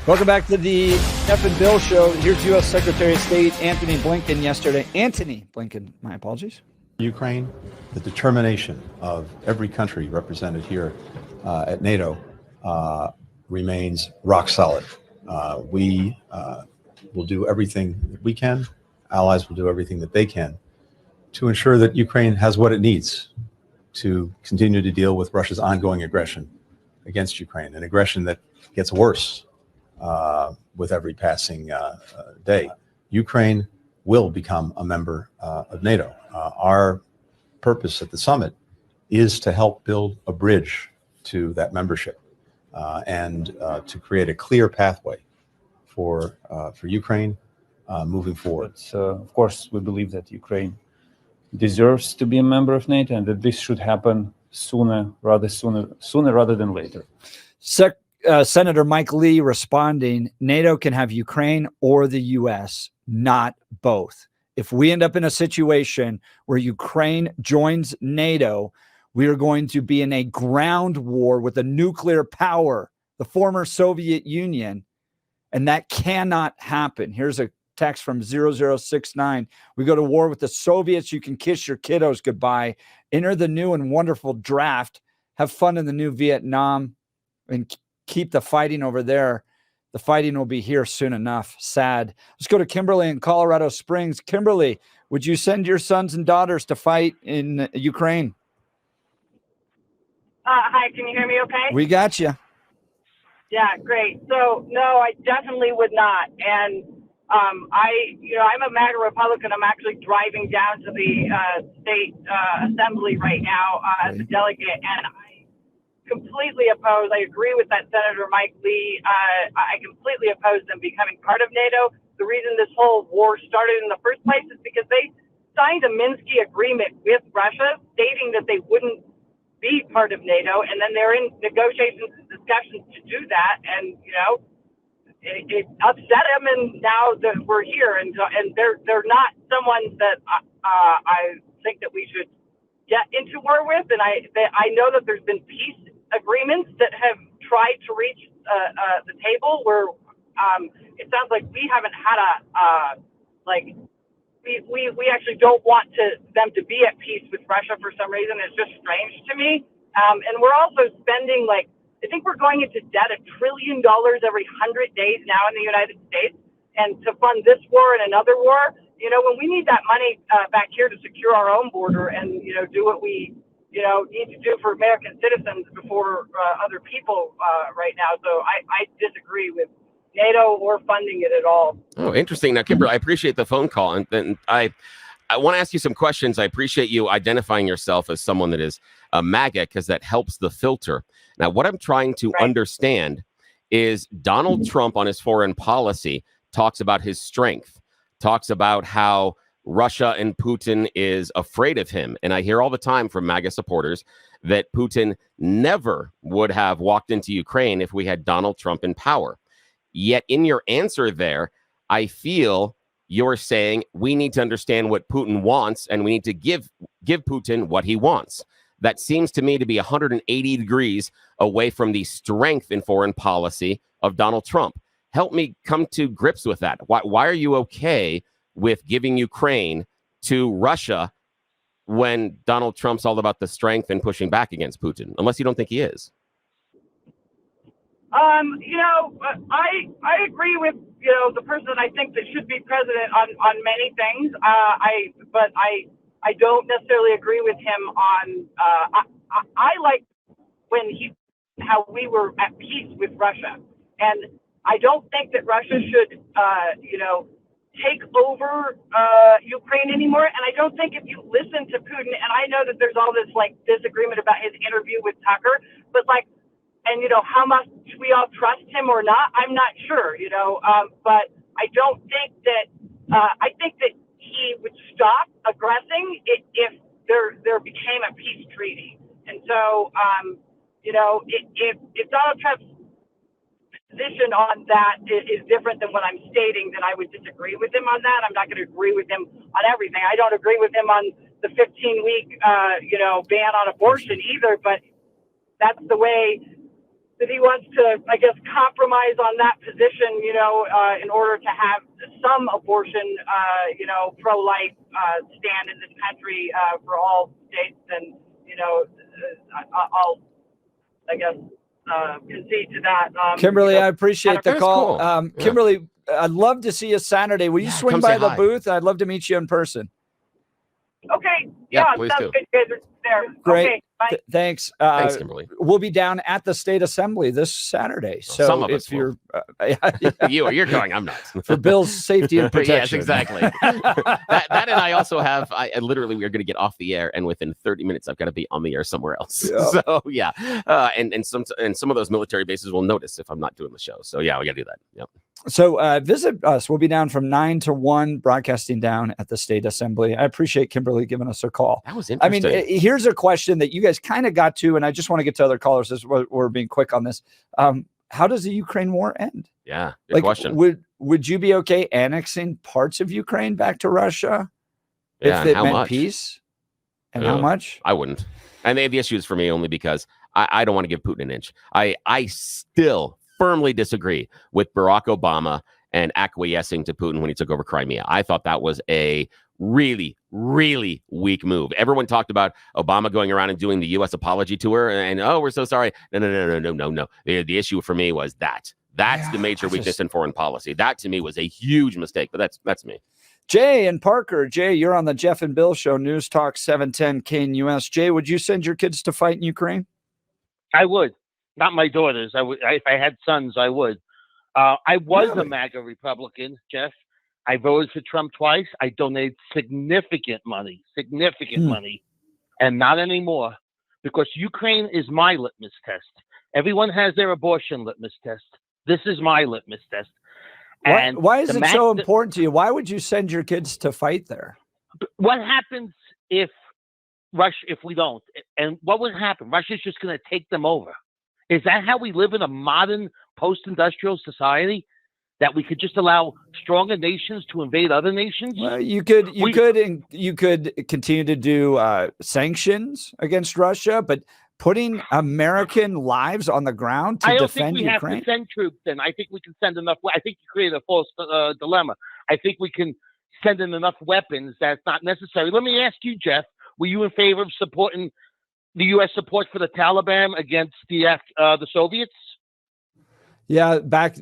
Welcome back to the Jeff and Bill Show. Here's U.S. Secretary of State Antony Blinken yesterday. Antony Blinken, my apologies. Ukraine, the determination of every country represented here at NATO remains rock solid. We will do everything that we can. Allies will do everything that they can to ensure that Ukraine has what it needs to continue to deal with Russia's ongoing aggression against Ukraine, an aggression that gets worse with every passing day. Ukraine will become a member of NATO. Our purpose at the summit is to help build a bridge to that membership and to create a clear pathway for Ukraine moving forward. But, of course, we believe that Ukraine deserves to be a member of NATO and that this should happen sooner rather than later. Senator Mike Lee responding, NATO can have Ukraine or the U.S., not both. If we end up in a situation where Ukraine joins NATO, we are going to be in a ground war with a nuclear power, the former Soviet Union, and that cannot happen. Here's a text from 0069. We go to war with the Soviets. You can kiss your kiddos goodbye. Enter the new and wonderful draft. Have fun in the new Vietnam and keep the fighting over there. The fighting will be here soon enough. Sad. Let's go to Kimberly in Colorado Springs. Kimberly, would you send your sons and daughters to fight in Ukraine? Hi, can you hear me okay? We got you. Yeah, great. So, no, I definitely would not. And I'm a MAGA Republican. I'm actually driving down to the state assembly right now as a delegate, and I completely oppose. I agree with that Senator Mike Lee. I completely oppose them becoming part of NATO. The reason this whole war started in the first place is because they signed a Minsky agreement with Russia stating that they wouldn't be part of NATO, and then they're in negotiations and discussions to do that, and it upset them, and now that we're here, and they're not someone that I think that we should get into war with, and I know that there's been peace agreements that have tried to reach the table where it sounds like we haven't had we actually don't want them to be at peace with Russia for some reason. It's just strange to me. And we're also spending I think we're going into debt $1 trillion every 100 days now in the United States. And to fund this war and another war, when we need that money back here to secure our own border and, do what we, need to do for American citizens before other people right now. So I disagree with NATO or funding it at all. Oh, interesting. Now, Kimberly, I appreciate the phone call. And I want to ask you some questions. I appreciate you identifying yourself as someone that is a MAGA because that helps the filter. Now, what I'm trying to understand is Donald Trump on his foreign policy talks about his strength, talks about how Russia and Putin is afraid of him. And I hear all the time from MAGA supporters that Putin never would have walked into Ukraine if we had Donald Trump in power. Yet in your answer there, I feel you're saying we need to understand what Putin wants and we need to give Putin what he wants. That seems to me to be 180 degrees away from the strength in foreign policy of Donald Trump. Help me come to grips with that. Why are you okay with giving Ukraine to Russia when Donald Trump's all about the strength and pushing back against Putin, unless you don't think he is? I agree with, the person that I think that should be president on many things. But I don't necessarily agree with him on, I like how we were at peace with Russia. And I don't think that Russia should, take over Ukraine anymore. And I don't think if you listen to Putin, and I know that there's all this disagreement about his interview with Tucker, but how much we all trust him or not, I'm not sure, but I don't think that, I think that he would stop aggressing if there became a peace treaty. And so, if Donald Trump's position on that is different than what I'm stating, then I would disagree with him on that. I'm not going to agree with him on everything. I don't agree with him on the 15-week, ban on abortion either, but that's the way that he wants to, I guess, compromise on that position, in order to have some abortion, pro-life stand in this country for all states. And, I'll, I guess, concede to that. Kimberly, I appreciate the That's call. cool. Kimberly, I'd love to see you Saturday. Will you swing come by say the hi. booth? I'd love to meet you in person. Okay. Yeah, Yeah, please sounds do. good. You guys are there. Great. Okay, bye. Thanks. Thanks, Kimberly. We'll be down at the State Assembly this Saturday. So some of if us will. you're You're going. I'm not. for Bill's safety and protection. Yes, exactly. that and I also have. I literally we are going to get off the air, and within 30 minutes, I've got to be on the air somewhere else. Yeah. So yeah, and some of those military bases will notice if I'm not doing the show. So yeah, we got to do that. Yep. So visit us. We'll be down from 9 to 1, broadcasting down at the State Assembly. I appreciate Kimberly giving us a call. That was I interesting. mean, here's a question that you guys kind of got to, and I just want to get to other callers as we're being quick on this. How does the Ukraine war end? Yeah, good question. Would you be okay annexing parts of Ukraine back to Russia Yeah, if and it how meant much? peace? And how much? I wouldn't. And the issue is for me only because I don't want to give Putin an inch. I still firmly disagree with Barack Obama and acquiescing to Putin when he took over Crimea. I thought that was a really, really weak move. Everyone talked about Obama going around and doing the U.S. apology tour and oh, we're so sorry. No. The issue for me was that. That's the major weakness in foreign policy. That to me was a huge mistake, but that's me. Jay and Parker. Jay, you're on the Jeff and Bill Show, News Talk 710 KNUS. Jay, would you send your kids to fight in Ukraine? I would. Not my daughters. I would. If I had sons, I would. I was Really? a MAGA Republican, Jeff. I voted for Trump twice. I donated significant money, and not anymore, because Ukraine is my litmus test. Everyone has their abortion litmus test. This is my litmus test. And Why is the it so important to you? Why would you send your kids to fight there? What happens if we don't? And what would happen? Russia's just going to take them over. Is that how we live in a modern post-industrial society? That we could just allow stronger nations to invade other nations? Well, you could continue to do sanctions against Russia, but putting American lives on the ground to I don't defend think we Ukraine. have to send troops in. I think we can send enough. I think you create a false dilemma. I think we can send in enough weapons that's not necessary. Let me ask you, Jeff, were you in favor of supporting the U.S. support for the Taliban against the Soviets? Yeah, back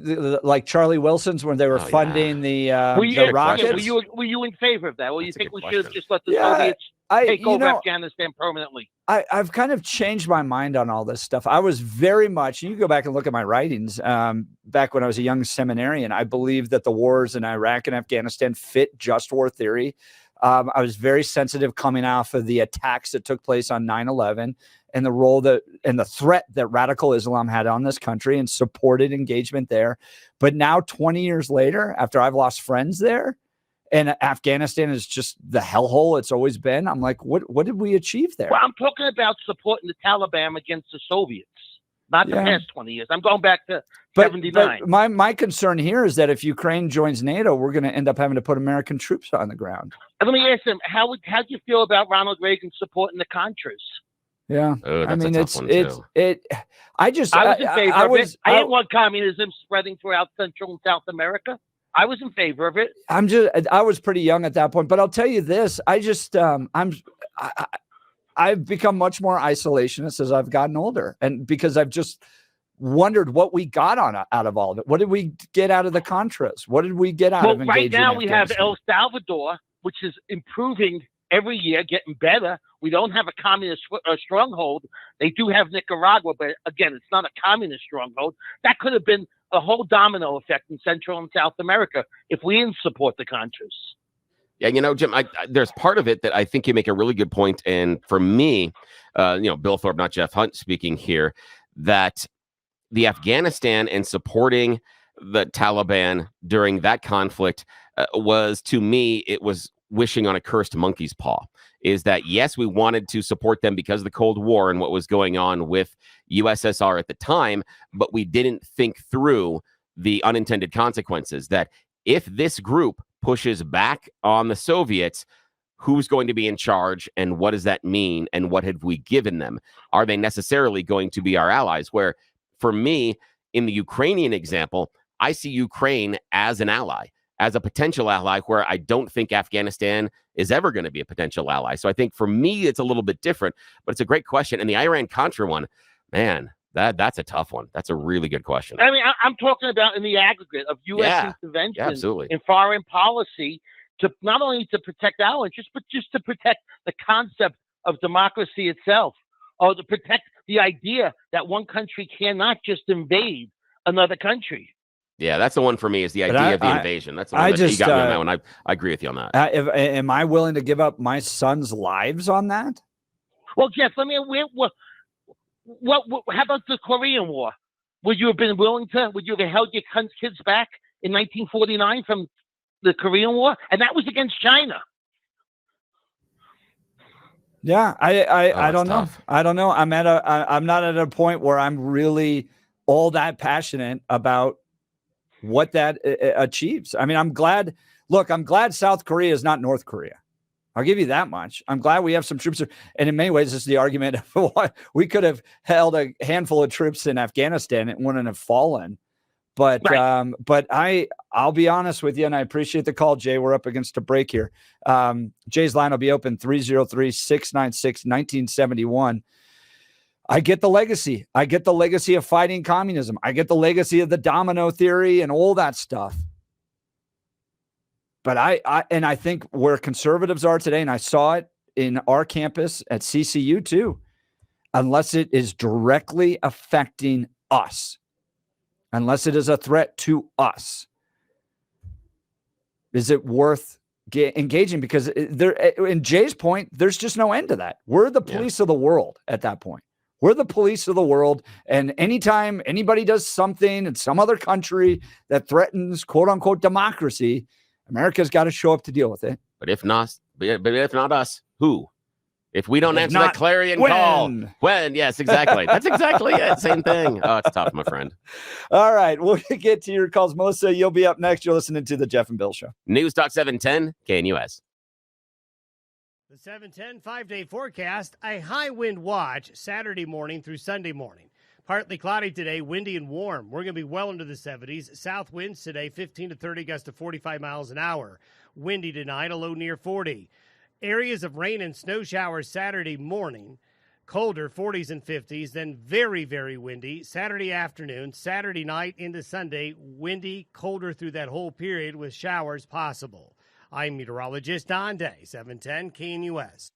like Charlie Wilson's when they were funding the rockets. Were you in favor of that? Or you think we should have just let the Soviets take over Afghanistan permanently? I've kind of changed my mind on all this stuff. I was very much, you go back and look at my writings back when I was a young seminarian, I believed that the wars in Iraq and Afghanistan fit just war theory. I was very sensitive coming off of the attacks that took place on 9/11 and the role and the threat that radical Islam had on this country, and supported engagement there. But now 20 years later, after I've lost friends there and Afghanistan is just the hellhole it's always been, I'm like, what did we achieve there? Well, I'm talking about supporting the Taliban against the Soviets, not the past 20 years. I'm going back to 79. But my concern here is that if Ukraine joins NATO, we're going to end up having to put American troops on the ground. And let me ask them, how do you feel about Ronald Reagan supporting the Contras? Yeah, I mean, I was in favor of it. I didn't want communism spreading throughout Central and South America. I was in favor of it. I was pretty young at that point, but I'll tell you this: I've become much more isolationist as I've gotten older, and because I've just wondered what we got out of all of it. What did we get out of the Contras? What did we get out of engaging? Right now we have El Salvador, which is improving every year, getting better. We don't have a communist stronghold. They do have Nicaragua, but again, it's not a communist stronghold. That could have been a whole domino effect in Central and South America if we didn't support the Contras. Yeah, Jim, there's part of it that I think you make a really good point. And for me, Bill Thorpe, not Jeff Hunt speaking here, that the Afghanistan and supporting the Taliban during that conflict was, to me, it was wishing on a cursed monkey's paw. Is that, yes, we wanted to support them because of the Cold War and what was going on with USSR at the time, but we didn't think through the unintended consequences that if this group pushes back on the Soviets, who's going to be in charge and what does that mean and what have we given them? Are they necessarily going to be our allies? Where for me, in the Ukrainian example, I see Ukraine as an ally, as a potential ally, where I don't think Afghanistan is ever going to be a potential ally. So I think for me, it's a little bit different, but it's a great question. And the Iran-Contra one, man, that's a tough one. That's a really good question. I mean, I'm talking about in the aggregate of U.S. intervention in foreign policy to not only to protect our interests, but just to protect the concept of democracy itself, or to protect the idea that one country cannot just invade another country. Yeah, that's the one for me, is the idea of the invasion. That's the one you got me on that one. I agree with you on that. Am I willing to give up my son's lives on that? Well, Jeff, let me. What? How about the Korean War? Would you have been willing to? Would you have held your kids back in 1949 from the Korean War? And that was against China. Yeah, I don't know. I don't know. I'm not at a point where I'm really all that passionate about what that achieves. I mean, I'm glad South Korea is not North Korea. I'll give you that much. I'm glad we have some troops. And in many ways, this is the argument of why we could have held a handful of troops in Afghanistan and wouldn't have fallen. But I'll be honest with you, and I appreciate the call, Jay. We're up against a break here. Jay's line will be open 303-696-1971. I get the legacy. I get the legacy of fighting communism. I get the legacy of the domino theory and all that stuff. But I think where conservatives are today, and I saw it in our campus at CCU too, unless it is directly affecting us, unless it is a threat to us, is it worth engaging? Because there, in Jay's point, there's just no end to that. We're the police of the world at that point. We're the police of the world. And anytime anybody does something in some other country that threatens quote unquote democracy, America's got to show up to deal with it. But if not us, who? If we don't answer that clarion call, when? Yes, exactly. That's exactly it. Same thing. Oh, it's tough, my friend. All right. We'll get to your calls. Melissa, you'll be up next. You're listening to the Jeff and Bill Show. News Talk 710, KNUS. The 710 5-day forecast, a high wind watch Saturday morning through Sunday morning. Partly cloudy today, windy and warm. We're going to be well into the 70s. South winds today, 15 to 30, gusts to 45 miles an hour. Windy tonight, a low near 40. Areas of rain and snow showers Saturday morning. Colder, 40s and 50s, then very, very windy. Saturday afternoon, Saturday night into Sunday, windy, colder through that whole period with showers possible. I'm meteorologist Don Day, 710 KNUS.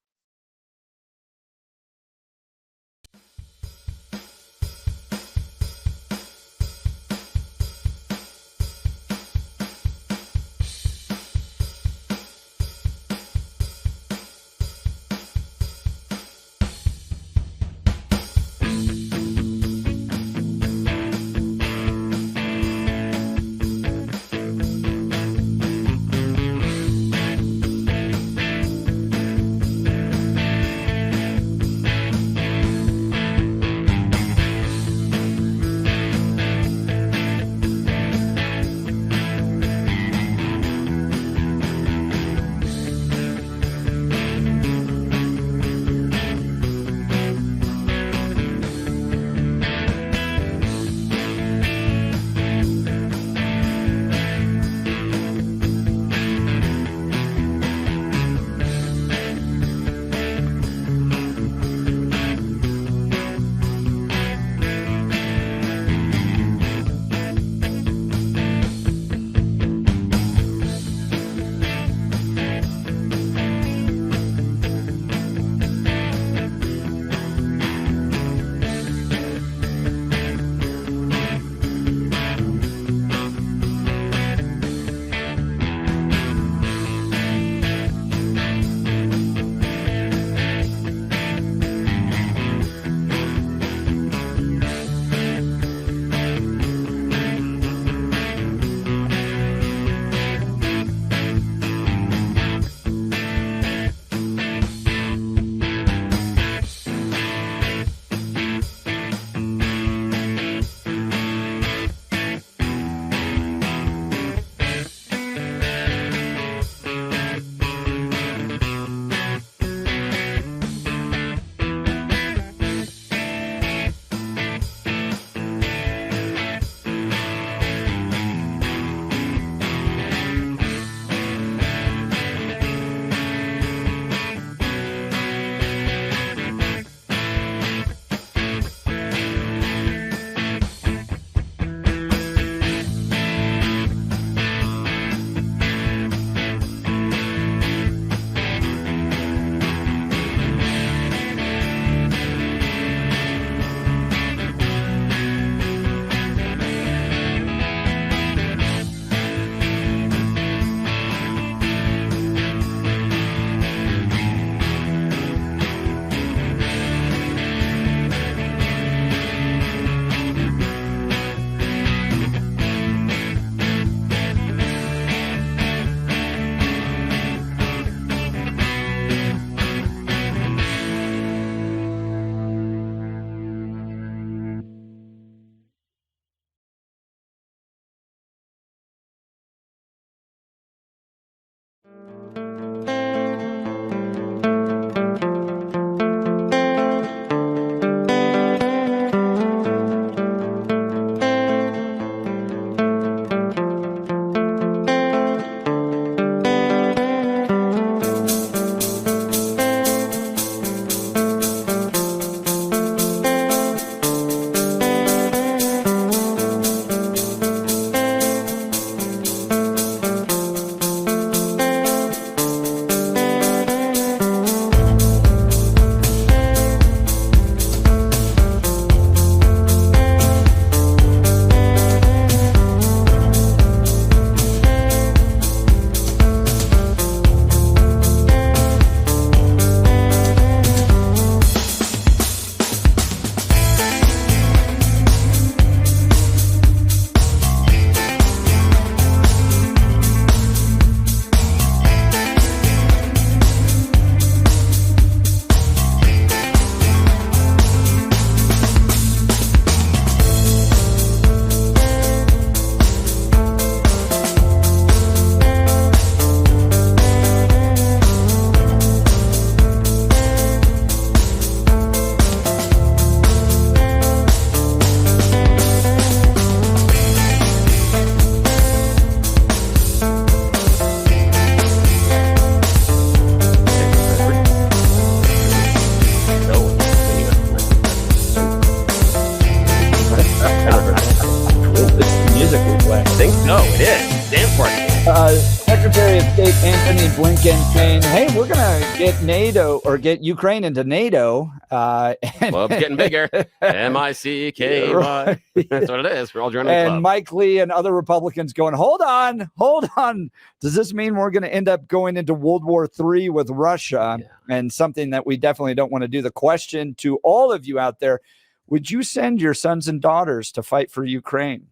Blinken saying, hey, we're going to get NATO or get Ukraine into NATO. Club's getting bigger. M-I-C-K-Y. That's what it is. We're all joining the And club. Mike Lee and other Republicans going, hold on. Does this mean we're going to end up going into World War III with Russia? Yeah. And something that we definitely don't want to do. The question to all of you out there, would you send your sons and daughters to fight for Ukraine?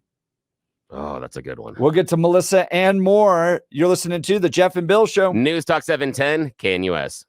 Oh, that's a good one. We'll get to Melissa and more. You're listening to The Jeff and Bill Show. News Talk 710, KNUS.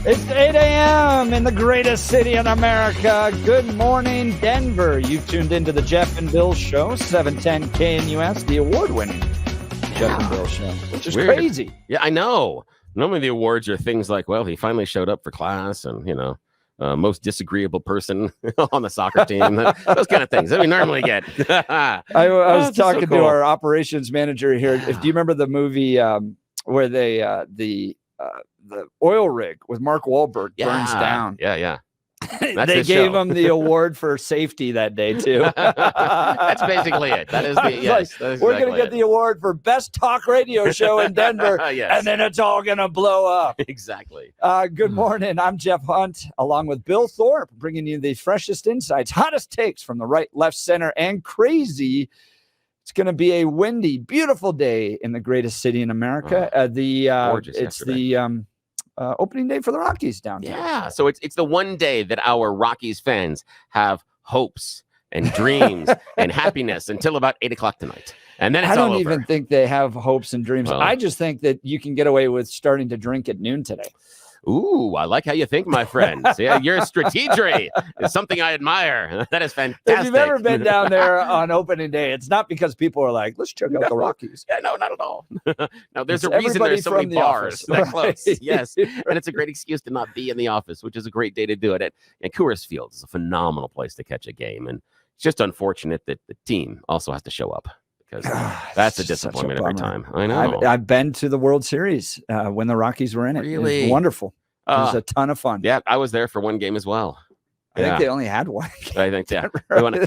It's 8 a.m. in the greatest city in America. Good morning, Denver. You've tuned into the Jeff and Bill Show, 710 KNUS, the award-winning Jeff and Bill Show, which is Weird. crazy. Yeah, I know. Normally the awards are things like, well, he finally showed up for class and, most disagreeable person on the soccer team. Those kind of things that we normally get. I was talking to our operations manager here. Do you remember the movie where the oil rig with Mark Wahlberg burns down? Yeah. They gave him the award for safety that day too. That's basically it. That is the yes. Like, we're going to get the award for best talk radio show in Denver, Yes. and then it's all going to blow up. Exactly. Good morning. I'm Jeff Hunt, along with Bill Thorpe, bringing you the freshest insights, hottest takes from the right, left, center, and crazy. It's going to be a windy, beautiful day in the greatest city in America. Gorgeous it's yesterday. the opening day for the Rockies down here. Yeah, so it's the one day that our Rockies fans have hopes and dreams and happiness until about 8 o'clock tonight. And then it's I don't all over. even think they have hopes and dreams. Well, I just think that you can get away with starting to drink at noon today. Ooh, I like how you think, my friend. Yeah, your strategy is something I admire. That is fantastic. If you've ever been down there on opening day, it's not because people are like, let's check out the Rockies. Yeah, no, not at all. No, there's It's a reason everybody there's so many from the bars office, that right? close. Yes, and it's a great excuse to not be in the office, which is a great day to do it. And Coors Field is a phenomenal place to catch a game, and it's just unfortunate that the team also has to show up. Because that's a disappointment every time. I know. I've been to the World Series when the Rockies were in it. Really? It was wonderful. It was a ton of fun. Yeah, I was there for one game as well. I think they only had one. I think, yeah.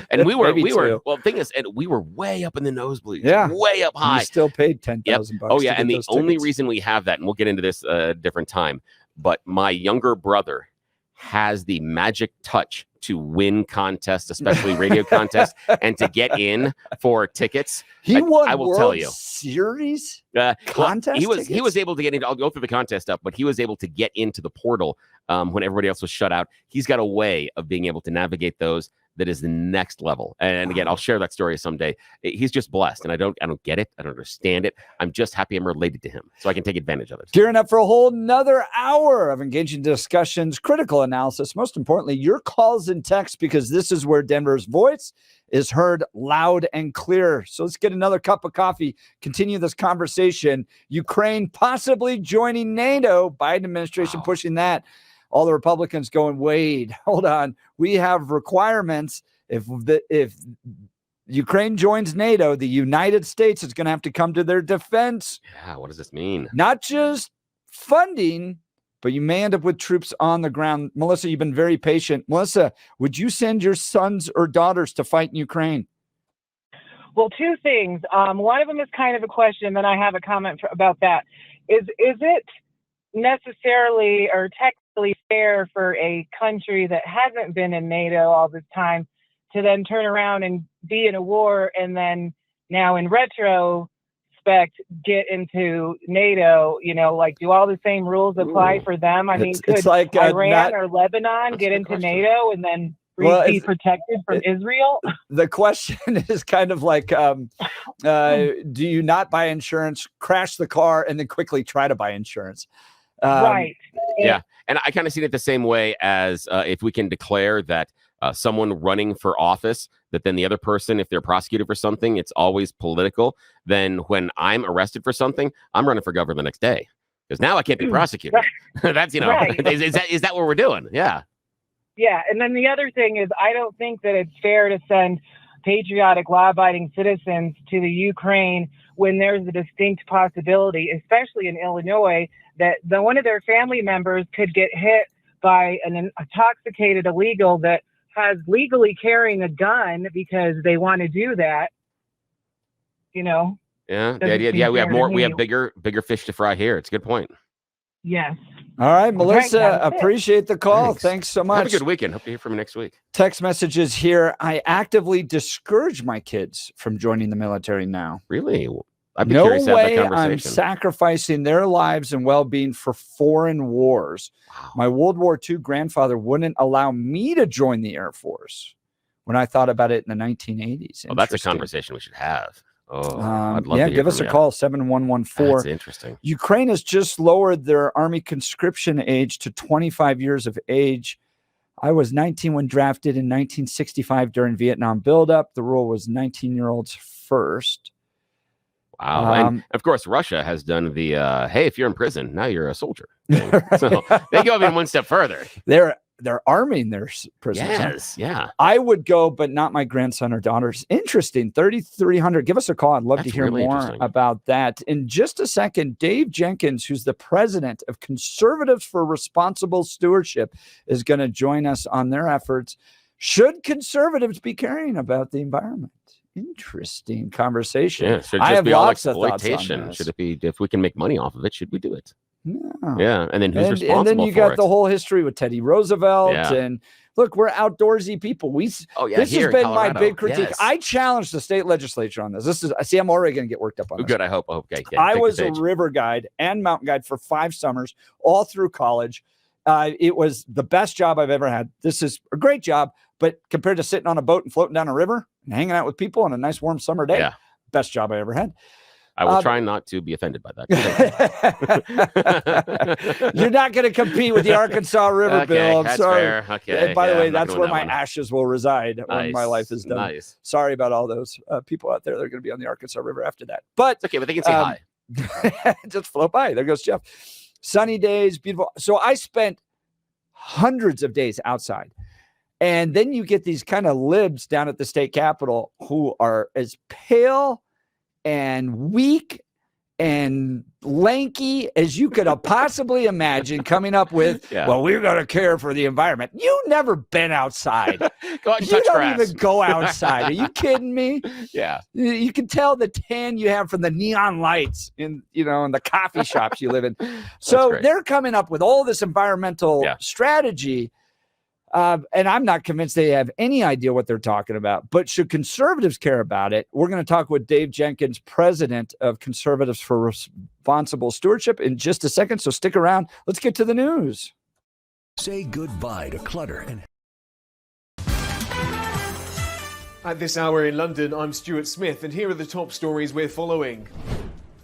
And we were, Maybe two. well, the thing is, and we were way up in the nosebleeds. Yeah. Way up high. You still paid $10,000 Oh, yeah. to And get the those only tickets. reason we have that, and we'll get into this a different time, but my younger brother has the magic touch to win contests, especially radio contests, and to get in for tickets. He won I will World tell you. Series Contest. He was tickets? able to get in. I'll go through the contest stuff, but he was able to get into the portal when everybody else was shut out. He's got a way of being able to navigate those that is the next level. And again, I'll share that story someday. He's just blessed, and I don't get it. I don't understand it. I'm just happy I'm related to him, so I can take advantage of it. Gearing up for a whole nother hour of engaging discussions, critical analysis, most importantly, your calls and texts, because this is where Denver's voice is heard loud and clear. So let's get another cup of coffee, continue this conversation. Ukraine possibly joining NATO, Biden administration pushing that. All the Republicans going, wait, hold on. We have requirements. If Ukraine joins NATO, the United States is going to have to come to their defense. Yeah, what does this mean? Not just funding, but you may end up with troops on the ground. Melissa, you've been very patient. Melissa, would you send your sons or daughters to fight in Ukraine? Well, two things. One of them is kind of a question, then I have a comment about that. Is it necessarily or technically fair for a country that hasn't been in NATO all this time to then turn around and be in a war and then now in retrospect get into NATO? You know, like, do all the same rules apply for them? I mean, could like, Iran or Lebanon get into NATO and then be protected from Israel? The question is kind of like, do you not buy insurance, crash the car, and then quickly try to buy insurance? Right. Yeah. And I kind of see it the same way as if we can declare that someone running for office, that then the other person, if they're prosecuted for something, it's always political. Then when I'm arrested for something, I'm running for governor the next day because now I can't be prosecuted. That's, you know, Right. is that what we're doing? Yeah. Yeah. And then the other thing is, I don't think that it's fair to send patriotic, law-abiding citizens to the Ukraine when there's a distinct possibility, especially in Illinois, that one of their family members could get hit by an intoxicated illegal that has legally carrying a gun because they want to do that. You know? Yeah. Doesn't Yeah. seem Yeah. We have fair more. to We me. have bigger fish to fry here. It's a good point. Yes. All right, Melissa, that's it. appreciate the call. Thanks so much. Have a good weekend. Hope to hear from you next week. Text messages here. I actively discourage my kids from joining the military now. Really? I'd be No curious to have that way I'm conversation. sacrificing their lives and well-being for foreign wars. Wow. My World War II grandfather wouldn't allow me to join the Air Force when I thought about it in the 1980s. Oh, that's a Interesting. conversation we should have. Oh, I'd love yeah, to hear give us from a you. call, 7114. That's interesting. Ukraine has just lowered their army conscription age to 25 years of age. I was 19 when drafted in 1965 during Vietnam buildup. The rule was 19-year-olds first. Wow. And of course, Russia has done the, hey, if you're in prison, now you're a soldier thing. So they go even one step further. They're arming their prisoners. Yes. Yeah. I would go, but not my grandson or daughters. Interesting. 3,300. Give us a call. I'd love That's to hear really more interesting. about that. In just a second, Dave Jenkins, who's the president of Conservatives for Responsible Stewardship, is going to join us on their efforts. Should conservatives be caring about the environment? Interesting conversation. Yeah. Should it I just have be all lots of thoughts on exploitation? this. Should it be, if we can make money off of it, should we do it? Yeah. Yeah. And then who's responsible and then you for got it? the whole history with Teddy Roosevelt. Yeah. And look, we're outdoorsy people. This here has in been Colorado. my big critique. Yes. I challenged the state legislature on this. I'm already going to get worked up on Oh, this. good. I hope. Okay. I take was the a stage. river guide and mountain guide for 5 summers, all through college. It was the best job I've ever had. This is a great job, But compared to sitting on a boat and floating down a river and hanging out with people on a nice warm summer day, best job I ever had. I will try not to be offended by that. You're not going to compete with the Arkansas River, Bill. I'm sorry. Fair. Okay. And by the way, that's where my ashes will reside when my life is done. Nice. Sorry about all those people out there that are going to be on the Arkansas River after that. But it's okay, but they can say hi. Just float by. There goes Jeff. Sunny days, beautiful. So I spent hundreds of days outside. And then you get these kind of libs down at the state capitol who are as pale and weak and lanky as you could have possibly imagined, coming up with, well, we're going to care for the environment. You've never been outside. Go out and you touch don't grass. even go outside. Are you kidding me? Yeah. You can tell the tan you have from the neon lights in the coffee shops you live in. So they're coming up with all this environmental strategy. And I'm not convinced they have any idea what they're talking about. But should conservatives care about it? We're going to talk with Dave Jenkins, president of Conservatives for Responsible Stewardship, in just a second. So stick around. Let's get to the news. Say goodbye to clutter and At this hour in London, I'm Stuart Smith, and here are the top stories we're following.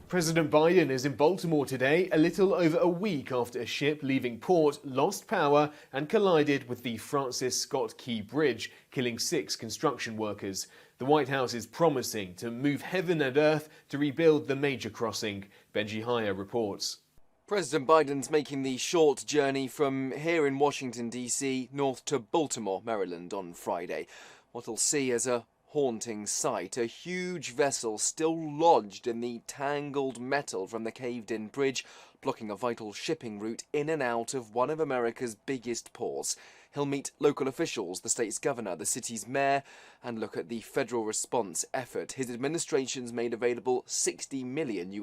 President Biden is in Baltimore today, a little over a week after a ship leaving port lost power and collided with the Francis Scott Key Bridge, killing 6 construction workers. The White House is promising to move heaven and earth to rebuild the major crossing. Benji Hire reports. President Biden's making the short journey from here in Washington, D.C. north to Baltimore, Maryland on Friday. What he'll see as a haunting sight, a huge vessel still lodged in the tangled metal from the caved-in bridge, blocking a vital shipping route in and out of one of America's biggest ports. He'll meet local officials, the state's governor, the city's mayor, and look at the federal response effort. His administration's made available $60 million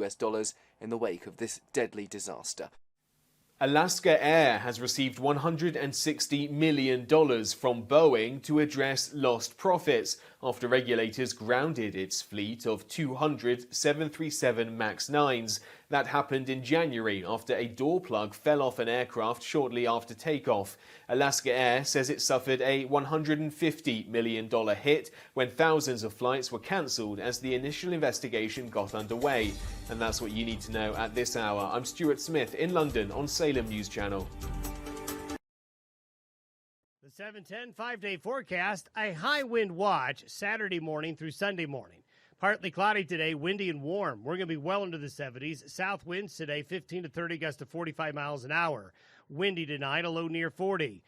in the wake of this deadly disaster. Alaska Air has received $160 million from Boeing to address lost profits after regulators grounded its fleet of 200 737 MAX 9s. That happened in January after a door plug fell off an aircraft shortly after takeoff. Alaska Air says it suffered a $150 million hit when thousands of flights were cancelled as the initial investigation got underway. And that's what you need to know at this hour. I'm Stuart Smith in London on Salem News Channel. The 710 5-day forecast, a high wind watch Saturday morning through Sunday morning. Partly cloudy today, windy and warm. We're going to be well into the 70s. South winds today, 15 to 30 gusts to 45 miles an hour. Windy tonight, a low near 40.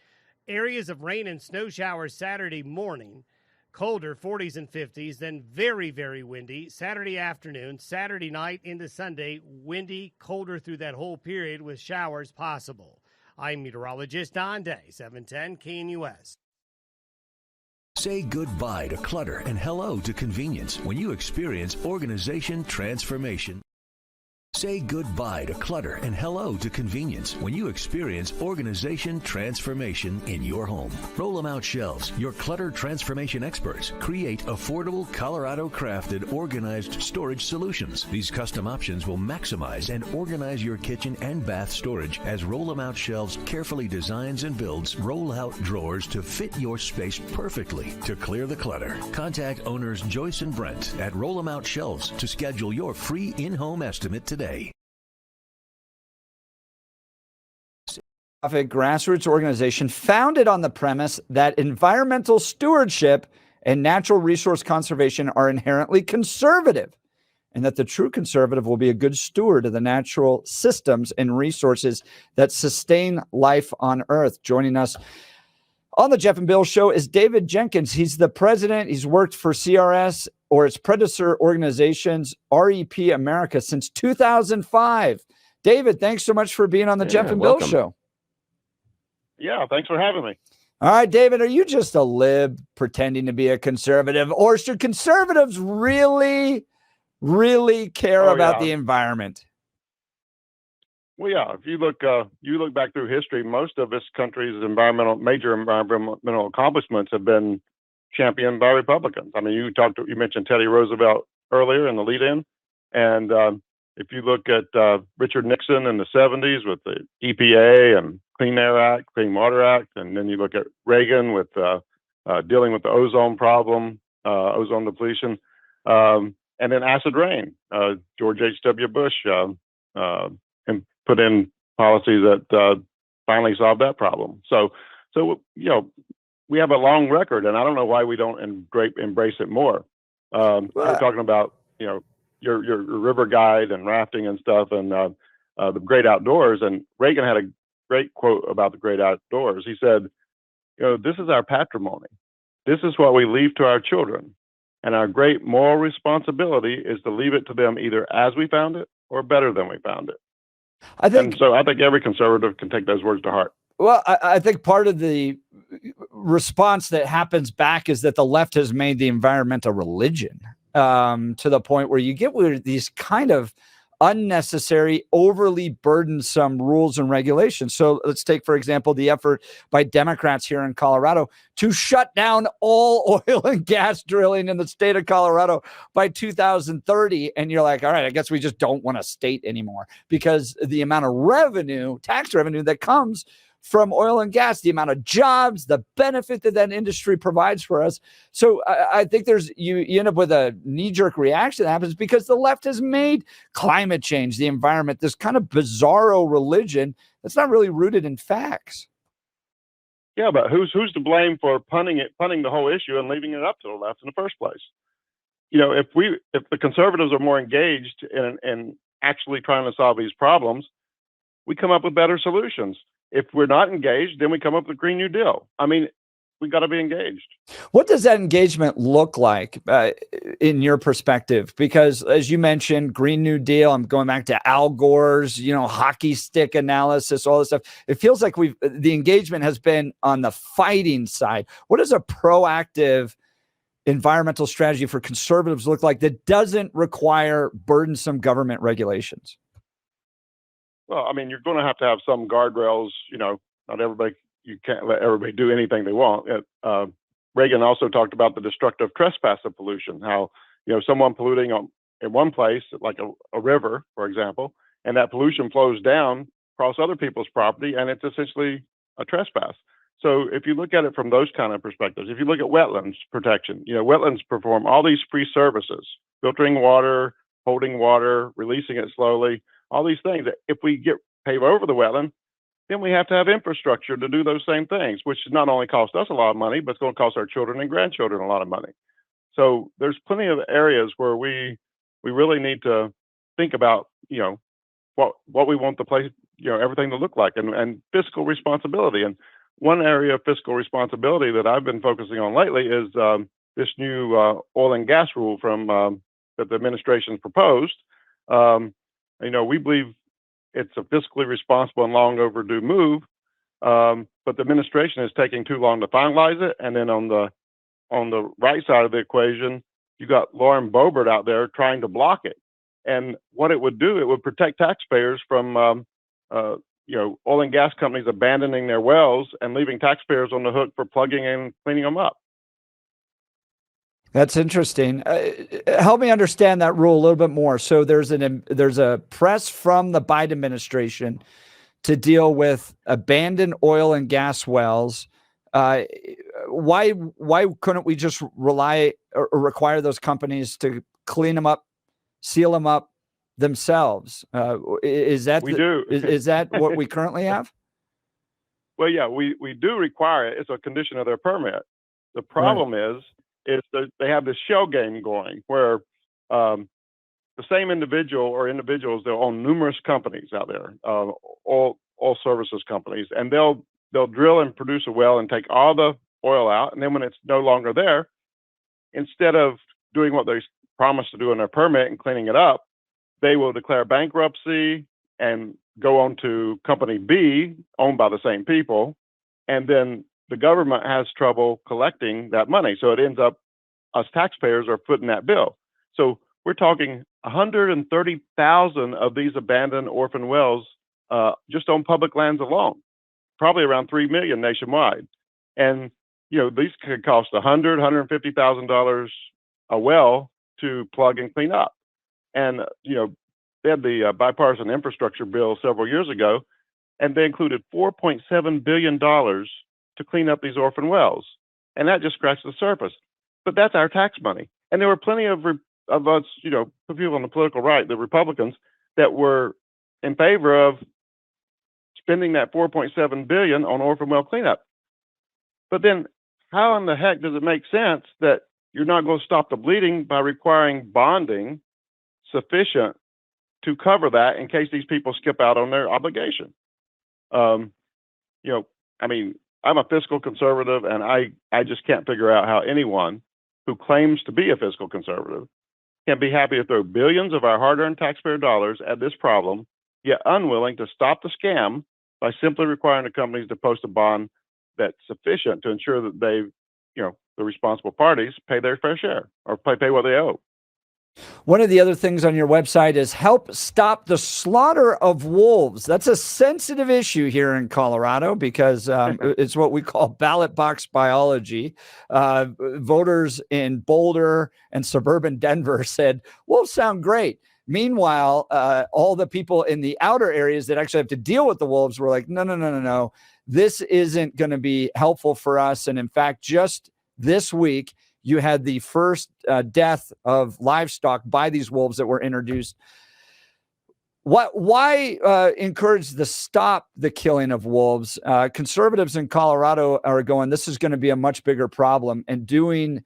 Areas of rain and snow showers Saturday morning. Colder, 40s and 50s, then very, very windy. Saturday afternoon, Saturday night into Sunday, windy, colder through that whole period with showers possible. I'm meteorologist Don Day, 710 KNUS. Say goodbye to clutter and hello to convenience when you experience organization transformation. Say goodbye to clutter and hello to convenience when you experience organization transformation in your home. Roll 'em out shelves, your clutter transformation experts create affordable Colorado crafted organized storage solutions. These custom options will maximize and organize your kitchen and bath storage as Roll 'em out shelves carefully designs and builds roll out drawers to fit your space perfectly to clear the clutter. Contact owners Joyce and Brent at Roll 'em out Shelves to schedule your free in-home estimate today. A grassroots organization founded on the premise that environmental stewardship and natural resource conservation are inherently conservative, and that the true conservative will be a good steward of the natural systems and resources that sustain life on Earth. Joining us on the Jeff and Bill Show is David Jenkins. He's the president. He's worked for CRS or its predecessor organizations, REP America, since 2005. David, thanks so much for being on the Jeff and Bill Show. Yeah, thanks for having me. All right, David, are you just a lib pretending to be a conservative, or should conservatives really care about the environment? Well, yeah, if you look back through history, most of this country's major environmental accomplishments have been championed by Republicans. I mean, you mentioned Teddy Roosevelt earlier in the lead-in, and if you look at Richard Nixon in the 70s with the EPA and Clean Air Act, Clean Water Act, and then you look at Reagan with dealing with the ozone problem, ozone depletion, and then acid rain. George H.W. Bush and put in policies that finally solved that problem. So we have a long record, and I don't know why we don't embrace it more. You're talking about your river guide and rafting and stuff, and the great outdoors. And Reagan had a great quote about the great outdoors. He said, "This is our patrimony. This is what we leave to our children, and our great moral responsibility is to leave it to them either as we found it or better than we found it." I think every conservative can take those words to heart. Well, I think part of the response that happens back is that the left has made the environment a religion, to the point where you get with these kind of unnecessary, overly burdensome rules and regulations. So let's take, for example, the effort by Democrats here in Colorado to shut down all oil and gas drilling in the state of Colorado by 2030. And you're like, all right, I guess we just don't want a state anymore, because the amount of revenue, tax revenue that comes from oil and gas, the amount of jobs, the benefit that industry provides for us. So I think you end up with a knee-jerk reaction that happens because the left has made climate change, the environment, this kind of bizarro religion that's not really rooted in facts. Yeah, but who's to blame for punting the whole issue and leaving it up to the left in the first place? If the conservatives are more engaged in actually trying to solve these problems, we come up with better solutions. If we're not engaged, then we come up with a Green New Deal. I mean, we got to be engaged. What does that engagement look like in your perspective? Because as you mentioned, Green New Deal, I'm going back to Al Gore's, hockey stick analysis, all this stuff. It feels like the engagement has been on the fighting side. What does a proactive environmental strategy for conservatives look like that doesn't require burdensome government regulations? Well, I mean, you're going to have some guardrails. Not everybody, you can't let everybody do anything they want. Reagan also talked about the destructive trespass of pollution, how, someone polluting in one place, like a river, for example, and that pollution flows down across other people's property, and it's essentially a trespass. So if you look at it from those kind of perspectives, if you look at wetlands protection, wetlands perform all these free services, filtering water, holding water, releasing it slowly, all these things. If we pave over the wetland, then we have to have infrastructure to do those same things, which not only cost us a lot of money, but it's going to cost our children and grandchildren a lot of money. So there's plenty of areas where we really need to think about, what we want the place, everything to look like, and fiscal responsibility. And one area of fiscal responsibility that I've been focusing on lately is this new oil and gas rule that the administration's proposed. We believe it's a fiscally responsible and long overdue move, but the administration is taking too long to finalize it. And then on the right side of the equation, you got Lauren Boebert out there trying to block it. And what it would do, it would protect taxpayers from oil and gas companies abandoning their wells and leaving taxpayers on the hook for plugging and cleaning them up. That's interesting. Help me understand that rule a little bit more. So there's a press from the Biden administration to deal with abandoned oil and gas wells. Why couldn't we just rely or require those companies to clean them up, seal them up themselves? Is that is that what we currently have? Well, yeah, we do require it. It's a condition of their permit. The problem is that they have this shell game going where the same individual or individuals, they'll own numerous companies out there, all services companies, and they'll drill and produce a well and take all the oil out. And then when it's no longer there, instead of doing what they promised to do in their permit and cleaning it up, they will declare bankruptcy and go on to company B, owned by the same people. And then the government has trouble collecting that money. So it ends up us taxpayers are footing that bill. So we're talking 130,000 of these abandoned orphan wells just on public lands alone, probably around 3 million nationwide. And, these could cost $150,000 a well to plug and clean up. And, they had the bipartisan infrastructure bill several years ago, and they included $4.7 billion to clean up these orphan wells. and that just scratched the surface. But that's our tax money, and there were plenty of us, people on the political right, the Republicans, that were in favor of spending that $4.7 billion on orphan well cleanup. But then, how in the heck does it make sense that you're not going to stop the bleeding by requiring bonding sufficient to cover that in case these people skip out on their obligation? I'm a fiscal conservative, and I just can't figure out how anyone who claims to be a fiscal conservative can be happy to throw billions of our hard-earned taxpayer dollars at this problem, yet unwilling to stop the scam by simply requiring the companies to post a bond that's sufficient to ensure that the responsible parties pay their fair share or pay what they owe. One of the other things on your website is help stop the slaughter of wolves. That's a sensitive issue here in Colorado because it's what we call ballot box biology. Voters in Boulder and suburban Denver said, wolves sound great. Meanwhile, all the people in the outer areas that actually have to deal with the wolves were like, no. This isn't going to be helpful for us. And in fact, just this week, you had the first death of livestock by these wolves that were introduced. Why encourage the stop the killing of wolves? Conservatives in Colorado are going, this is going to be a much bigger problem, and doing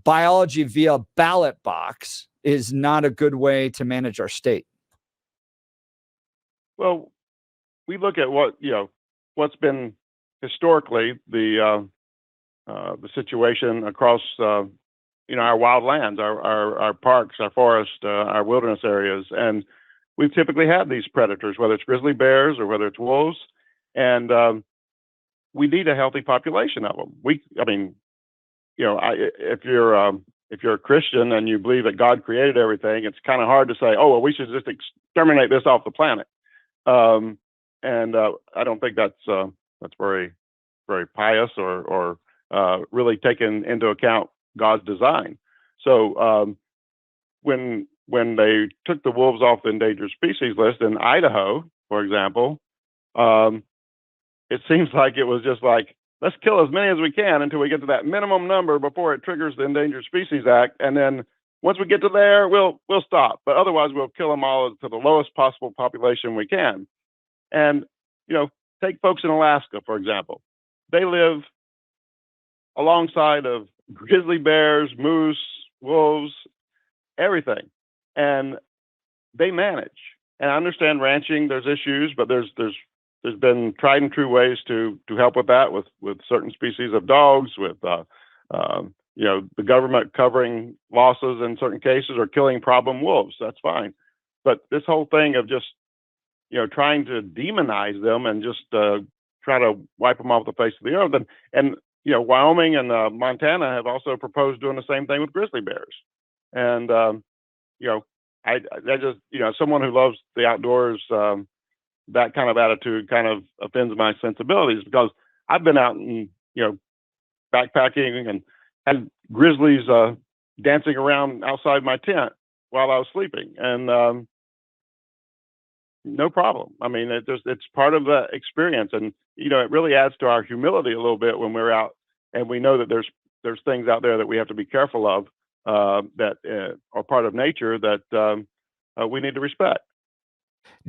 biology via ballot box is not a good way to manage our state. Well, we look at what's been historically the situation across our wild lands, our parks, our forests, our wilderness areas, and we've typically had these predators, whether it's grizzly bears or whether it's wolves, and we need a healthy population of them. If you're a Christian and you believe that God created everything, it's kind of hard to say, oh well, we should just exterminate this off the planet. And I don't think that's very, very pious or really taken into account God's design. So when they took the wolves off the endangered species list in Idaho, for example, it seems like it was just like, let's kill as many as we can until we get to that minimum number before it triggers the Endangered Species Act, and then once we get to there, we'll stop. But otherwise, we'll kill them all to the lowest possible population we can. And take folks in Alaska, for example. They live alongside of grizzly bears, moose, wolves, everything, and they manage. And I understand ranching, there's issues, but there's been tried and true ways to help with that, with certain species of dogs, with the government covering losses in certain cases or killing problem wolves. That's fine. But this whole thing of just trying to demonize them and just try to wipe them off the face of the earth, and Wyoming and Montana have also proposed doing the same thing with grizzly bears. And I just someone who loves the outdoors, that kind of attitude kind of offends my sensibilities, because I've been out and backpacking and had grizzlies dancing around outside my tent while I was sleeping, and no problem. I mean, it's part of the experience, and it really adds to our humility a little bit when we're out and we know that there's things out there that we have to be careful of, that are part of nature that we need to respect.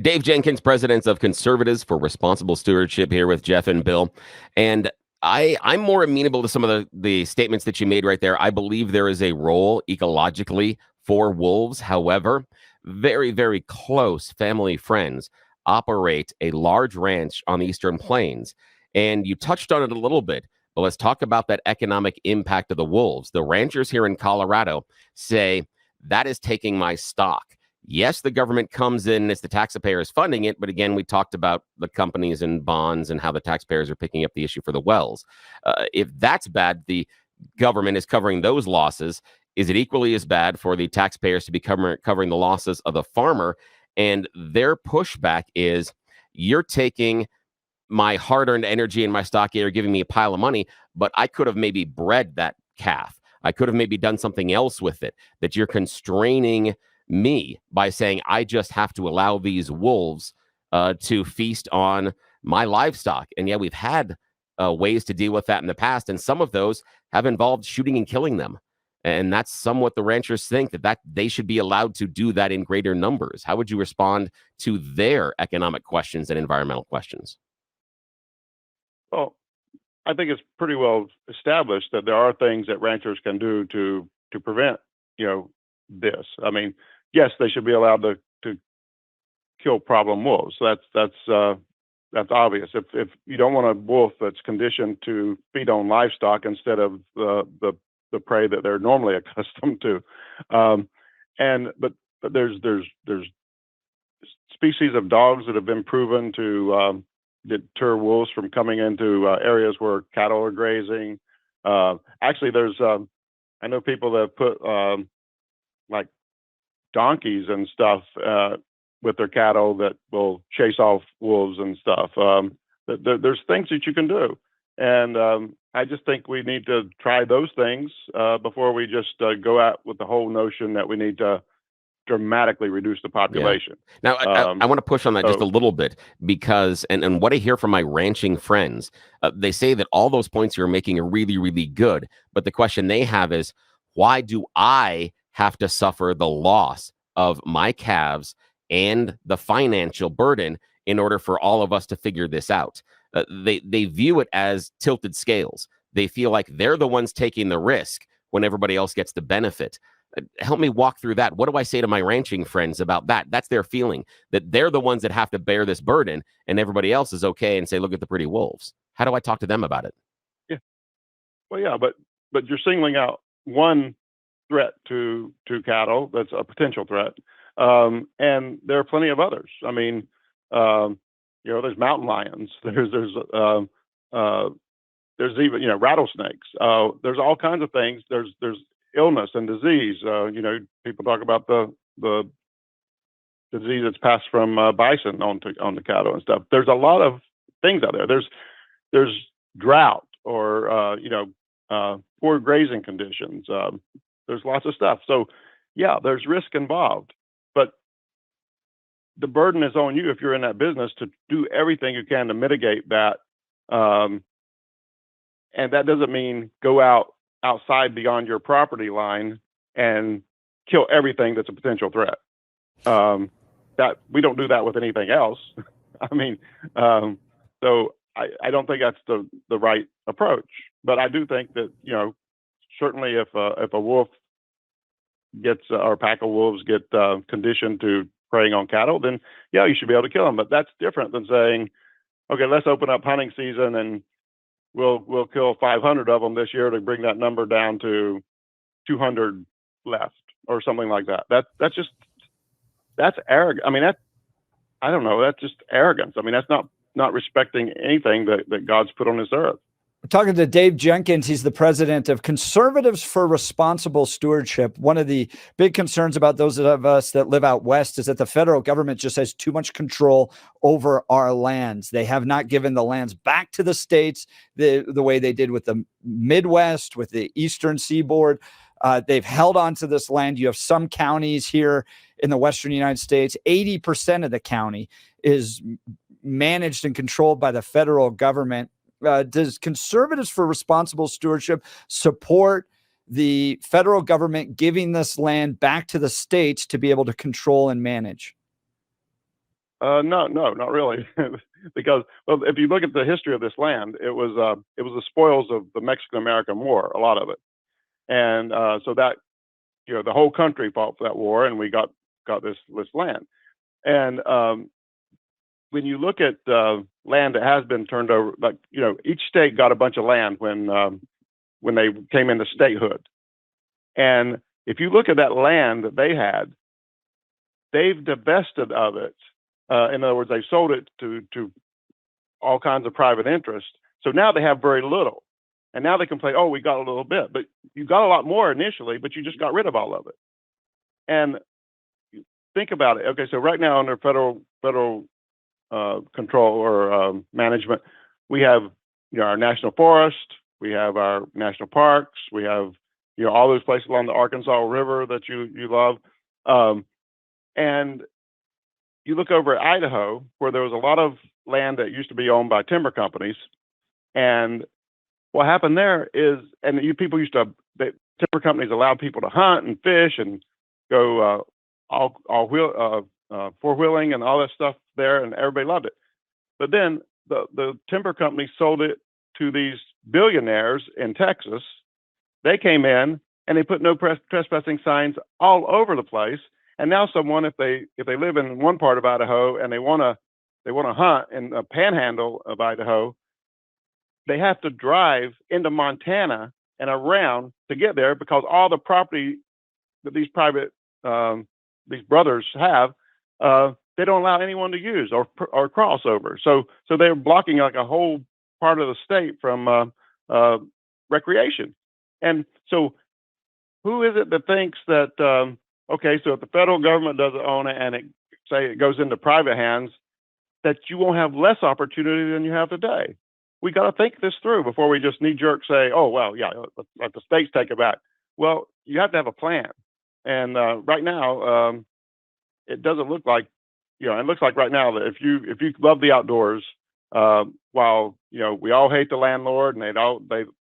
Dave Jenkins, president of Conservatives for Responsible Stewardship, here with Jeff and Bill. And I'm more amenable to some of the statements that you made right there. I believe there is a role ecologically for wolves. However, very, very close family friends operate a large ranch on the Eastern Plains. And you touched on it a little bit, but let's talk about that economic impact of the wolves. The ranchers here in Colorado say that is taking my stock. Yes, the government comes in, it's the taxpayers funding it. But again, we talked about the companies and bonds and how the taxpayers are picking up the issue for the wells. If that's bad, the government is covering those losses. Is it equally as bad for the taxpayers to be covering the losses of the farmer? And their pushback is, you're taking my hard-earned energy and my stock, you're giving me a pile of money, but I could have maybe bred that calf. I could have maybe done something else with it, that you're constraining me by saying I just have to allow these wolves to feast on my livestock. And yeah, we've had ways to deal with that in the past, and some of those have involved shooting and killing them. And that's somewhat the ranchers think that they should be allowed to do that in greater numbers. How would you respond to their economic questions and environmental questions? Well, I think it's pretty well established that there are things that ranchers can do to prevent, this. I mean, yes, they should be allowed to kill problem wolves. That's obvious. If you don't want a wolf that's conditioned to feed on livestock instead of the prey that they're normally accustomed to, but there's species of dogs that have been proven to deter wolves from coming into areas where cattle are grazing. Actually, I know people that put like donkeys and stuff with their cattle that will chase off wolves and stuff. There's things that you can do, and I just think we need to try those things before we just go out with the whole notion that we need to dramatically reduce the population. Yeah. Now, I want to push on that just a little bit because, and what I hear from my ranching friends, they say that all those points you're making are really, really good. But the question they have is, why do I have to suffer the loss of my calves and the financial burden in order for all of us to figure this out? They view it as tilted scales. They feel like they're the ones taking the risk when everybody else gets the benefit. Help me walk through that. What do I say to my ranching friends about that? That's their feeling, that they're the ones that have to bear this burden and everybody else is okay and say, look at the pretty wolves. How do I talk to them about it? Yeah. Well, yeah, but you're singling out one threat to cattle that's a potential threat. And there are plenty of others. I mean, there's mountain lions. There's even, rattlesnakes. There's all kinds of things. There's illness and disease. People talk about the disease that's passed from bison on the cattle and stuff. There's a lot of things out there. There's drought or poor grazing conditions. There's lots of stuff. So yeah, there's risk involved, but the burden is on you if you're in that business to do everything you can to mitigate that. And that doesn't mean go outside beyond your property line and kill everything that's a potential threat. That we don't do that with anything else. I mean, so I don't think that's the right approach. But I do think that certainly if a wolf gets or a pack of wolves get conditioned to preying on cattle, then yeah, you should be able to kill them. But that's different than saying, okay, let's open up hunting season and we'll kill 500 of them this year to bring that number down to 200 left or something like that. That's arrogant. I mean, I don't know. That's just arrogance. I mean, that's not respecting anything that God's put on this earth. We're talking to Dave Jenkins. He's the president of Conservatives for Responsible Stewardship. One of the big concerns about those of us that live out west is that the federal government just has too much control over our lands. They have not given the lands back to the states the way they did with the Midwest, with the Eastern Seaboard. They've held on to this land. You have some counties here in the Western United States. 80% of the county is managed and controlled by the federal government. Does Conservatives for Responsible Stewardship support the federal government giving this land back to the states to be able to control and manage? No, not really. Because if you look at the history of this land, it was the spoils of the Mexican-American War, a lot of it, and so that the whole country fought for that war, and we got this land, and when you look at land that has been turned over, like each state got a bunch of land when they came into statehood, and if you look at that land that they had, they've divested of it. In other words, they sold it to all kinds of private interests. So now they have very little, and now they can play, oh, we got a little bit, but you got a lot more initially, but you just got rid of all of it. And think about it. Okay, so right now under federal control or management, we have our national forest, we have our national parks, we have all those places along the Arkansas River that you love, and you look over at Idaho, where there was a lot of land that used to be owned by timber companies, And what happened there is, and people used to, timber companies allowed people to hunt and fish and go four-wheeling and all that stuff there, and everybody loved it. But then the timber company sold it to these billionaires in Texas. They came in and they put no trespassing signs all over the place. And now someone, if they live in one part of Idaho and they want to hunt in a panhandle of Idaho, they have to drive into Montana and around to get there, because all the property that these private these brothers have, they don't allow anyone to use or cross over. So they're blocking like a whole part of the state from recreation. And so who is it that thinks that, okay, so if the federal government doesn't own it and it goes into private hands, that you won't have less opportunity than you have today? We got to think this through before we just knee jerk say, oh, well, yeah, let the states take it back. Well, you have to have a plan. And right now, it doesn't look like, it looks like right now that if you love the outdoors, while, we all hate the landlord and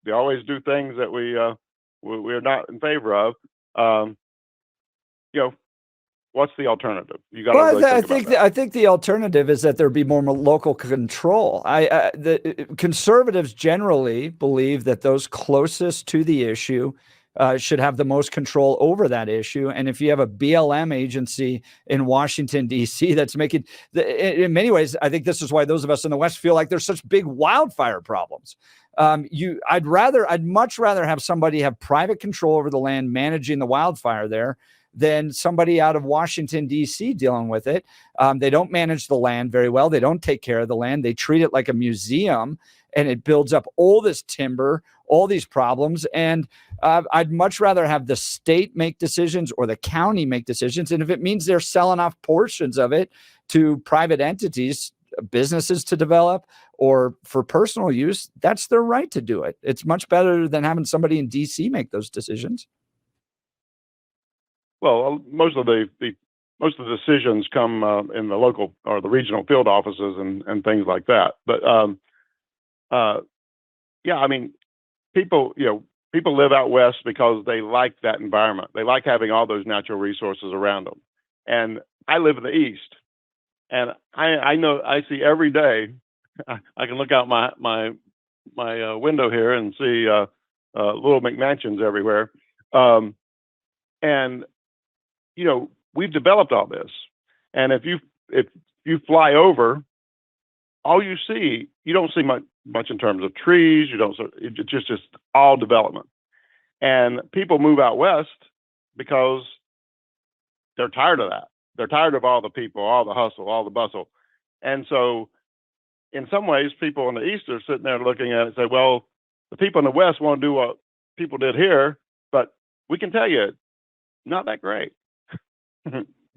they always do things that we're not in favor of, what's the alternative? You got to really think about that. I think the alternative is that there be more local control. The conservatives generally believe that those closest to the issue should have the most control over that issue. And if you have a BLM agency in Washington, D.C., that's making, in many ways, I think this is why those of us in the West feel like there's such big wildfire problems. I'd much rather have somebody have private control over the land managing the wildfire there than somebody out of Washington, D.C. dealing with it. They don't manage the land very well. They don't take care of the land. They treat it like a museum, and it builds up all this timber, all these problems. And I'd much rather have the state make decisions or the county make decisions. And if it means they're selling off portions of it to private entities, businesses to develop, or for personal use, that's their right to do it. It's much better than having somebody in D.C. make those decisions. Well, most of the decisions come in the local or the regional field offices and things like that. But yeah, I mean, people live out west because they like that environment. They like having all those natural resources around them. And I live in the east, and I know, I see every day. I can look out my window here and see little McMansions everywhere. And we've developed all this, and if you fly over, all you don't see much in terms of trees. It's just all development, and people move out west because they're tired of that. They're tired of all the people, all the hustle, all the bustle, and so in some ways, people in the east are sitting there looking at it and say, well, the people in the west want to do what people did here, but we can tell you, not that great.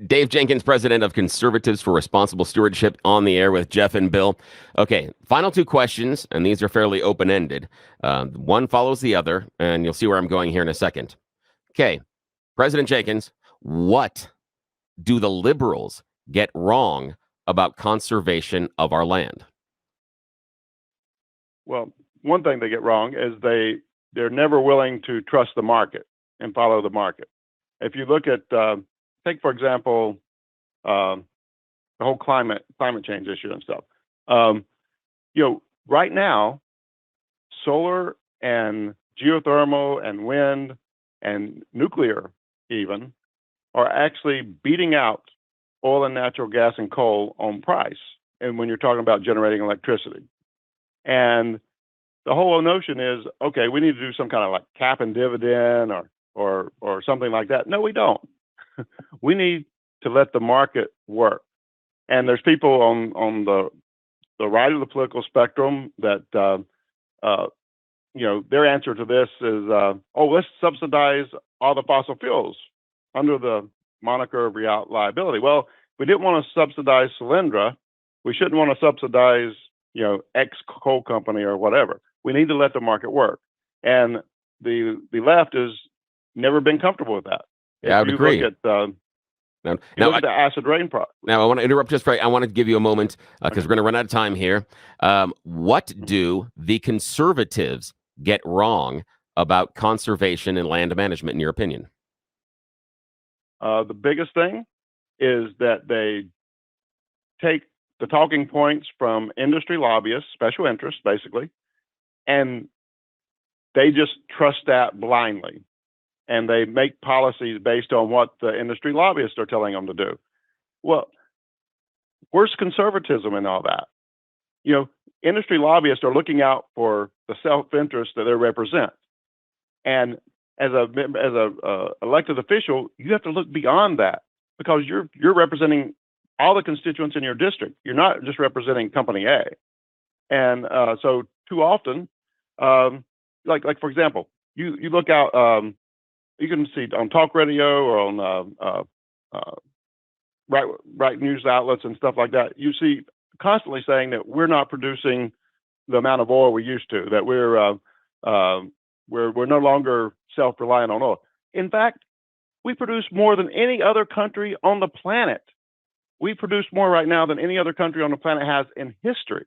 Dave Jenkins, president of Conservatives for Responsible Stewardship, on the air with Jeff and Bill. Okay, final two questions, and these are fairly open-ended. One follows the other, and you'll see where I'm going here in a second. Okay, President Jenkins, what do the liberals get wrong about conservation of our land? Well, one thing they get wrong is they're never willing to trust the market and follow the market. If you look at take, for example, the whole climate change issue and stuff. Right now, solar and geothermal and wind and nuclear even are actually beating out oil and natural gas and coal on price. And when you're talking about generating electricity, and the whole notion is, okay, we need to do some kind of like cap and dividend or something like that. No, we don't. We need to let the market work. And there's people on the right of the political spectrum that, their answer to this is, let's subsidize all the fossil fuels under the moniker of reliability. Well, if we didn't want to subsidize Solyndra, we shouldn't want to subsidize, X coal company or whatever. We need to let the market work. And the left has never been comfortable with that. Yeah, I would agree. Look at Now, Look at the acid rain problem. Now, I want to interrupt just for I want to give you a moment because we're going to run out of time here. What do the conservatives get wrong about conservation and land management, in your opinion? The biggest thing is that they take the talking points from industry lobbyists, special interests, basically, and they just trust that blindly. And they make policies based on what the industry lobbyists are telling them to do. Well, where's conservatism in all that? Industry lobbyists are looking out for the self-interest that they represent. And as a elected official, you have to look beyond that because you're representing all the constituents in your district. You're not just representing Company A. And so too often, like for example, you look out, you can see on talk radio or on right news outlets and stuff like that. You see constantly saying that we're not producing the amount of oil we used to, that we're no longer self-reliant on oil. In fact, we produce more than any other country on the planet. We produce more right now than any other country on the planet has in history.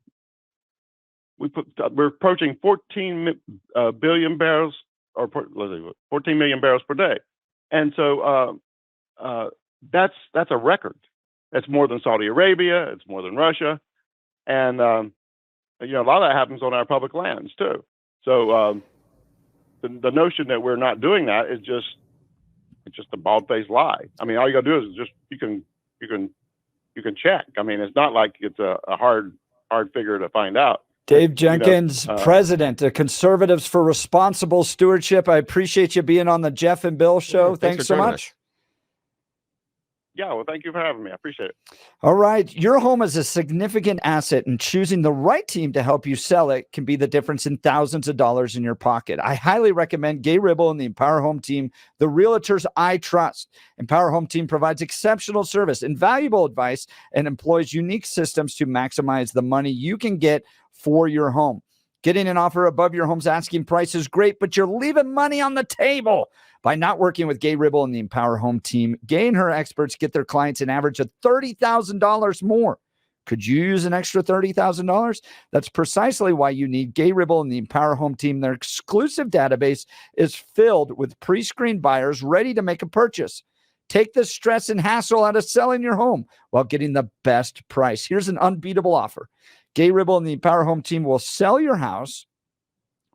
We're approaching 14 billion barrels, or 14 million barrels per day, and so that's a record. That's more than Saudi Arabia. It's more than Russia, and a lot of that happens on our public lands too. So the notion that we're not doing that is just a bald-faced lie. I mean, all you got to do is just you can check. I mean, it's not like it's a hard figure to find out. Dave Jenkins, president of Conservatives for Responsible Stewardship. I appreciate you being on the Jeff and Bill show. Thanks so much. Yeah, well, thank you for having me. I appreciate it. All right. Your home is a significant asset, and choosing the right team to help you sell it can be the difference in thousands of dollars in your pocket. I highly recommend Gay Ribble and the Empower Home Team, the realtors I trust. Empower Home Team provides exceptional service, invaluable advice, and employs unique systems to maximize the money you can get for your home. Getting an offer above your home's asking price is great, but you're leaving money on the table. By not working with Gay Ribble and the Empower Home Team, Gay and her experts get their clients an average of $30,000 more. Could you use an extra $30,000? That's precisely why you need Gay Ribble and the Empower Home Team. Their exclusive database is filled with pre-screened buyers ready to make a purchase. Take the stress and hassle out of selling your home while getting the best price. Here's an unbeatable offer. Gay Ribble and the Empower Home Team will sell your house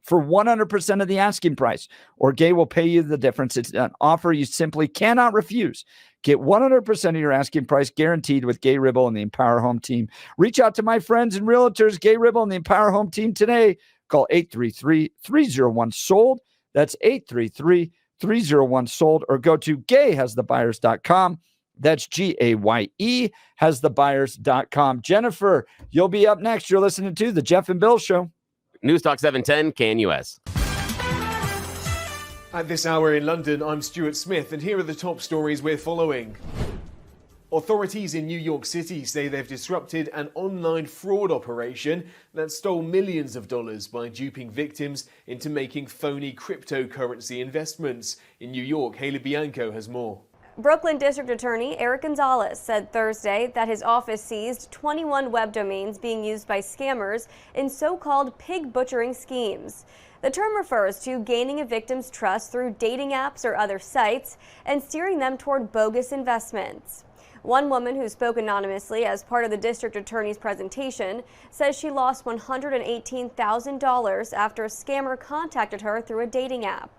for 100% of the asking price, or Gay will pay you the difference. It's an offer you simply cannot refuse. Get 100% of your asking price guaranteed with Gay Ribble and the Empower Home Team. Reach out to my friends and realtors, Gay Ribble and the Empower Home Team today. Call 833-301-SOLD. That's 833-301-SOLD, or go to gayhasthebuyers.com. That's GAYE hasthebuyers.com. Jennifer, you'll be up next. You're listening to the Jeff and Bill Show. News Talk 710, KNUS. At this hour in London, I'm Stuart Smith, and here are the top stories we're following. Authorities in New York City say they've disrupted an online fraud operation that stole millions of dollars by duping victims into making phony cryptocurrency investments. In New York, Haley Bianco has more. Brooklyn District Attorney Eric Gonzalez said Thursday that his office seized 21 web domains being used by scammers in so-called pig butchering schemes. The term refers to gaining a victim's trust through dating apps or other sites and steering them toward bogus investments. One woman who spoke anonymously as part of the district attorney's presentation says she lost $118,000 after a scammer contacted her through a dating app.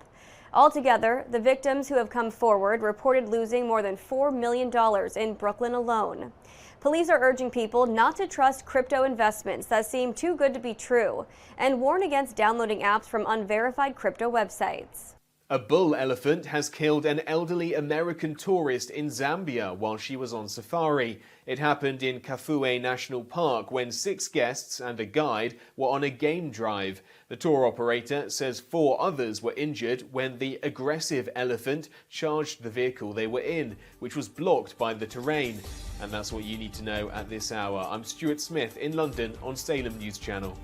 Altogether, the victims who have come forward reported losing more than $4 million in Brooklyn alone. Police are urging people not to trust crypto investments that seem too good to be true and warn against downloading apps from unverified crypto websites. A bull elephant has killed an elderly American tourist in Zambia while she was on safari. It happened in Kafue National Park when 6 guests and a guide were on a game drive. The tour operator says 4 others were injured when the aggressive elephant charged the vehicle they were in, which was blocked by the terrain. And that's what you need to know at this hour. I'm Stuart Smith in London on Salem News Channel.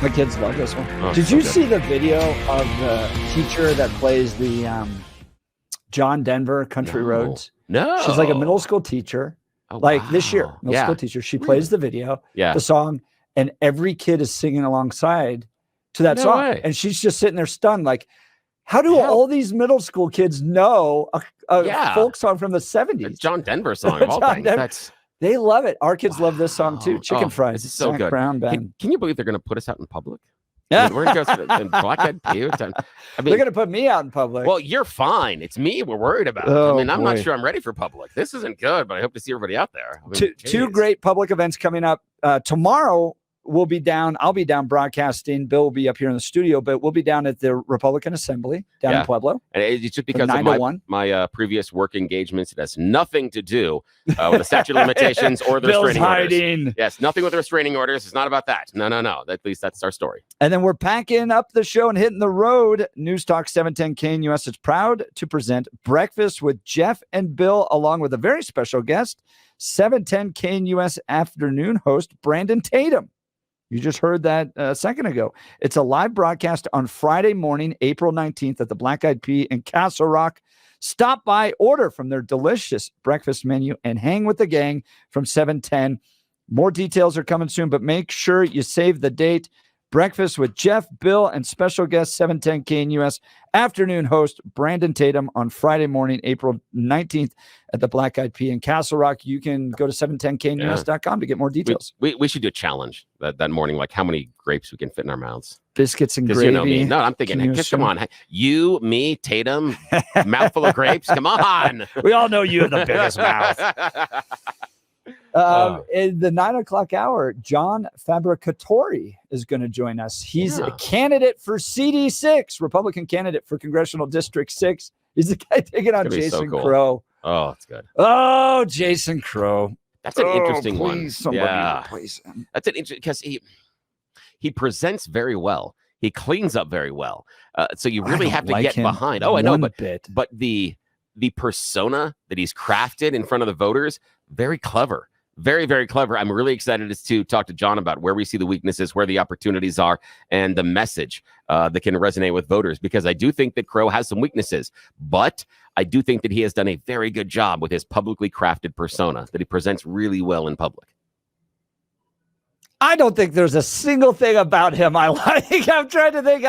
My kids love this one. Oh, Did so you good. see the video of the teacher that plays the John Denver Country Roads? No. She's like a middle school teacher. This year, wow. middle school teacher. She plays the video, Yeah. the song, and every kid is singing alongside to that No song. way. And she's just sitting there stunned, like, how do all these middle school kids know a folk song from the 70s? John Denver song of all John things. Denver. They love it. Our kids love this song too. Chicken fries. This is so Zach good. Brown Band. Can you believe they're going to put us out in public? I mean, we're going to go and Black-Eyed Peas. I mean, They're going to put me out in public. well, you're fine. It's me we're worried about. Oh, I mean, I'm not boy. sure I'm ready for public. This isn't good, but I hope to see everybody out there. I mean, Two great public events coming up. Tomorrow, we'll be down. I'll be down broadcasting. Bill will be up here in the studio, but we'll be down at the Republican Assembly down in Pueblo. And it's just because from 9 of to 1. my previous work engagements. It has nothing to do with the statute of limitations or the Bill's restraining hiding. orders. Yes, nothing with the restraining orders. It's not about that. No. At least that's our story. And then we're packing up the show and hitting the road. News Talk 710 KNUS is proud to present Breakfast with Jeff and Bill, along with a very special guest, 710 KNUS afternoon host Brandon Tatum. You just heard that a second ago. It's a live broadcast on Friday morning, April 19th at the Black-Eyed Pea in Castle Rock. Stop by, order from their delicious breakfast menu, and hang with the gang from 7:10. More details are coming soon, but make sure you save the date. Breakfast with Jeff, Bill, and special guest 710 KNUS afternoon host Brandon Tatum on Friday morning, April 19th at the Black-Eyed Pea in Castle Rock. You can go to 710knus.com to get more details. We should do a challenge that morning, like how many grapes we can fit in our mouths. Biscuits and 'Cause gravy. you know me. No, I'm thinking, Can you come on. You, me, Tatum, mouthful of grapes. Come on. We all know you have the biggest mouth. In the 9 o'clock hour, John Fabricatori is going to join us. He's a candidate for CD6, Republican candidate for Congressional District 6. He's the guy taking on It's gonna be so Jason cool. Crow. Oh, it's good. Oh, Jason Crow. That's an interesting please, one. Somebody Yeah. replace him. That's an interesting because he presents very well. He cleans up very well. So you I really don't have to like get him behind. Oh, I know, one bit. but the persona that he's crafted in front of the voters, very clever. Very, very clever. I'm really excited to talk to John about where we see the weaknesses, where the opportunities are, and the message that can resonate with voters, because I do think that Crow has some weaknesses, but I do think that he has done a very good job with his publicly crafted persona that he presents really well in public. I don't think there's a single thing about him I like. I'm trying to think.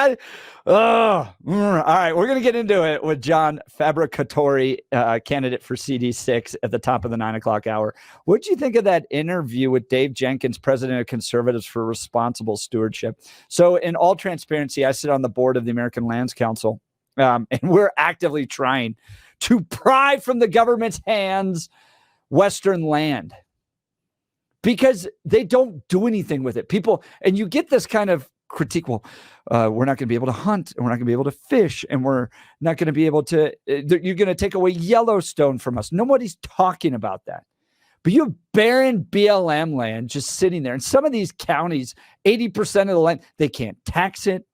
All right, we're going to get into it with John Fabricatori, candidate for CD6 at the top of the 9 o'clock hour. What did you think of that interview with Dave Jenkins, president of Conservatives for Responsible Stewardship? So in all transparency, I sit on the board of the American Lands Council, and we're actively trying to pry from the government's hands Western land, because they don't do anything with it. People, and you get this kind of critique. Well, we're not going to be able to hunt, and we're not going to be able to fish, and we're not going to be able to, you're going to take away Yellowstone from us. Nobody's talking about that. But you have barren BLM land just sitting there. And some of these counties, 80% of the land, they can't tax it.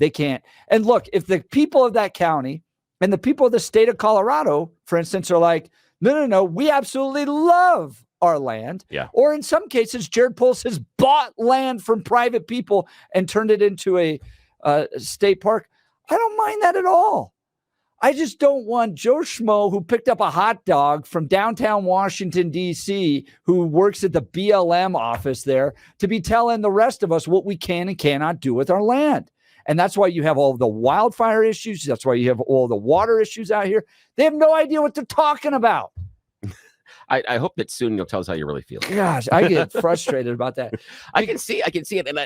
They can't. And look, if the people of that county and the people of the state of Colorado, for instance, are like, no, we absolutely love our land. Yeah. Or in some cases, Jared Polis has bought land from private people and turned it into a state park. I don't mind that at all. I just don't want Joe Schmo, who picked up a hot dog from downtown Washington, D.C., who works at the BLM office there, to be telling the rest of us what we can and cannot do with our land. And that's why you have all the wildfire issues. That's why you have all the water issues out here. They have no idea what they're talking about. I hope that soon you'll tell us how you really feel. Gosh, I get frustrated about that. I can see it, and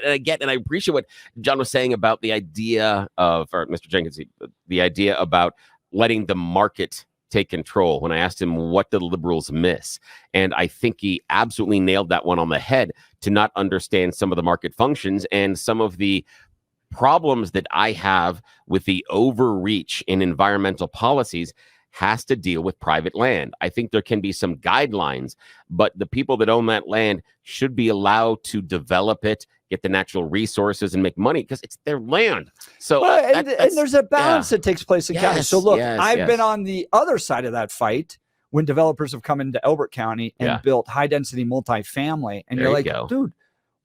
I appreciate what John was saying about the idea of, or Mr. Jenkins, the idea about letting the market take control. When I asked him what the liberals miss, and I think he absolutely nailed that one on the head, to not understand some of the market functions and some of the problems that I have with the overreach in environmental policies has to deal with private land. I think there can be some guidelines, but the people that own that land should be allowed to develop it, get the natural resources, and make money, because it's their land. So, and there's a balance that takes place in county. So look, I've been on the other side of that fight when developers have come into Elbert County and built high density multifamily. And There you're you like, go. dude,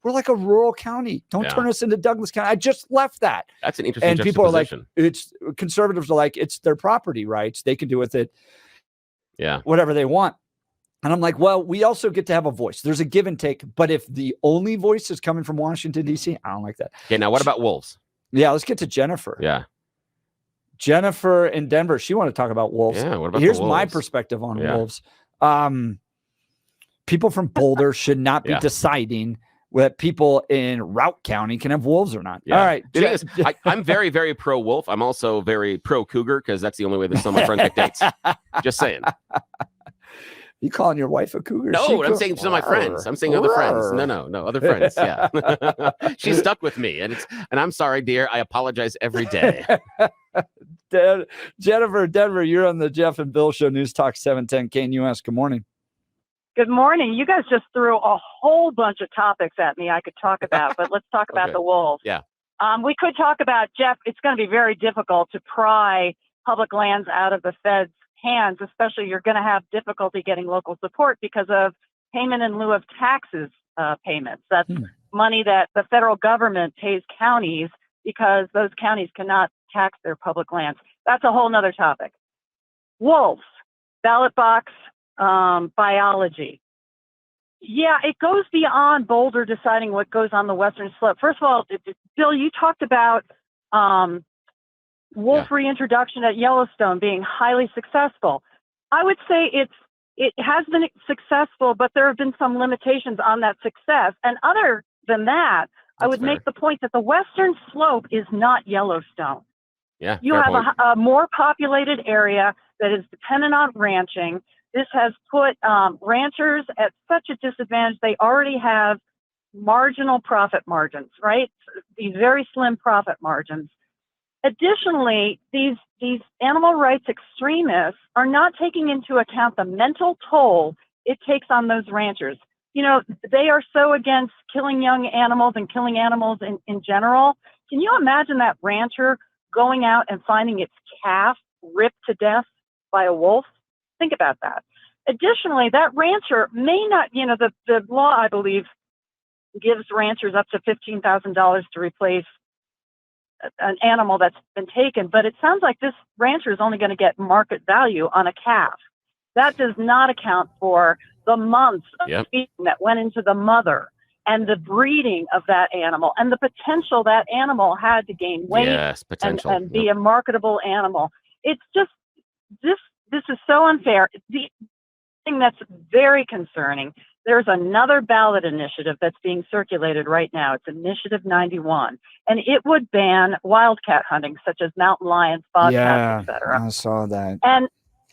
We're like a rural county. Don't turn us into Douglas County. I just left that. That's an interesting And people are like, juxtaposition. conservatives are like, it's their property rights. They can do with it whatever they want. And I'm like, well, we also get to have a voice. There's a give and take. But if the only voice is coming from Washington, D.C., I don't like that. Okay, now what about wolves? Yeah, let's get to Jennifer. Yeah. Jennifer in Denver. She wanted to talk about wolves. Yeah, what about Here's the wolves? my perspective on wolves. People from Boulder should not be deciding whether people in Routt County can have wolves or not. Yeah. All right. The thing is, I'm very, very pro wolf. I'm also very pro cougar because that's the only way that some of my friends pick dates. Just saying. You calling your wife a cougar? No, I'm saying some of my friends. I'm saying other friends. No, other friends. Yeah. She's stuck with me. And I'm sorry, dear. I apologize every day. Jennifer, Denver, you're on the Jeff and Bill Show, News Talk 710 KNUS. Good morning. Good morning. You guys just threw a whole bunch of topics at me I could talk about, but let's talk about the wolves. Yeah. We could talk about, Jeff, it's going to be very difficult to pry public lands out of the Fed's hands, especially you're going to have difficulty getting local support because of payment in lieu of taxes payments. That's money that the federal government pays counties because those counties cannot tax their public lands. That's a whole nother topic. Wolves, ballot box biology. Yeah, it goes beyond Boulder deciding what goes on the western slope. First of all, Bill, you talked about wolf reintroduction at Yellowstone being highly successful. I would say it has been successful, but there have been some limitations on that success. And other than that, I would make the point that the western slope is not Yellowstone. Yeah, you have a more populated area that is dependent on ranching. This has put ranchers at such a disadvantage. They already have marginal profit margins, right? These very slim profit margins. Additionally, these animal rights extremists are not taking into account the mental toll it takes on those ranchers. You know, they are so against killing young animals and killing animals in general. Can you imagine that rancher going out and finding its calf ripped to death by a wolf? Think about that. Additionally, that rancher may not, you know, the law, I believe, gives ranchers up to $15,000 to replace an animal that's been taken, but it sounds like this rancher is only going to get market value on a calf. That does not account for the months of feeding that went into the mother and the breeding of that animal and the potential that animal had to gain weight and be a marketable animal. It's just, this is so unfair. The thing that's very concerning, there's another ballot initiative that's being circulated right now. It's Initiative 91, and it would ban wildcat hunting, such as mountain lions, bobcats, etc. I saw that. And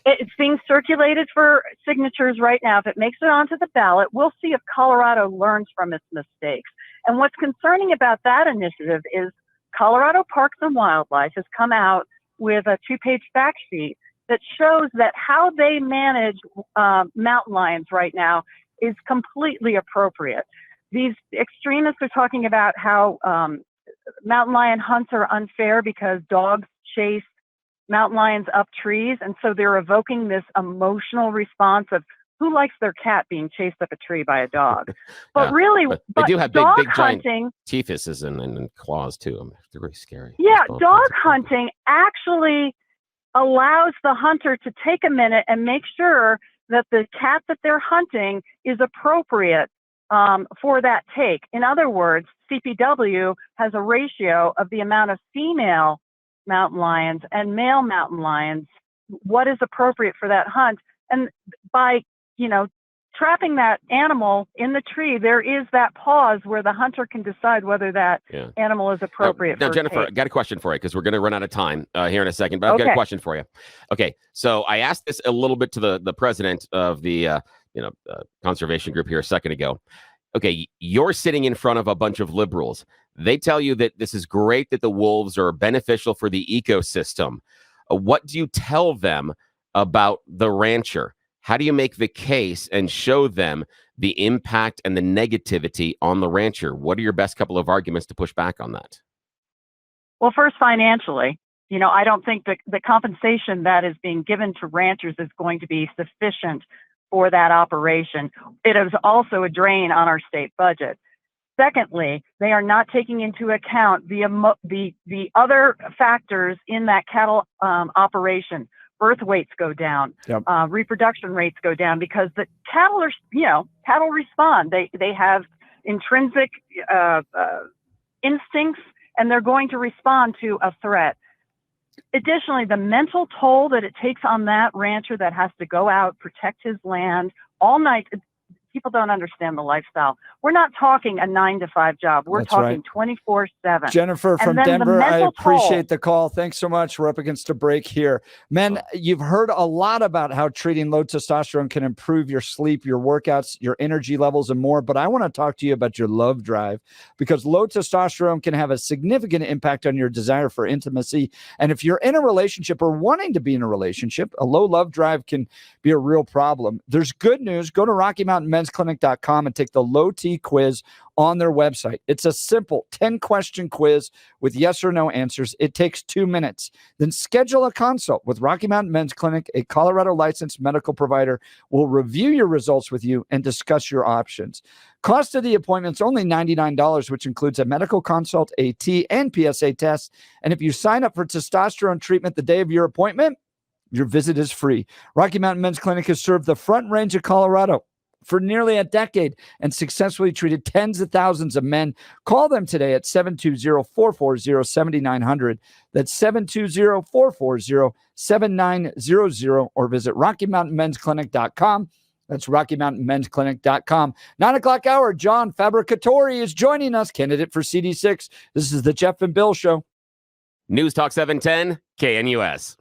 it's being circulated for signatures right now. If it makes it onto the ballot, we'll see if Colorado learns from its mistakes. And what's concerning about that initiative is Colorado Parks and Wildlife has come out with a 2-page fact sheet that shows that how they manage mountain lions right now is completely appropriate. These extremists are talking about how mountain lion hunts are unfair because dogs chase mountain lions up trees, and so they're evoking this emotional response of who likes their cat being chased up a tree by a dog. But really, they do have big hunting, giant teethuses and claws too. They're very scary. Yeah, dog hunting actually allows the hunter to take a minute and make sure that the cat that they're hunting is appropriate for that take. In other words, CPW has a ratio of the amount of female mountain lions and male mountain lions, what is appropriate for that hunt. And by, trapping that animal in the tree, there is that pause where the hunter can decide whether that animal is appropriate. Now, Jennifer, I got a question for you because we're going to run out of time here in a second, but I've got a question for you. Okay, so I asked this a little bit to the president of the conservation group here a second ago. Okay, you're sitting in front of a bunch of liberals. They tell you that this is great, that the wolves are beneficial for the ecosystem. What do you tell them about the rancher? How do you make the case and show them the impact and the negativity on the rancher? What are your best couple of arguments to push back on that? Well, first, financially, I don't think that the compensation that is being given to ranchers is going to be sufficient for that operation. It is also a drain on our state budget. Secondly, they are not taking into account the other factors in that cattle operation. Birth weights go down, reproduction rates go down, because the cattle are, cattle respond. They have intrinsic instincts, and they're going to respond to a threat. Additionally, the mental toll that it takes on that rancher that has to go out, protect his land all night. People don't understand the lifestyle. We're not talking a 9-to-5 job. We're talking 24/7. Jennifer from Denver, I appreciate the call. Thanks so much. We're up against a break here. Men, you've heard a lot about how treating low testosterone can improve your sleep, your workouts, your energy levels, and more. But I want to talk to you about your love drive, because low testosterone can have a significant impact on your desire for intimacy. And if you're in a relationship or wanting to be in a relationship, a low love drive can be a real problem. There's good news. Go to RockyMountainMen'sClinic.com and take the low T quiz on their website. It's a simple 10-question quiz with yes or no answers. It takes 2 minutes. Then schedule a consult with Rocky Mountain Men's Clinic. A Colorado licensed medical provider will review your results with you and discuss your options. Cost of the appointment is only $99, which includes a medical consult, a T and PSA test. And if you sign up for testosterone treatment the day of your appointment, your visit is free. Rocky Mountain Men's Clinic has served the Front Range of Colorado for nearly a decade and successfully treated tens of thousands of men. Call them today at 720-440-7900. That's 720-440-7900, or visit RockyMountainMen'sClinic.com. That's RockyMountainMen'sClinic.com. 9 o'clock hour, John Fabricatori is joining us, candidate for CD6. This is the Jeff and Bill Show. News Talk 710, KNUS.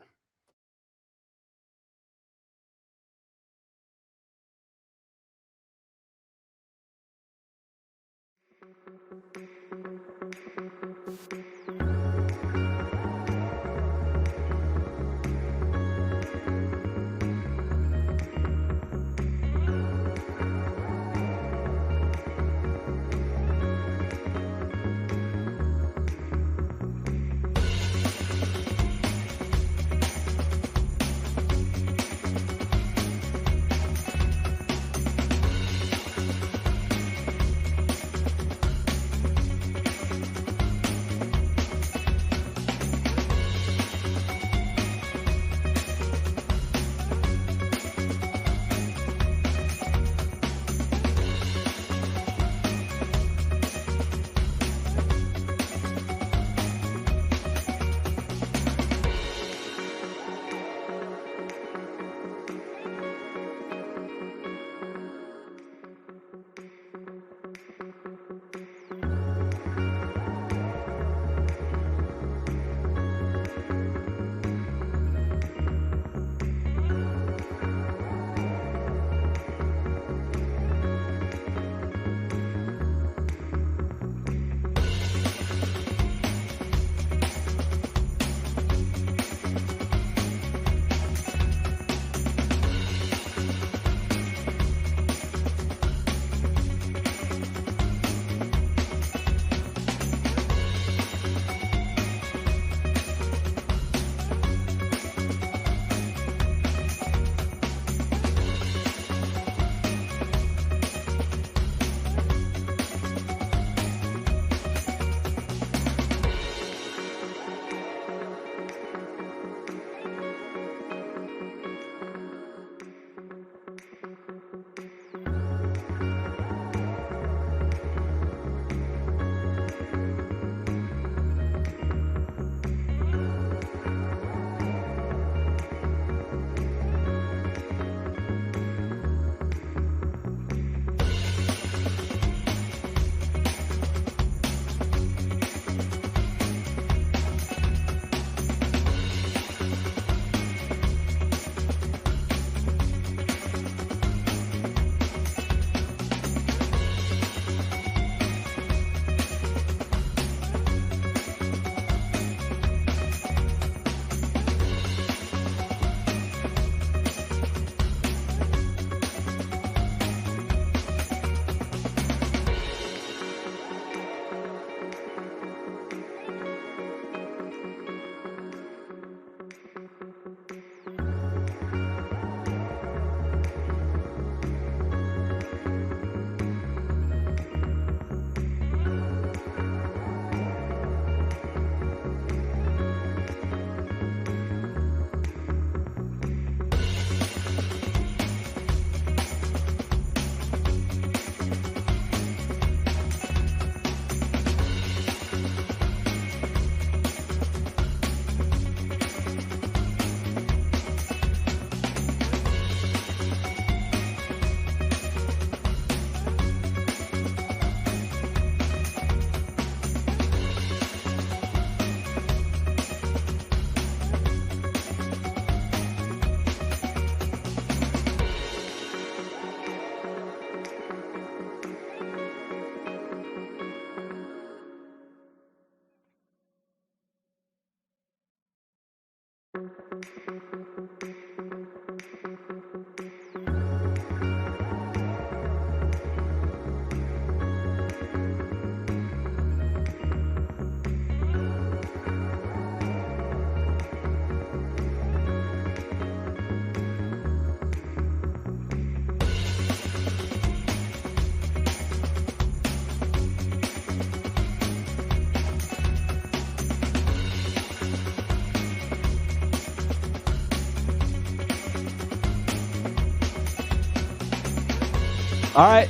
All right.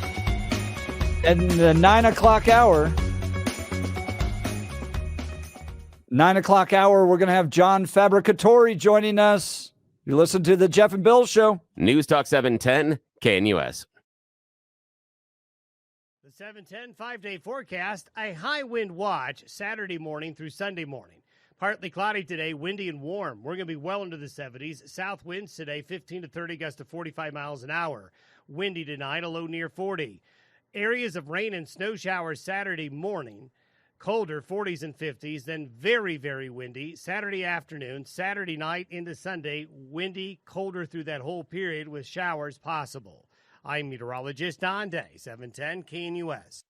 And the 9 o'clock hour. 9 o'clock hour, we're going to have John Fabricatore joining us. You listen to the Jeff and Bill Show. News Talk 710, KNUS. The 710 5-day forecast, a high wind watch Saturday morning through Sunday morning. Partly cloudy today, windy and warm. We're going to be well into the 70s. South winds today, 15 to 30 gusts to 45 miles an hour. Windy tonight, a low near 40. Areas of rain and snow showers Saturday morning. Colder, 40s and 50s, then very, very windy. Saturday afternoon, Saturday night into Sunday, windy, colder through that whole period with showers possible. I'm meteorologist Don Day, 710 KNUS.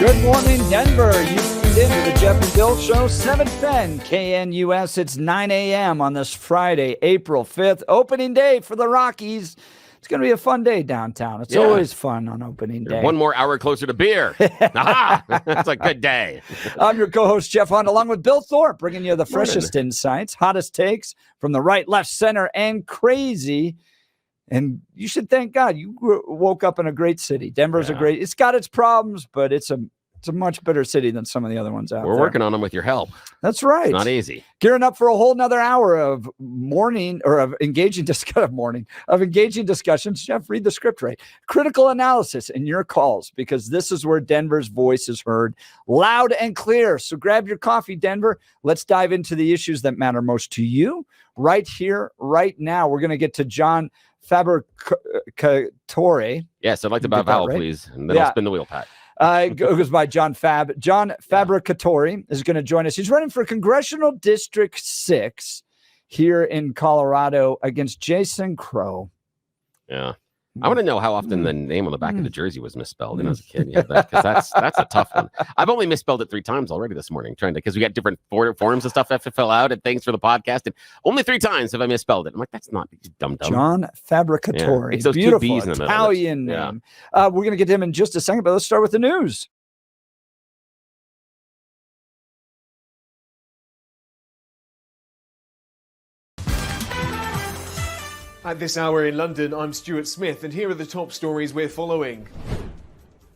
Good morning, Denver. You tuned in to the Jeff and Bill Show, 710 KNUS. It's 9 a.m. on this Friday, April 5th, opening day for the Rockies. It's going to be a fun day downtown. It's always fun on opening day. One more hour closer to beer. Aha! That's a good day. I'm your co-host, Jeff Hunt, along with Bill Thorpe, bringing you the freshest insights, hottest takes from the right, left, center, and crazy. And you should thank God you woke up in a great city. Denver's a great, it's got its problems, but it's a It's a much better city than some of the other ones out there. We're working on them with your help. That's right. It's not easy. Gearing up for a whole nother hour of engaging discussions. Jeff, read the script right. Critical analysis and your calls, because this is where Denver's voice is heard loud and clear. So grab your coffee, Denver. Let's dive into the issues that matter most to you right here, right now. We're going to get to John Fabricatore. Yes, I'd like to buy a vowel, right? Please. And then I'll spin the wheel, Pat. It goes by John Fab. John Fabricatore is going to join us. He's running for Congressional District 6 here in Colorado against Jason Crow. Yeah. I want to know how often the name on the back of the jersey was misspelled when I was a kid. Yeah, that's a tough one. I've only misspelled it 3 times already this morning, because we got different forms and stuff I have to fill out and things for the podcast, and only 3 times have I misspelled it. I'm like, that's not dumb. John Fabricatore. Yeah. It's those beautiful 2 B's in the middle. Italian name. We're going to get to him in just a second, but let's start with the news. At this hour in London, I'm Stuart Smith, and here are the top stories we're following.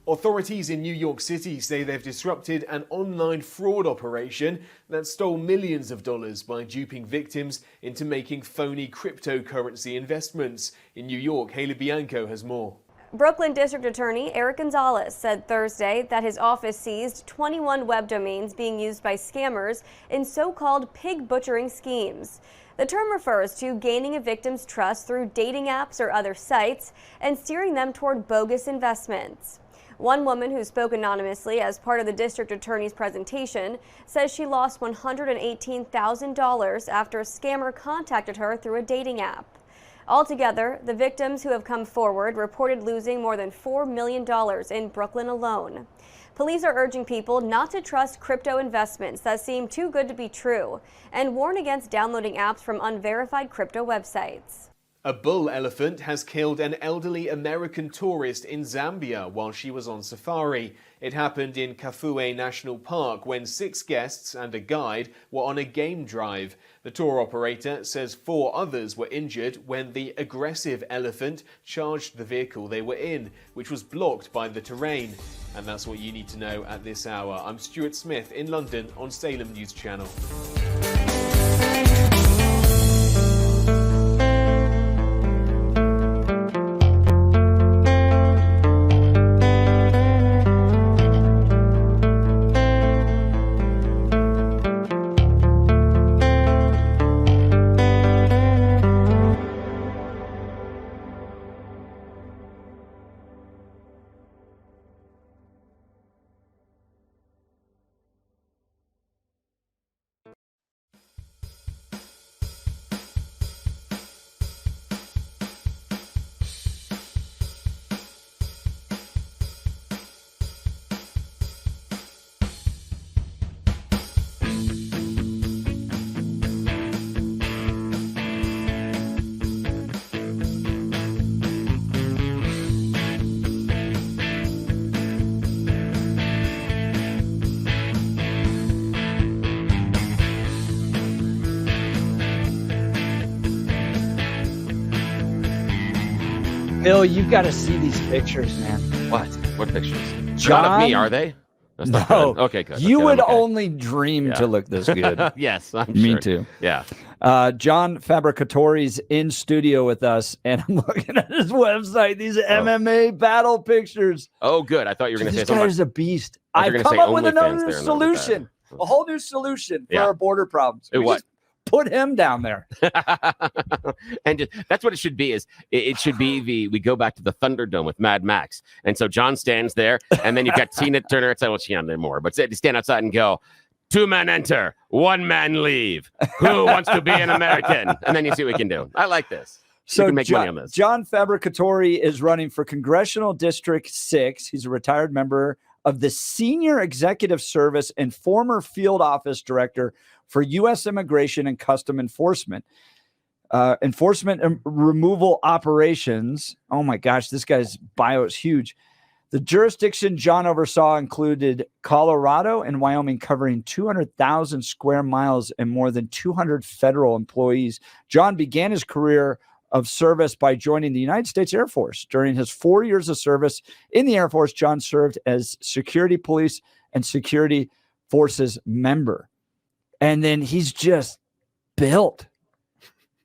Authorities in New York City say they've disrupted an online fraud operation that stole millions of dollars by duping victims into making phony cryptocurrency investments. In New York, Haley Bianco has more. Brooklyn District Attorney Eric Gonzalez said Thursday that his office seized 21 web domains being used by scammers in so-called pig butchering schemes. The term refers to gaining a victim's trust through dating apps or other sites and steering them toward bogus investments. One woman who spoke anonymously as part of the district attorney's presentation says she lost $118,000 after a scammer contacted her through a dating app. Altogether, the victims who have come forward reported losing more than $4 million in Brooklyn alone. Police are urging people not to trust crypto investments that seem too good to be true and warn against downloading apps from unverified crypto websites. A bull elephant has killed an elderly American tourist in Zambia while she was on safari. It happened in Kafue National Park when 6 guests and a guide were on a game drive. The tour operator says 4 others were injured when the aggressive elephant charged the vehicle they were in, which was blocked by the terrain. And that's what you need to know at this hour. I'm Stuart Smith in London on Salem News Channel. Bill, you've got to see these pictures, man. What pictures? John? Not of me, are they? That's not No. good. Okay, good. You Okay, would okay. only dream to look this good. Yes, I'm Me sure. too. Yeah. John Fabricatore's in studio with us, and I'm looking at his website. These MMA battle pictures. Oh, good. I thought you were going to say This something. guy is a beast. I thought you I've were come gonna up with say another OnlyFans there, and that was solution, a whole new solution for Yeah. our border problems. Hey, We what? just put him down there. And that's what it should be. It should be we go back to the Thunderdome with Mad Max, and so John stands there, and then you've got Tina Turner outside. Well, she's not there more, but stand outside and go, 2 men enter, 1 man leave. Who wants to be an American? And then you see what we can do. I like this. So we can make money on this. John Fabricatore is running for Congressional District 6. He's a retired member of the Senior Executive Service and former field office director for U.S. Immigration and Custom Enforcement. Enforcement and removal operations. Oh my gosh, this guy's bio is huge. The jurisdiction John oversaw included Colorado and Wyoming, covering 200,000 square miles and more than 200 federal employees. John began his career of service by joining the United States Air Force. During his 4 years of service in the Air Force, John served as security police and security forces member. And then he's just built.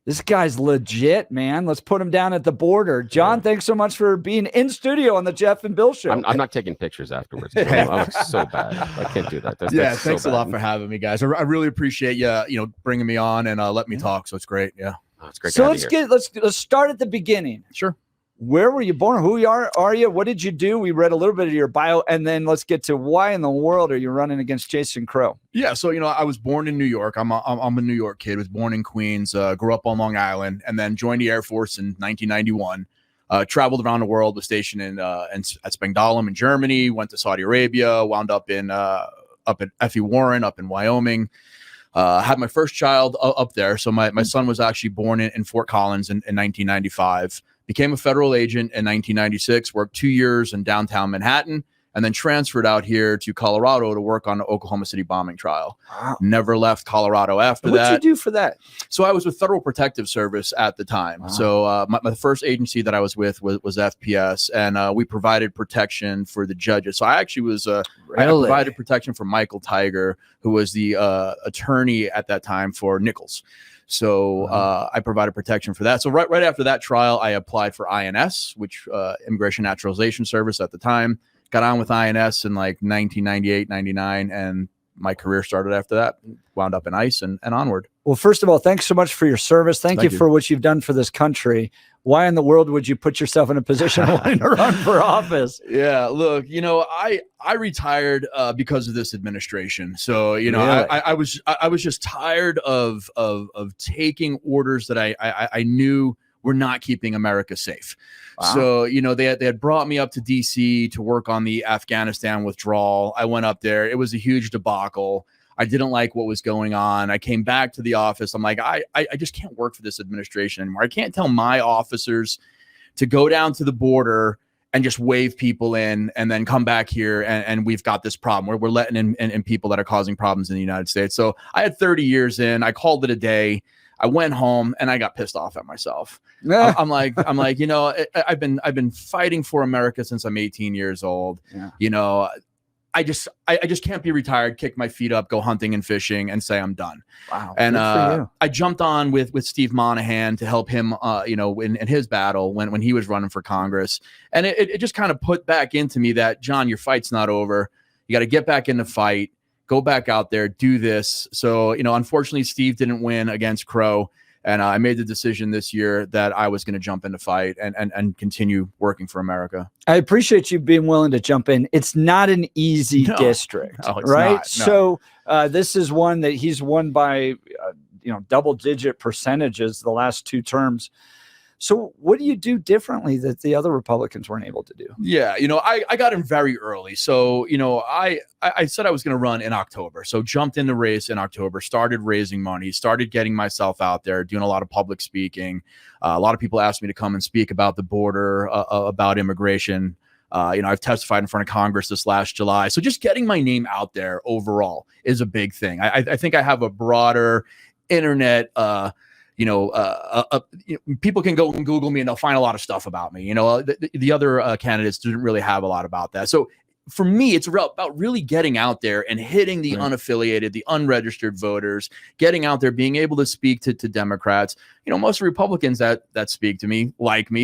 This guy's legit, man. Let's put him down at the border. John, thanks so much for being in studio on the Jeff and Bill Show. I'm not taking pictures afterwards. I look so bad. I can't do that. That's Thanks so a lot for having me, guys. I really appreciate you, bringing me on and letting me talk. So it's great. Yeah, it's great. So let's start at the beginning. Sure. Where were you born? Who are you? What did you do? We read a little bit of your bio, and then let's get to why in the world are you running against Jason Crow? Yeah, so I was born in New York. I'm a New York kid. Was born in Queens. Grew up on Long Island, and then joined the Air Force in 1991. Traveled around the world. Was stationed at Spangdahlem in Germany. Went to Saudi Arabia. Wound up up at F.E. Warren up in Wyoming. Had my first child up there. So my son was actually born in Fort Collins in 1995. Became a federal agent in 1996, worked 2 years in downtown Manhattan, and then transferred out here to Colorado to work on the Oklahoma City bombing trial. Wow. Never left Colorado after that. What'd you do for that? So I was with Federal Protective Service at the time. Wow. So my first agency that I was with was FPS, and we provided protection for the judges. So I actually was I provided protection for Michael Tiger, who was the attorney at that time for Nichols. So I provided protection for that. So right after that trial, I applied for INS, which Immigration Naturalization Service at the time. Got on with INS in like 1998, 99, and my career started after that. Wound up in ICE and onward. Well, first of all, thanks so much for your service. Thank you for what you've done for this country. Why in the world would you put yourself in a position of wanting to run for office? Yeah, look, I retired because of this administration. So, really? I was just tired of taking orders that I knew were not keeping America safe. Wow. So, they had brought me up to DC to work on the Afghanistan withdrawal. I went up there. It was a huge debacle. I didn't like what was going on. I came back to the office. I'm like, I just can't work for this administration anymore. I can't tell my officers to go down to the border and just wave people in and then come back here and we've got this problem where we're letting in people that are causing problems in the United States. So I had 30 years in. I called it a day. I went home and I got pissed off at myself. I'm like, I've been fighting for America since I'm 18 years old. Yeah. I just can't be retired, kick my feet up, go hunting and fishing, and say I'm done. Wow. And I jumped on with Steve Monahan to help him, in his battle when he was running for Congress. And it just kind of put back into me that, John, your fight's not over. You got to get back in the fight, go back out there, do this. So, unfortunately, Steve didn't win against Crow. And I made the decision this year that I was going to jump in the fight and continue working for America. I appreciate you being willing to jump in. It's not an easy district, right? Not, no. So this is one that he's won by, double-digit percentages the last two terms. So what do you do differently that the other Republicans weren't able to do? Yeah, I got in very early. So, I said I was going to run in October. So jumped in the race in October, started raising money, started getting myself out there, doing a lot of public speaking. A lot of people asked me to come and speak about the border, about immigration. I've testified in front of Congress this last July. So just getting my name out there overall is a big thing. I think I have a broader internet people can go and Google me and they'll find a lot of stuff about me. The other candidates didn't really have a lot about that. So for me, it's about really getting out there and hitting the unaffiliated, the unregistered voters, getting out there, being able to speak to Democrats. Most Republicans that speak to me,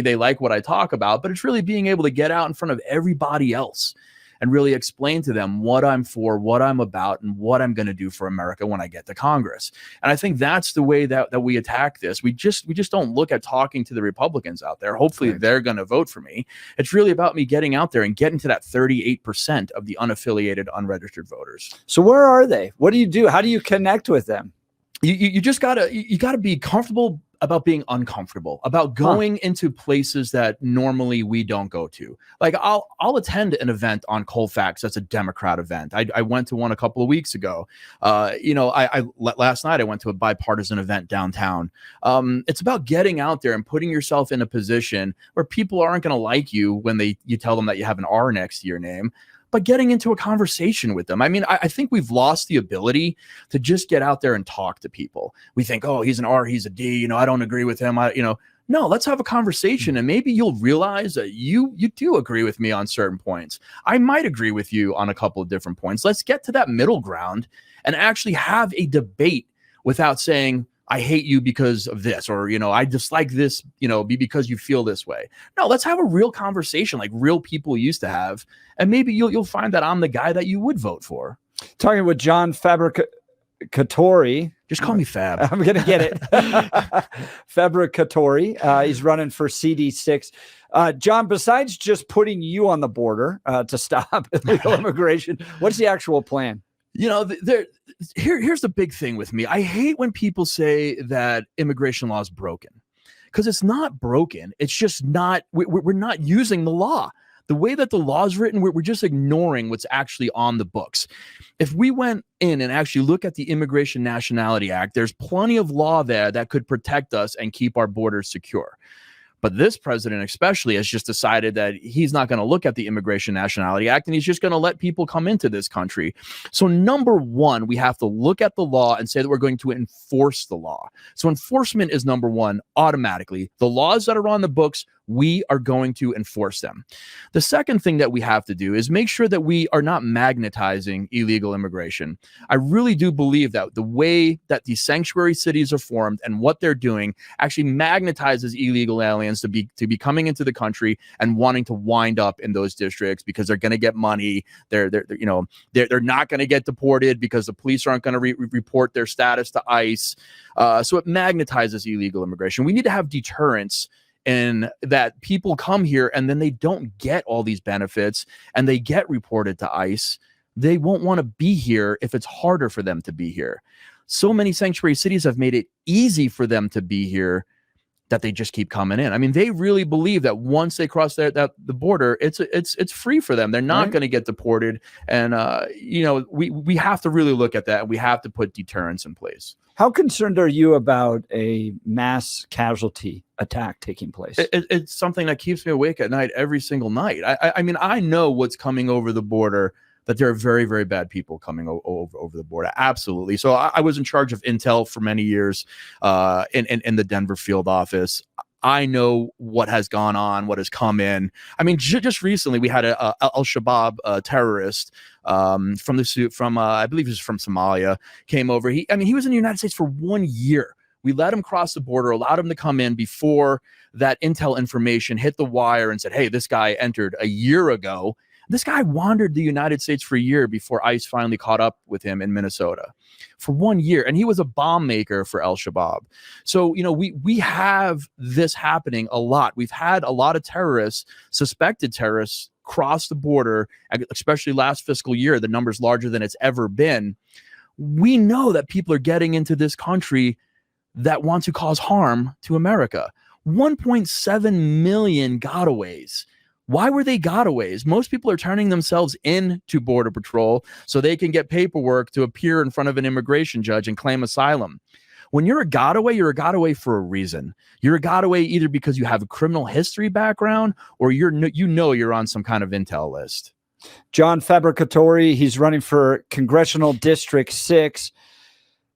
they like what I talk about, but it's really being able to get out in front of everybody else and really explain to them what I'm for, what I'm about, and what I'm going to do for America when I get to Congress. And I think that's the way that we attack this. We just don't look at talking to the Republicans out there. Hopefully they're going to vote for me. It's really about me getting out there and getting to that 38% of the unaffiliated, unregistered voters. So where are they? What do you do? How do you connect with them? You just gotta be comfortable about being uncomfortable, about going into places that normally we don't go to. Like I'll attend an event on Colfax. That's a Democrat event. I went to one a couple of weeks ago. Last night I went to a bipartisan event downtown. It's about getting out there and putting yourself in a position where people aren't going to like you when you tell them that you have an R next to your name, but getting into a conversation with them. I mean, I think we've lost the ability to just get out there and talk to people. We think, oh, he's an R, he's a D, I don't agree with him. No, let's have a conversation, and maybe you'll realize that you do agree with me on certain points. I might agree with you on a couple of different points. Let's get to that middle ground and actually have a debate without saying, I hate you because of this, or, I dislike this, because you feel this way. No, let's have a real conversation like real people used to have, and maybe you'll find that I'm the guy that you would vote for. Talking with John Fabricatori. Just call me Fab. I'm going to get it. Fabricatori. He's running for CD6. John, besides just putting you on the border to stop illegal immigration, what's the actual plan? Here's the big thing with me. I hate when people say that immigration law is broken, because it's not broken. It's just not, we're not using the law. The way that the law is written, we're just ignoring what's actually on the books. If we went in and actually look at the Immigration Nationality Act, there's plenty of law there that could protect us and keep our borders secure. But this president especially has just decided that he's not going to look at the Immigration Nationality Act, and he's just going to let people come into this country. So number one, we have to look at the law and say that we're going to enforce the law. So enforcement is number one automatically. The laws that are on the books, we are going to enforce them. The second thing that we have to do is make sure that we are not magnetizing illegal immigration. I really do believe that the way that these sanctuary cities are formed and what they're doing actually magnetizes illegal aliens to be coming into the country and wanting to wind up in those districts because they're going to get money. They're not going to get deported because the police aren't going to report their status to ICE. So it magnetizes illegal immigration. We need to have deterrence in that people come here and then they don't get all these benefits and they get reported to ICE. They won't want to be here if it's harder for them to be here. So many sanctuary cities have made it easy for them to be here that they just keep coming in. I mean, they really believe that once they cross the border, it's free for them. They're not going to get deported. And, we have to really look at that, and we have to put deterrence in place. How concerned are you about a mass casualty attack taking place? It's something that keeps me awake at night every single night. I mean, I know what's coming over the border, that there are very, very bad people coming over the border. Absolutely. So I was in charge of intel for many years in the Denver field office. I know what has gone on, what has come in. I mean, just recently we had a Al-Shabaab terrorist from I believe he was from Somalia, came over. He was in the United States for 1 year. We let him cross the border, allowed him to come in before that intel information hit the wire and said, hey, this guy entered a year ago. This guy wandered the United States for a year before ICE finally caught up with him in Minnesota for 1 year. And he was a bomb maker for Al-Shabaab. So, we have this happening a lot. We've had a lot of terrorists, suspected terrorists, cross the border, especially last fiscal year. The number's larger than it's ever been. We know that people are getting into this country that want to cause harm to America. 1.7 million gotaways. Why were they gotaways? Most people are turning themselves in to Border Patrol so they can get paperwork to appear in front of an immigration judge and claim asylum. When you're a gotaway, you're a gotaway for a reason. You're a gotaway either because you have a criminal history background or you're on some kind of intel list. John Fabricatori, he's running for Congressional District 6.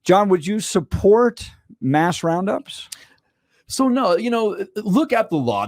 John, would you support mass roundups? So no, look at the law.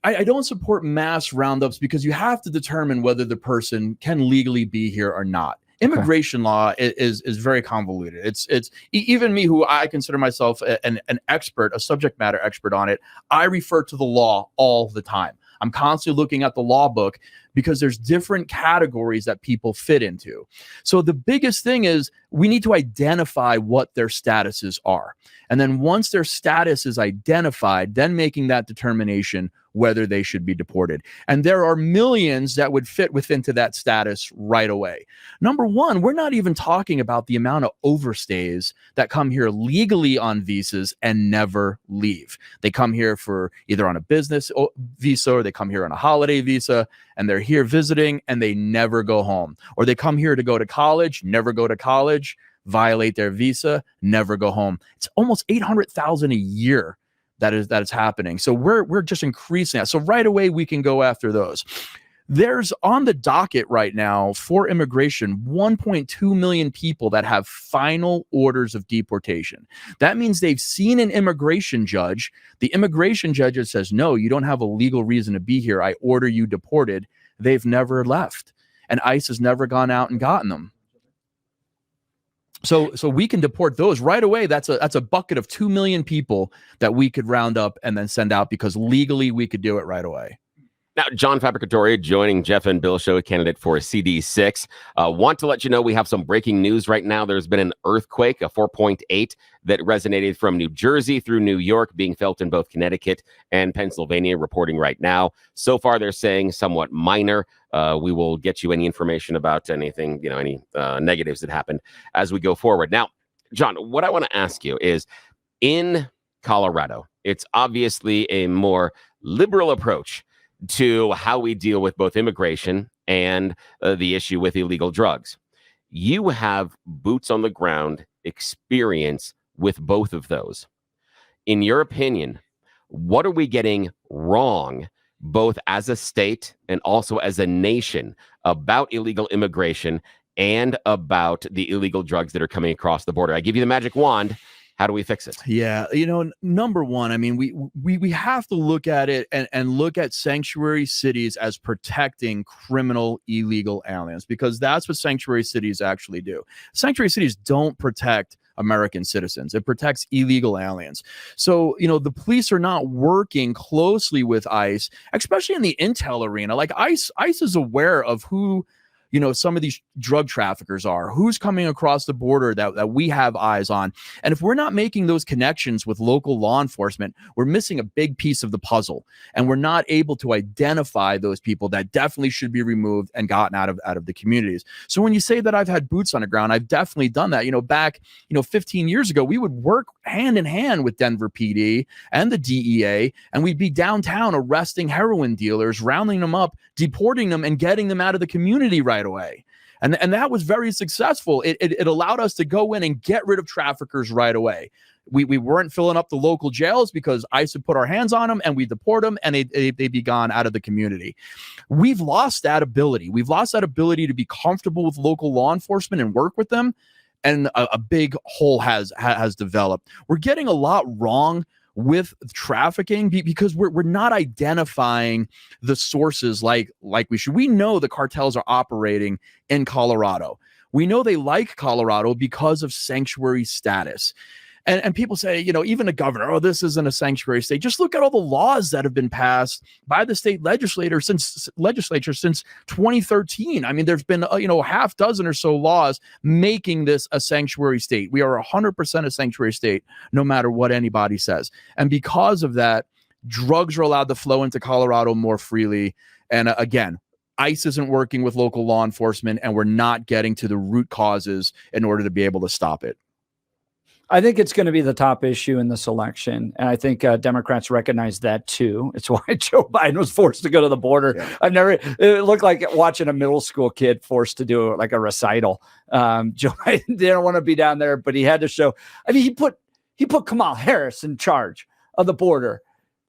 I don't support mass roundups because you have to determine whether the person can legally be here or not. Immigration law is very convoluted. It's even me, who I consider myself an expert, a subject matter expert on it. I refer to the law all the time. I'm constantly looking at the law book because there's different categories that people fit into. So the biggest thing is we need to identify what their statuses are. And then once their status is identified, then making that determination whether they should be deported. And there are millions that would fit into that status right away. Number one, we're not even talking about the amount of overstays that come here legally on visas and never leave. They come here for either on a business visa, or they come here on a holiday visa, and they're here visiting and they never go home. Or they come here to go to college, never go to college, violate their visa, never go home. It's almost 800,000 a year that is happening. So we're just increasing that. So right away we can go after those. There's on the docket right now for immigration 1.2 million people that have final orders of deportation. That means they've seen an immigration judge. The immigration judge says, no, you don't have a legal reason to be here. I order you deported. They've never left. And ICE has never gone out and gotten them. So we can deport those right away. That's a bucket of 2 million people that we could round up and then send out because legally we could do it right away. Now, John Fabricatoria joining Jeff and Bill Show, a candidate for CD6. Want to let you know we have some breaking news right now. There's been an earthquake, a 4.8, that resonated from New Jersey through New York, being felt in both Connecticut and Pennsylvania, reporting right now. So far, they're saying somewhat minor. We will get you any information about anything, any negatives that happened as we go forward. Now, John, what I want to ask you is, in Colorado, it's obviously a more liberal approach to how we deal with both immigration and the issue with illegal drugs. You have boots on the ground experience with both of those. In your opinion, what are we getting wrong, both as a state and also as a nation, about illegal immigration and about the illegal drugs that are coming across the border? I give you the magic wand. How do we fix it? Yeah, number one, I mean, we have to look at it and look at sanctuary cities as protecting criminal illegal aliens, because that's what sanctuary cities actually do. Sanctuary cities don't protect American citizens. It protects illegal aliens. So, the police are not working closely with ICE, especially in the intel arena. Like ICE is aware of who some of these drug traffickers are, who's coming across the border that we have eyes on. And if we're not making those connections with local law enforcement, we're missing a big piece of the puzzle. And we're not able to identify those people that definitely should be removed and gotten out of the communities. So when you say that I've had boots on the ground, I've definitely done that. Back 15 years ago, we would work hand in hand with Denver PD and the DEA, and we'd be downtown arresting heroin dealers, rounding them up, deporting them, and getting them out of the community right away. And that was very successful. It allowed us to go in and get rid of traffickers right away. We weren't filling up the local jails because ICE would put our hands on them and we deport them and they'd be gone out of the community. We've lost that ability. We've lost that ability to be comfortable with local law enforcement and work with them. And a big hole has developed. We're getting a lot wrong with trafficking because we're not identifying the sources like we should. We know the cartels are operating in Colorado. We know they like Colorado because of sanctuary status. And people say, even the governor, oh, this isn't a sanctuary state. Just look at all the laws that have been passed by the state legislature since 2013. I mean, there's been, half dozen or so laws making this a sanctuary state. We are 100% a sanctuary state, no matter what anybody says. And because of that, drugs are allowed to flow into Colorado more freely. And again, ICE isn't working with local law enforcement, and we're not getting to the root causes in order to be able to stop it. I think it's going to be the top issue in this election. And I think Democrats recognize that too. It's why Joe Biden was forced to go to the border. Yeah. It looked like watching a middle school kid forced to do like a recital. Joe Biden didn't want to be down there, but he had to show. I mean, he put Kamala Harris in charge of the border.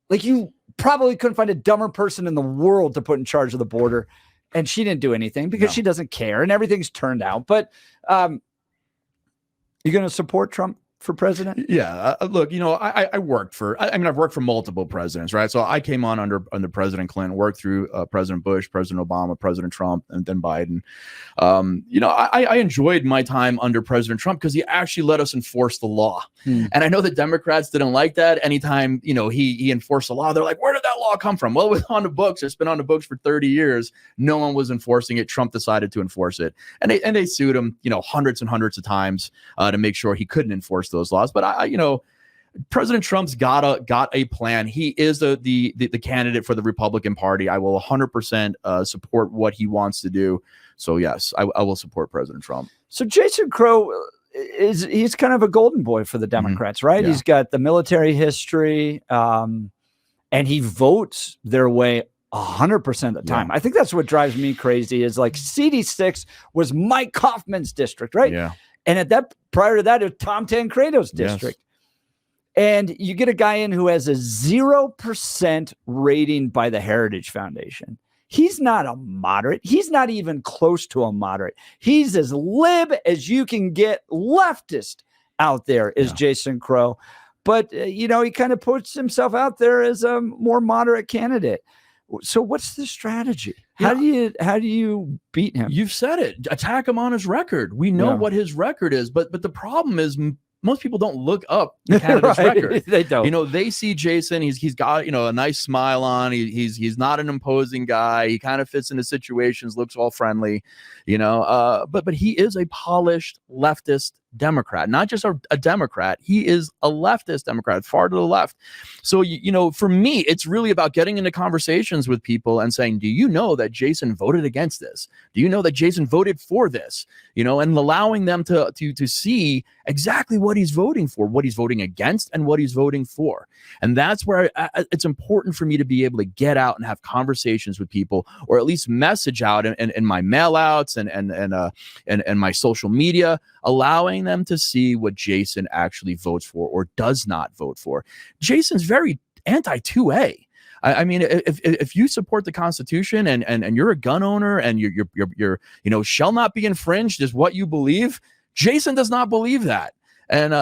Like, you probably couldn't find a dumber person in the world to put in charge of the border. And she didn't do anything because she doesn't care and everything's turned out. But you going to support Trump for president? Yeah. Look, I've worked for multiple presidents, right? So I came on under President Clinton, worked through President Bush, President Obama, President Trump, and then Biden. I enjoyed my time under President Trump because he actually let us enforce the law. And I know the Democrats didn't like that. Anytime, he enforced the law, they're like, where did that law come from? Well, it was on the books. It's been on the books for 30 years. No one was enforcing it. Trump decided to enforce it. And they sued him, hundreds and hundreds of times to make sure he couldn't enforce those laws. But President Trump's got a plan. He is the candidate for the Republican Party. I will 100% support what he wants to do. So yes, I will support President Trump. So Jason Crow he's kind of a golden boy for the Democrats, right? Yeah. He's got the military history, and he votes their way 100% of the time. I think that's what drives me crazy is like CD6 was Mike Kaufman's district, right? Yeah. And prior to that, it was Tom Tancredo's district. Yes. And you get a guy in who has a 0% rating by the Heritage Foundation. He's not a moderate. He's not even close to a moderate. He's as lib as you can get, leftist out there is Jason Crow. But, he kind of puts himself out there as a more moderate candidate. So what's the strategy? How do you beat him? You've said it. Attack him on his record. We know what his record is, but the problem is most people don't look up the candidate's record. They don't. They see Jason. He's got a nice smile on. He's not an imposing guy. He kind of fits into situations, looks all friendly, But he is a polished leftist Democrat, not just a Democrat. He is a leftist Democrat, far to the left. So for me, it's really about getting into conversations with people and saying, do you know that Jason voted against this? Do you know that Jason voted for this? And allowing them to see exactly what he's voting for, what he's voting against, and what he's voting for. And that's where it's important for me to be able to get out and have conversations with people, or at least message out in my mail outs and my social media, allowing them to see what Jason actually votes for or does not vote for. Jason's very anti-2A. I mean, if you support the Constitution and you're a gun owner and you're shall not be infringed is what you believe, Jason does not believe that. And,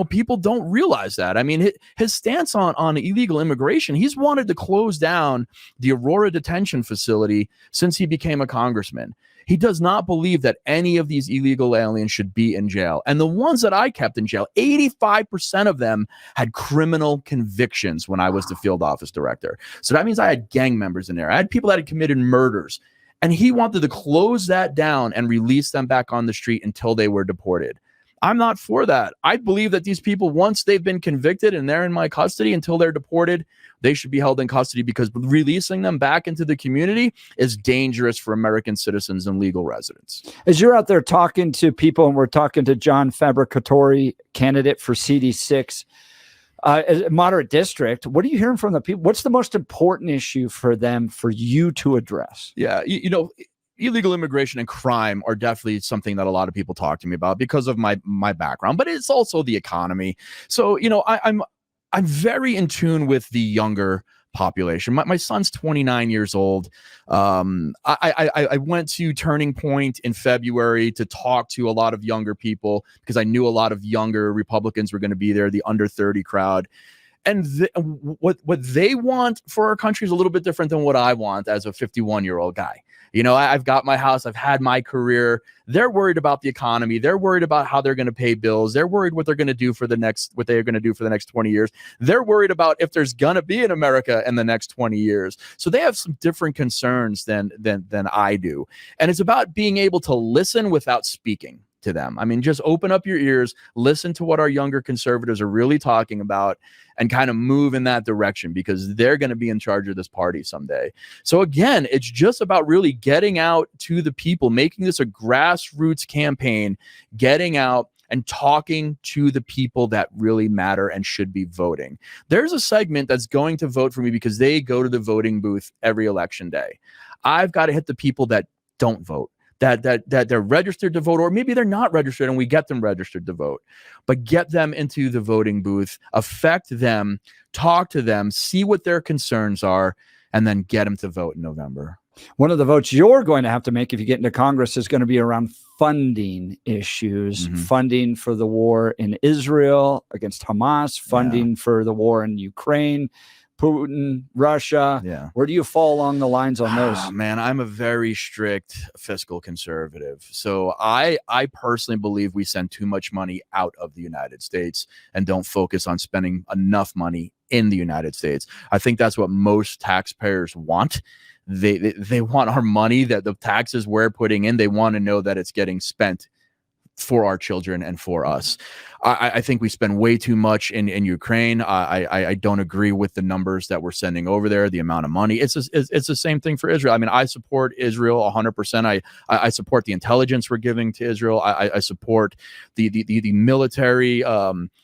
people don't realize that. I mean, his stance on illegal immigration, he's wanted to close down the Aurora detention facility since he became a congressman. He does not believe that any of these illegal aliens should be in jail. And the ones that I kept in jail, 85% of them had criminal convictions when I was the field office director. So that means I had gang members in there. I had people that had committed murders. And he wanted to close that down and release them back on the street until they were deported. I'm not for that. I believe that these people, once they've been convicted and they're in my custody until they're deported, they should be held in custody, because releasing them back into the community is dangerous for American citizens and legal residents. As you're out there talking to people, and we're talking to John Fabricatori, candidate for CD6, moderate district, what are you hearing from the people? What's the most important issue for them, for you to address? Yeah, illegal immigration and crime are definitely something that a lot of people talk to me about because of my background, but it's also the economy. So, I'm very in tune with the younger population. My son's 29 years old. I went to Turning Point in February to talk to a lot of younger people because I knew a lot of younger Republicans were going to be there, the under 30 crowd. And what they want for our country is a little bit different than what I want as a 51-year-old guy. I've got my house. I've had my career. They're worried about the economy. They're worried about how they're going to pay bills. They're worried what they're going to do for the next 20 years. They're worried about if there's going to be an America in the next 20 years. So they have some different concerns than I do. And it's about being able to listen without speaking to them. I mean, just open up your ears, listen to what our younger conservatives are really talking about, and kind of move in that direction, because they're going to be in charge of this party someday. So again, it's just about really getting out to the people, making this a grassroots campaign, getting out and talking to the people that really matter and should be voting. There's a segment that's going to vote for me because they go to the voting booth every election day. I've got to hit the people that don't vote, that they're registered to vote, or maybe they're not registered and we get them registered to vote, but get them into the voting booth, affect them, talk to them, see what their concerns are, and then get them to vote in November. One of the votes you're going to have to make if you get into Congress is going to be around funding issues, funding for the war in Israel against Hamas, funding for the war in Ukraine, Putin, Russia. Yeah. Where do you fall along the lines on those? Man, I'm a very strict fiscal conservative. So I personally believe we send too much money out of the United States and don't focus on spending enough money in the United States. I think that's what most taxpayers want. They want our money, that the taxes we're putting in, they want to know that it's getting spent for our children and for us. I think we spend way too much in Ukraine. I don't agree with the numbers that we're sending over there, the amount of money. It's the same thing for Israel. I mean, I support Israel 100%. I support the intelligence we're giving to Israel. I support the military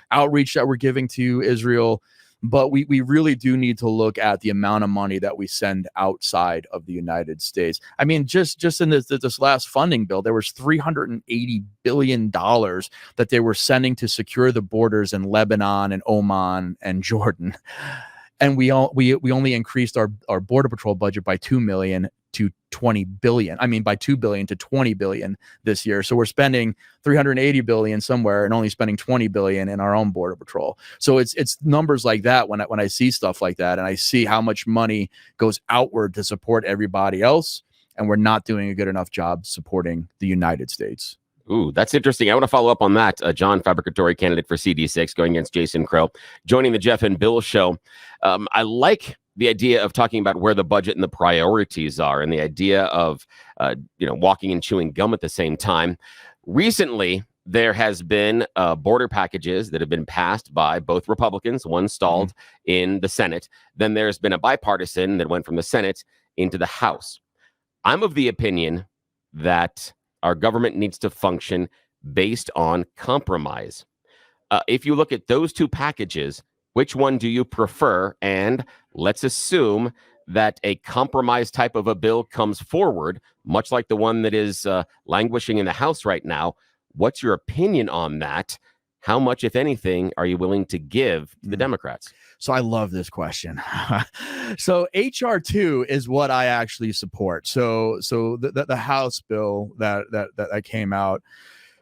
outreach that we're giving to Israel. But we really do need to look at the amount of money that we send outside of the United States. I mean, just in this last funding bill, there was $380 billion that they were sending to secure the borders in Lebanon and Oman and Jordan. and we only increased our Border Patrol budget by $2 million to $20 billion. I mean, by $2 billion to $20 billion this year. So we're spending $380 billion somewhere and only spending $20 billion in our own Border Patrol. So it's numbers like that when I see stuff like that, and I see how much money goes outward to support everybody else, and we're not doing a good enough job supporting the United States. Ooh, that's interesting. I want to follow up on that. John Fabricatore, candidate for CD6, going against Jason Crow, joining the Jeff and Bill show. I like the idea of talking about where the budget and the priorities are, and the idea of walking and chewing gum at the same time. Recently, there has been border packages that have been passed by both Republicans. One stalled in the Senate. Then there's been a bipartisan that went from the Senate into the House. I'm of the opinion that our government needs to function based on compromise. If you look at those two packages, which one do you prefer? And let's assume that a compromise type of a bill comes forward, much like the one that is languishing in the House right now. What's your opinion on that? How much, if anything, are you willing to give to the Democrats? So I love this question. So HR 2 is what I actually support. So the House bill that came out,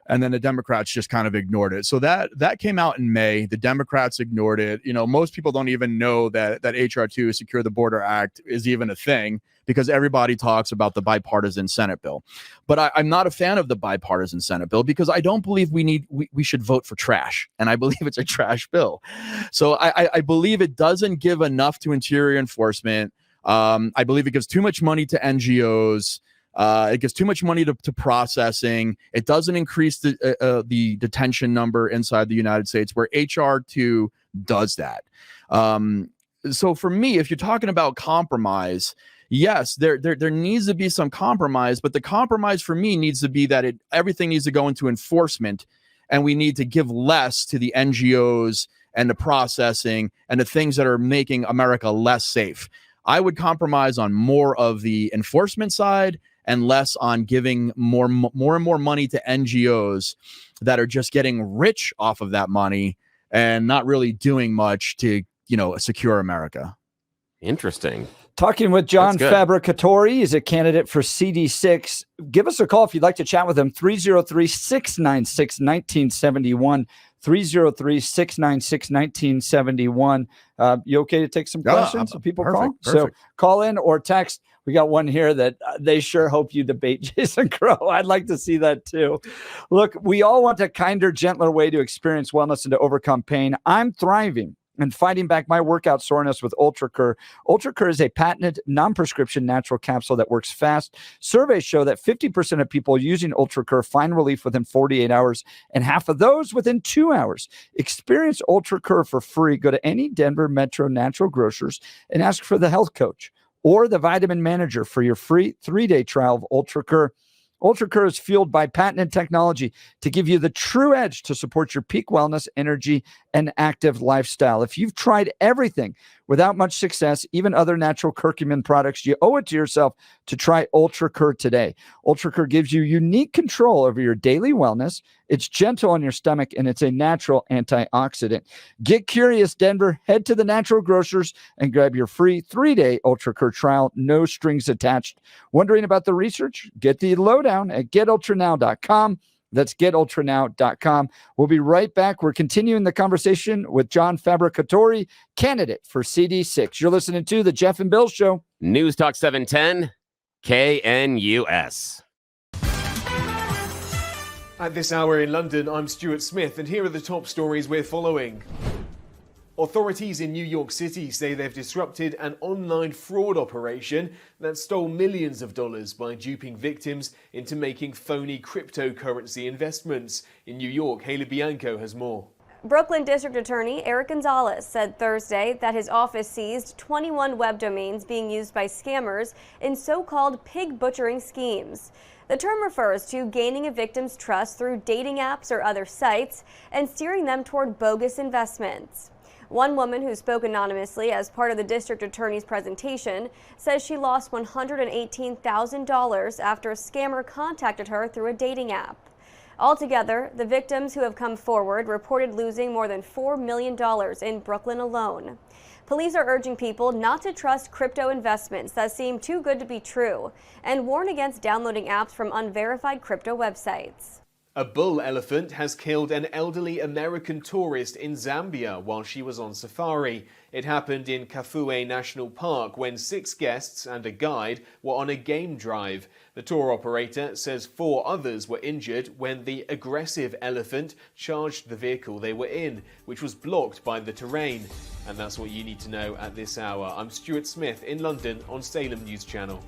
and then the Democrats just kind of ignored it. So that came out in May. The Democrats ignored it. Most people don't even know that HR 2, Secure the Border Act, is even a thing, because everybody talks about the bipartisan Senate bill. But I'm not a fan of the bipartisan Senate bill, because I don't believe we should vote for trash. And I believe it's a trash bill. So I believe it doesn't give enough to interior enforcement. I believe it gives too much money to NGOs. It gives too much money to processing. It doesn't increase the detention number inside the United States, where HR 2 does that. So for me, if you're talking about compromise, yes, there needs to be some compromise, but the compromise for me needs to be that everything needs to go into enforcement, and we need to give less to the NGOs and the processing and the things that are making America less safe. I would compromise on more of the enforcement side and less on giving more and more money to NGOs that are just getting rich off of that money and not really doing much to, secure America. Interesting. Talking with John Fabricatore. He's a candidate for CD6. Give us a call if you'd like to chat with him. 303-696-1971. 303-696-1971. You okay to take some questions? People call? Perfect. So call in or text. We got one here that they sure hope you debate Jason Crow. I'd like to see that too. Look, we all want a kinder, gentler way to experience wellness and to overcome pain. I'm thriving and fighting back my workout soreness with UltraCur. UltraCur is a patented non-prescription natural capsule that works fast. Surveys show that 50% of people using UltraCur find relief within 48 hours, and half of those within 2 hours. Experience UltraCur for free. Go to any Denver Metro Natural Grocers and ask for the health coach or the vitamin manager for your free 3-day trial of UltraCur. UltraCur is fueled by patented technology to give you the true edge to support your peak wellness, energy, and active lifestyle. If you've tried everything without much success, even other natural curcumin products, you owe it to yourself to try UltraCur today. UltraCur gives you unique control over your daily wellness. It's gentle on your stomach, and it's a natural antioxidant. Get curious, Denver. Head to the Natural Grocers and grab your free 3-day UltraCur trial, no strings attached. Wondering about the research? Get the lowdown at getultranow.com. That's getultranow.com. We'll be right back. We're continuing the conversation with John Fabricatore, candidate for CD6. You're listening to The Jeff and Bill Show. News Talk 710, KNUS. At this hour in London, I'm Stuart Smith, and here are the top stories we're following. Authorities in New York City say they've disrupted an online fraud operation that stole millions of dollars by duping victims into making phony cryptocurrency investments. In New York, Haley Bianco has more. Brooklyn District Attorney Eric Gonzalez said Thursday that his office seized 21 web domains being used by scammers in so-called pig butchering schemes. The term refers to gaining a victim's trust through dating apps or other sites and steering them toward bogus investments. One woman who spoke anonymously as part of the district attorney's presentation says she lost $118,000 after a scammer contacted her through a dating app. Altogether, the victims who have come forward reported losing more than $4 million in Brooklyn alone. Police are urging people not to trust crypto investments that seem too good to be true and warn against downloading apps from unverified crypto websites. A bull elephant has killed an elderly American tourist in Zambia while she was on safari. It happened in Kafue National Park when 6 guests and a guide were on a game drive. The tour operator says 4 others were injured when the aggressive elephant charged the vehicle they were in, which was blocked by the terrain. And that's what you need to know at this hour. I'm Stuart Smith in London on Salem News Channel.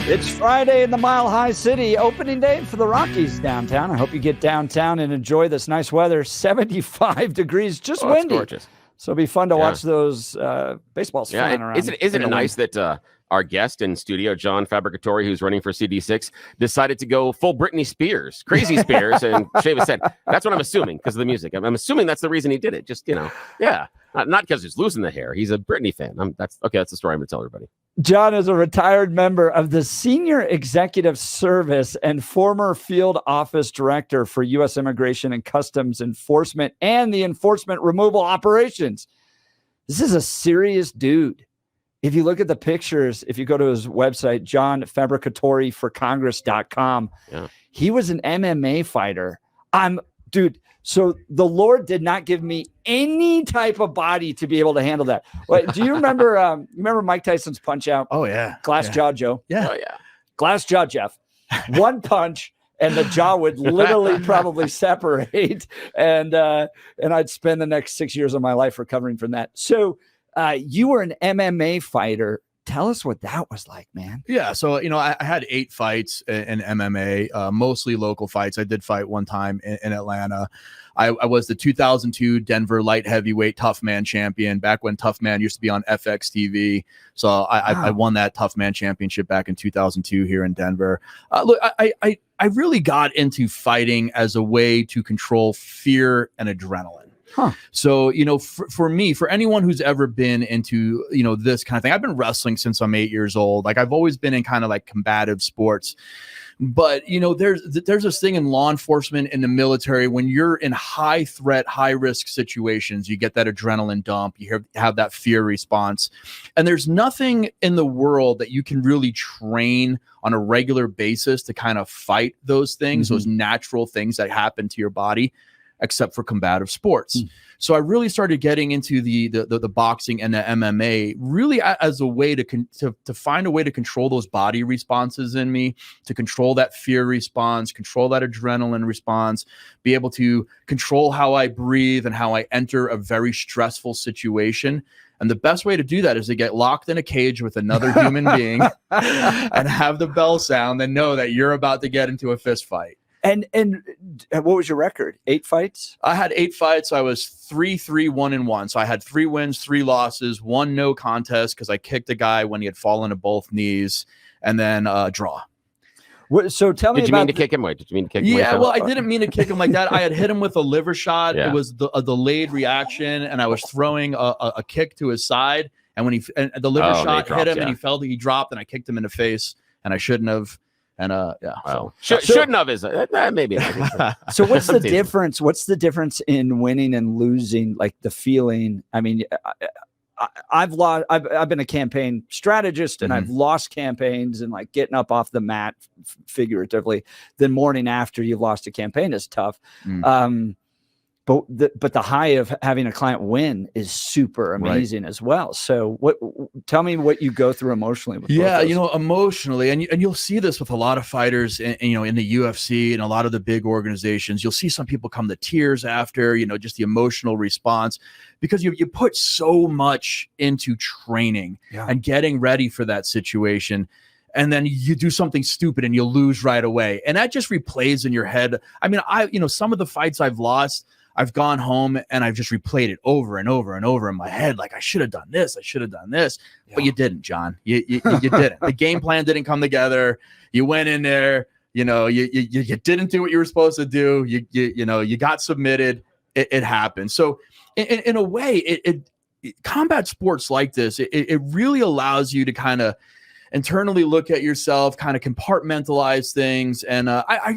It's Friday in the Mile High City, opening day for the Rockies downtown. I hope you get downtown and enjoy this nice weather. 75 degrees, just windy. Gorgeous. So it'll be fun to watch those baseballs flying around. Isn't it nice that our guest in studio, John Fabricatore, who's running for CD6, decided to go full Britney Spears, crazy Spears, and shave his head? That's what I'm assuming because of the music. I'm assuming that's the reason he did it. Just, not because he's losing the hair. He's a Britney fan. That's the story I'm going to tell everybody. John is a retired member of the Senior Executive Service and former field office director for U.S. Immigration and Customs Enforcement and the Enforcement Removal Operations. This is a serious dude. If you look at the pictures, if you go to his website, johnfabricatoreforcongress.com, he was an MMA fighter. Dude, so the Lord did not give me any type of body to be able to handle that. Wait, do you remember Mike Tyson's Punch Out? Oh, yeah. Glass jaw Joe? Yeah. Oh, yeah. Glass jaw Jeff. One punch and the jaw would literally probably separate. And I'd spend the next 6 years of my life recovering from that. So you were an MMA fighter. Tell us what that was like, man. Yeah. So, I had 8 fights in MMA, mostly local fights. I did fight one time in Atlanta. I was the 2002 Denver light heavyweight tough man champion back when Tough Man used to be on FX TV. So I won that tough man championship back in 2002 here in Denver. Look, I really got into fighting as a way to control fear and adrenaline. Huh. So, for me, for anyone who's ever been into, this kind of thing, I've been wrestling since I'm 8 years old. Like I've always been in kind of like combative sports. But, there's this thing in law enforcement, in the military, when you're in high threat, high risk situations, you get that adrenaline dump, you have that fear response. And there's nothing in the world that you can really train on a regular basis to kind of fight those things, those natural things that happen to your body, except for combative sports. So I really started getting into the boxing and the MMA really as a way to find a way to control those body responses in me, to control that fear response, control that adrenaline response, be able to control how I breathe and how I enter a very stressful situation. And the best way to do that is to get locked in a cage with another human being and have the bell sound and know that you're about to get into a fist fight. And what was your record? 8 fights? I had 8 fights. I was 3-1-1. So I had 3 wins, 3 losses, 1 no contest because I kicked a guy when he had fallen to both knees, and then draw. So tell me, did you mean to kick him? Did you mean to kick him? Yeah, well, I didn't mean to kick him like that. I had hit him with a liver shot. Yeah. It was a delayed reaction, and I was throwing a kick to his side, and when the liver shot hit him, and he fell, he dropped, and I kicked him in the face, and I shouldn't have. And wow. Shouldn't have is maybe. So what's the difference? What's the difference in winning and losing? Like the feeling. I mean, I've lost. I've been a campaign strategist, and I've lost campaigns, and like getting up off the mat, figuratively. The morning after you've lost a campaign is tough. But the high of having a client win is super amazing as well. So tell me what you go through emotionally. With emotionally, and you'll see this with a lot of fighters, in the UFC and a lot of the big organizations. You'll see some people come to tears after, just the emotional response, because you put so much into training and getting ready for that situation. And then you do something stupid and you lose right away. And that just replays in your head. I mean, some of the fights I've lost, I've gone home and I've just replayed it over and over and over in my head. Like, I should have done this. I should have done this. Yeah. But you didn't, John. You didn't. The game plan didn't come together. You went in there, you didn't do what you were supposed to do. You got submitted. It happened. So in a way, combat sports like this, it really allows you to kind of internally look at yourself, kind of compartmentalize things. And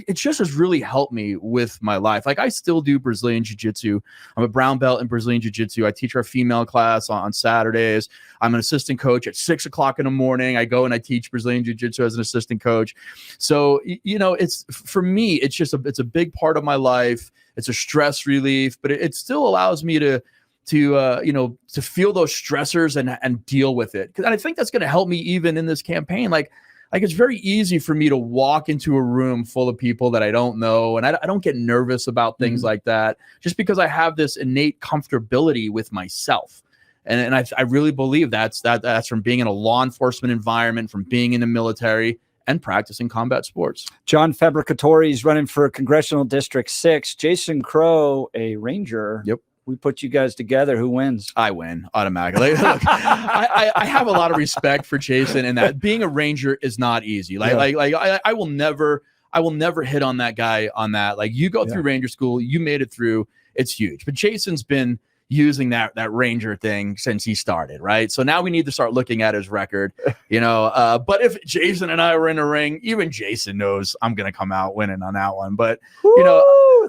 it just has really helped me with my life. Like, I still do Brazilian Jiu-Jitsu. I'm a brown belt in Brazilian Jiu-Jitsu. I teach our female class on Saturdays. I'm an assistant coach at 6 o'clock in the morning. I go and I teach Brazilian Jiu-Jitsu as an assistant coach. So, it's, for me, it's a big part of my life. It's a stress relief, but it still allows me to feel those stressors and deal with it. And I think that's going to help me even in this campaign. Like it's very easy for me to walk into a room full of people that I don't know. And I don't get nervous about things like that, just because I have this innate comfortability with myself. And I really believe that's from being in a law enforcement environment, from being in the military, and practicing combat sports. John Fabricatori is running for Congressional District 6. Jason Crow, a Ranger. Yep. We put you guys together. Who wins? I win automatically. Look, I have a lot of respect for Jason, and that being a Ranger is not easy. I will never hit on that guy on that. Like, you go through Ranger school, you made it through. It's huge. But Jason's been using that Ranger thing since he started, right? So now we need to start looking at his record, but if Jason and I were in a ring, even Jason knows I'm going to come out winning on that one. But,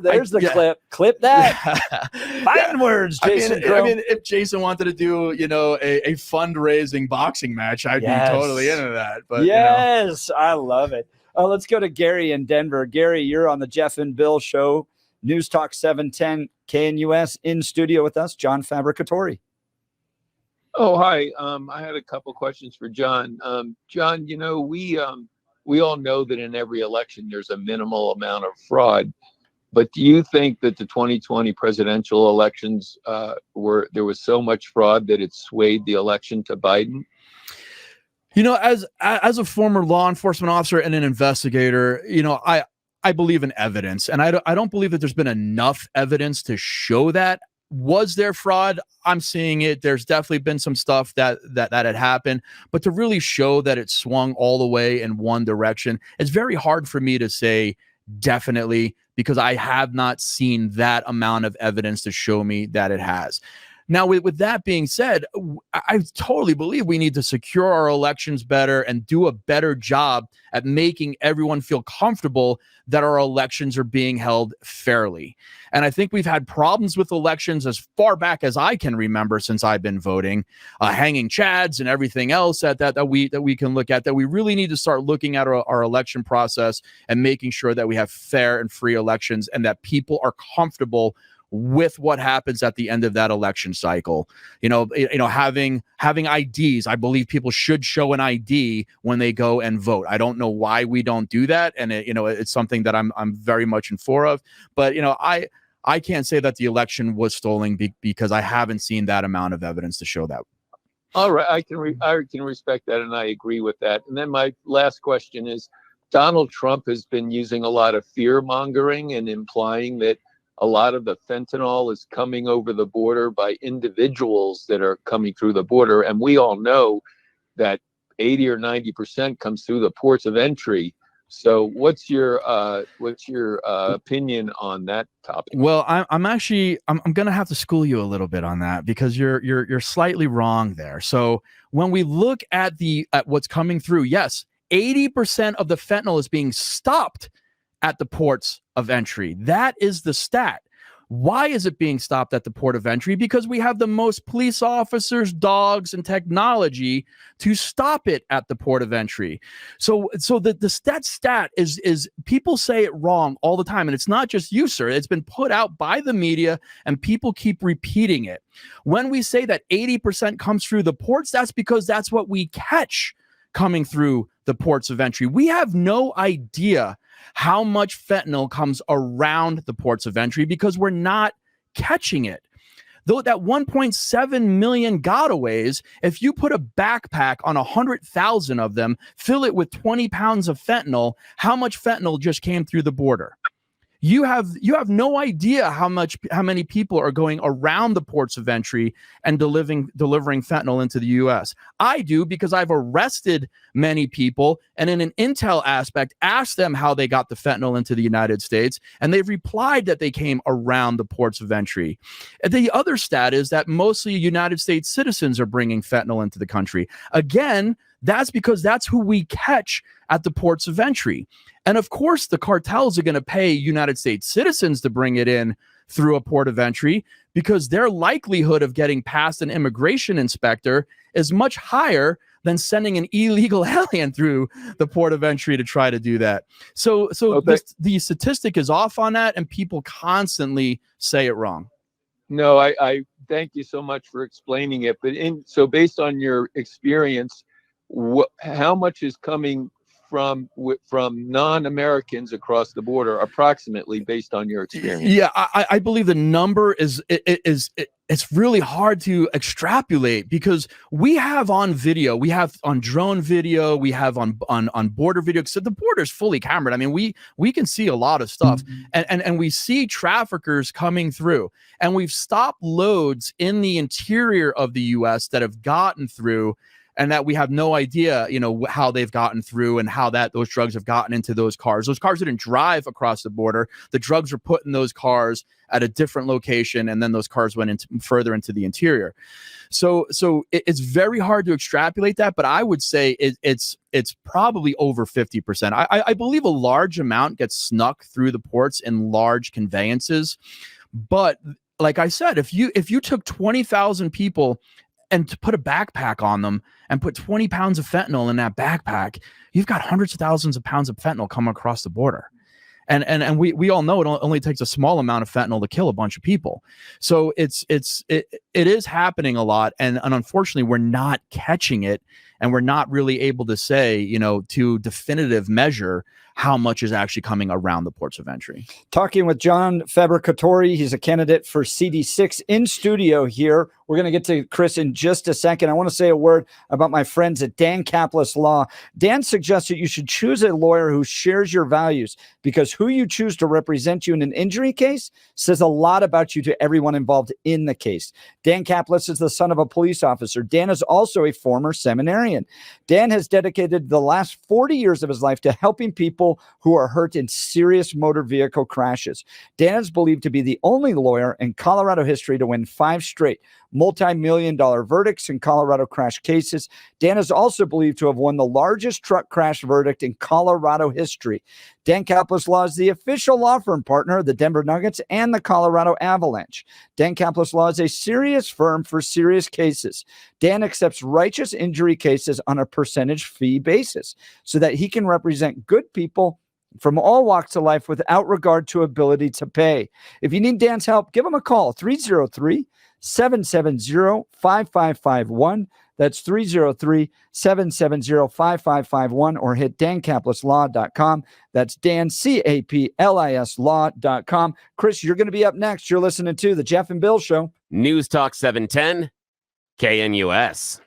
there's the clip that. Fighting words, Jason. I mean, if Jason wanted to do, a fundraising boxing match, I'd be totally into that. But yes, I love it. Let's go to Gary in Denver. Gary, you're on the Jeff and Bill show. News Talk 710 KNUS, in studio with us, John Fabricatori. Oh, hi. I had a couple questions for John. John, we all know that in every election there's a minimal amount of fraud. But do you think that the 2020 presidential elections there was so much fraud that it swayed the election to Biden? As a former law enforcement officer and an investigator, I believe in evidence, and I don't believe that there's been enough evidence to show that. Was there fraud? I'm seeing it. There's definitely been some stuff that had happened, but to really show that it swung all the way in one direction, it's very hard for me to say definitely, because I have not seen that amount of evidence to show me that it has. Now, with that being said, I totally believe we need to secure our elections better and do a better job at making everyone feel comfortable that our elections are being held fairly. And I think we've had problems with elections as far back as I can remember since I've been voting, hanging chads and everything else that we can look at, that we really need to start looking at our election process and making sure that we have fair and free elections and that people are comfortable with what happens at the end of that election cycle. Having IDs. I believe people should show an ID when they go and vote. I don't know why we don't do that, and it's something that I'm very much in favor of. But I can't say that the election was stolen because I haven't seen that amount of evidence to show that. All right, I can respect that, and I agree with that. And then my last question is, Donald Trump has been using a lot of fear mongering and implying that a lot of the fentanyl is coming over the border by individuals that are coming through the border. And we all know that 80 or 90% comes through the ports of entry. So what's your opinion on that topic? Well, I'm going to have to school you a little bit on that, because you're slightly wrong there. So when we look at what's coming through, yes, 80% of the fentanyl is being stopped at the ports of entry. That is the stat. Why is it being stopped at the port of entry? Because we have the most police officers, dogs, and technology to stop it at the port of entry. So the stat is people say it wrong all the time. And it's not just you, sir. It's been put out by the media and people keep repeating it. When we say that 80% comes through the ports, that's because that's what we catch coming through the ports of entry. We have no idea how much fentanyl comes around the ports of entry because we're not catching it. Though that 1.7 million gotaways, if you put a backpack on 100,000 of them, fill it with 20 pounds of fentanyl, how much fentanyl just came through the border? You have no idea how many people are going around the ports of entry and delivering fentanyl into the U.S. I do, because I've arrested many people and in an intel aspect asked them how they got the fentanyl into the United States, and they've replied that they came around the ports of entry. The other stat is that mostly United States citizens are bringing fentanyl into the country. Again, that's because that's who we catch at the ports of entry. And of course, the cartels are going to pay United States citizens to bring it in through a port of entry, because their likelihood of getting past an immigration inspector is much higher than sending an illegal alien through the port of entry to try to do that. So the statistic is off on that, and people constantly say it wrong. No, I thank you so much for explaining it. But so based on your experience, how much is coming from non-Americans across the border, approximately, based on your experience? Yeah, I believe the number is it's really hard to extrapolate because we have on video, we have on drone video, we have on border video. So the border is fully cambered. I mean, we can see a lot of stuff, and we see traffickers coming through, and we've stopped loads in the interior of the U.S. that have gotten through, and that we have no idea, how they've gotten through and how those drugs have gotten into those cars. Those cars didn't drive across the border. The drugs were put in those cars at a different location, and then those cars went further into the interior. So it's very hard to extrapolate that, but I would say it's probably over 50%. I believe a large amount gets snuck through the ports in large conveyances, but like I said, if you took 20,000 people and to put a backpack on them and put 20 pounds of fentanyl in that backpack, you've got hundreds of thousands of pounds of fentanyl coming across the border. And we all know it only takes a small amount of fentanyl to kill a bunch of people. So it is happening a lot. And unfortunately, we're not catching it. And we're not really able to say, to definitive measure how much is actually coming around the ports of entry. Talking with John Fabricatori. He's a candidate for CD6 in studio here. We're going to get to Chris in just a second. I want to say a word about my friends at Dan Caplis Law. Dan suggests that you should choose a lawyer who shares your values, because who you choose to represent you in an injury case says a lot about you to everyone involved in the case. Dan Caplis is the son of a police officer. Dan is also a former seminarian. Dan has dedicated the last 40 years of his life to helping people who are hurt in serious motor vehicle crashes. Dan is believed to be the only lawyer in Colorado history to win 5 straight multi-million-dollar verdicts in Colorado crash cases. Dan is also believed to have won the largest truck crash verdict in Colorado history. Dan Caplis Law is the official law firm partner of the Denver Nuggets and the Colorado Avalanche. Dan Caplis Law is a serious firm for serious cases. Dan accepts righteous injury cases on a percentage fee basis so that he can represent good people from all walks of life without regard to ability to pay. If you need Dan's help, give him a call, 303-770-5551. That's 303-770-5551, or hit dancaplisLaw.com. That's Dan, CAPLIS Law.com. Chris, you're going to be up next. You're listening to The Jeff and Bill Show. News Talk 710, KNUS.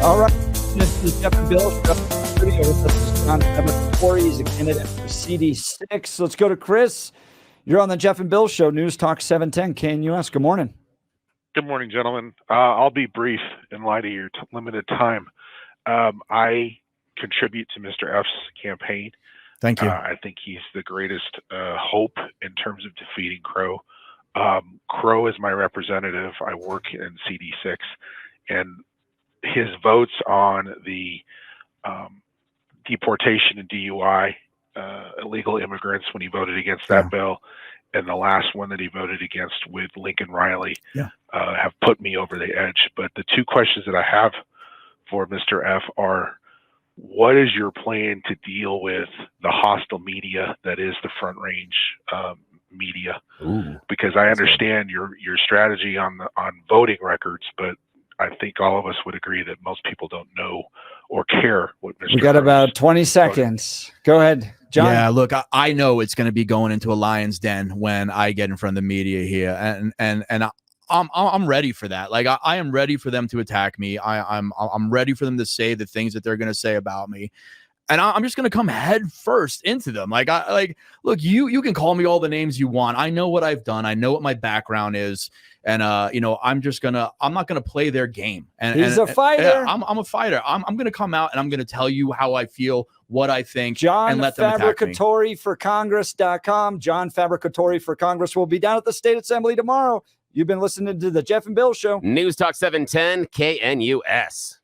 All right, this is Jeff and Bill. Studio with us is John Fabricatore. He's a candidate for CD6. Let's go to Chris. You're on the Jeff and Bill Show, News Talk 710 KNUS. Good morning. Good morning, gentlemen. I'll be brief in light of your limited time. I contribute to Mr. F's campaign. Thank you. I think he's the greatest hope in terms of defeating Crow. Crow is my representative. I work in CD6, and his votes on the deportation and DUI illegal immigrants when he voted against that bill, and the last one that he voted against with Lincoln Riley have put me over the edge. But the two questions that I have for Mr. F are, what is your plan to deal with the hostile media that is the Front Range media? Because I understand your strategy on voting records, but I think all of us would agree that most people don't know or care what Mr. We got about 20 seconds. Go ahead, John. Yeah, look, I know it's going to be going into a lion's den when I get in front of the media here, and I'm ready for that. Like I am ready for them to attack me. I'm ready for them to say the things that they're going to say about me. And I'm just going to come head first into them. Look, you can call me all the names you want. I know what I've done. I know what my background is. And, I'm not going to play their game. And he's a fighter. Yeah, I'm a fighter. I'm going to come out and I'm going to tell you how I feel, what I think, John and let them attack me. Fabricatore for Congress.com. John Fabricatore for Congress will be down at the State Assembly tomorrow. You've been listening to the Jeff and Bill Show. News Talk 710 KNUS.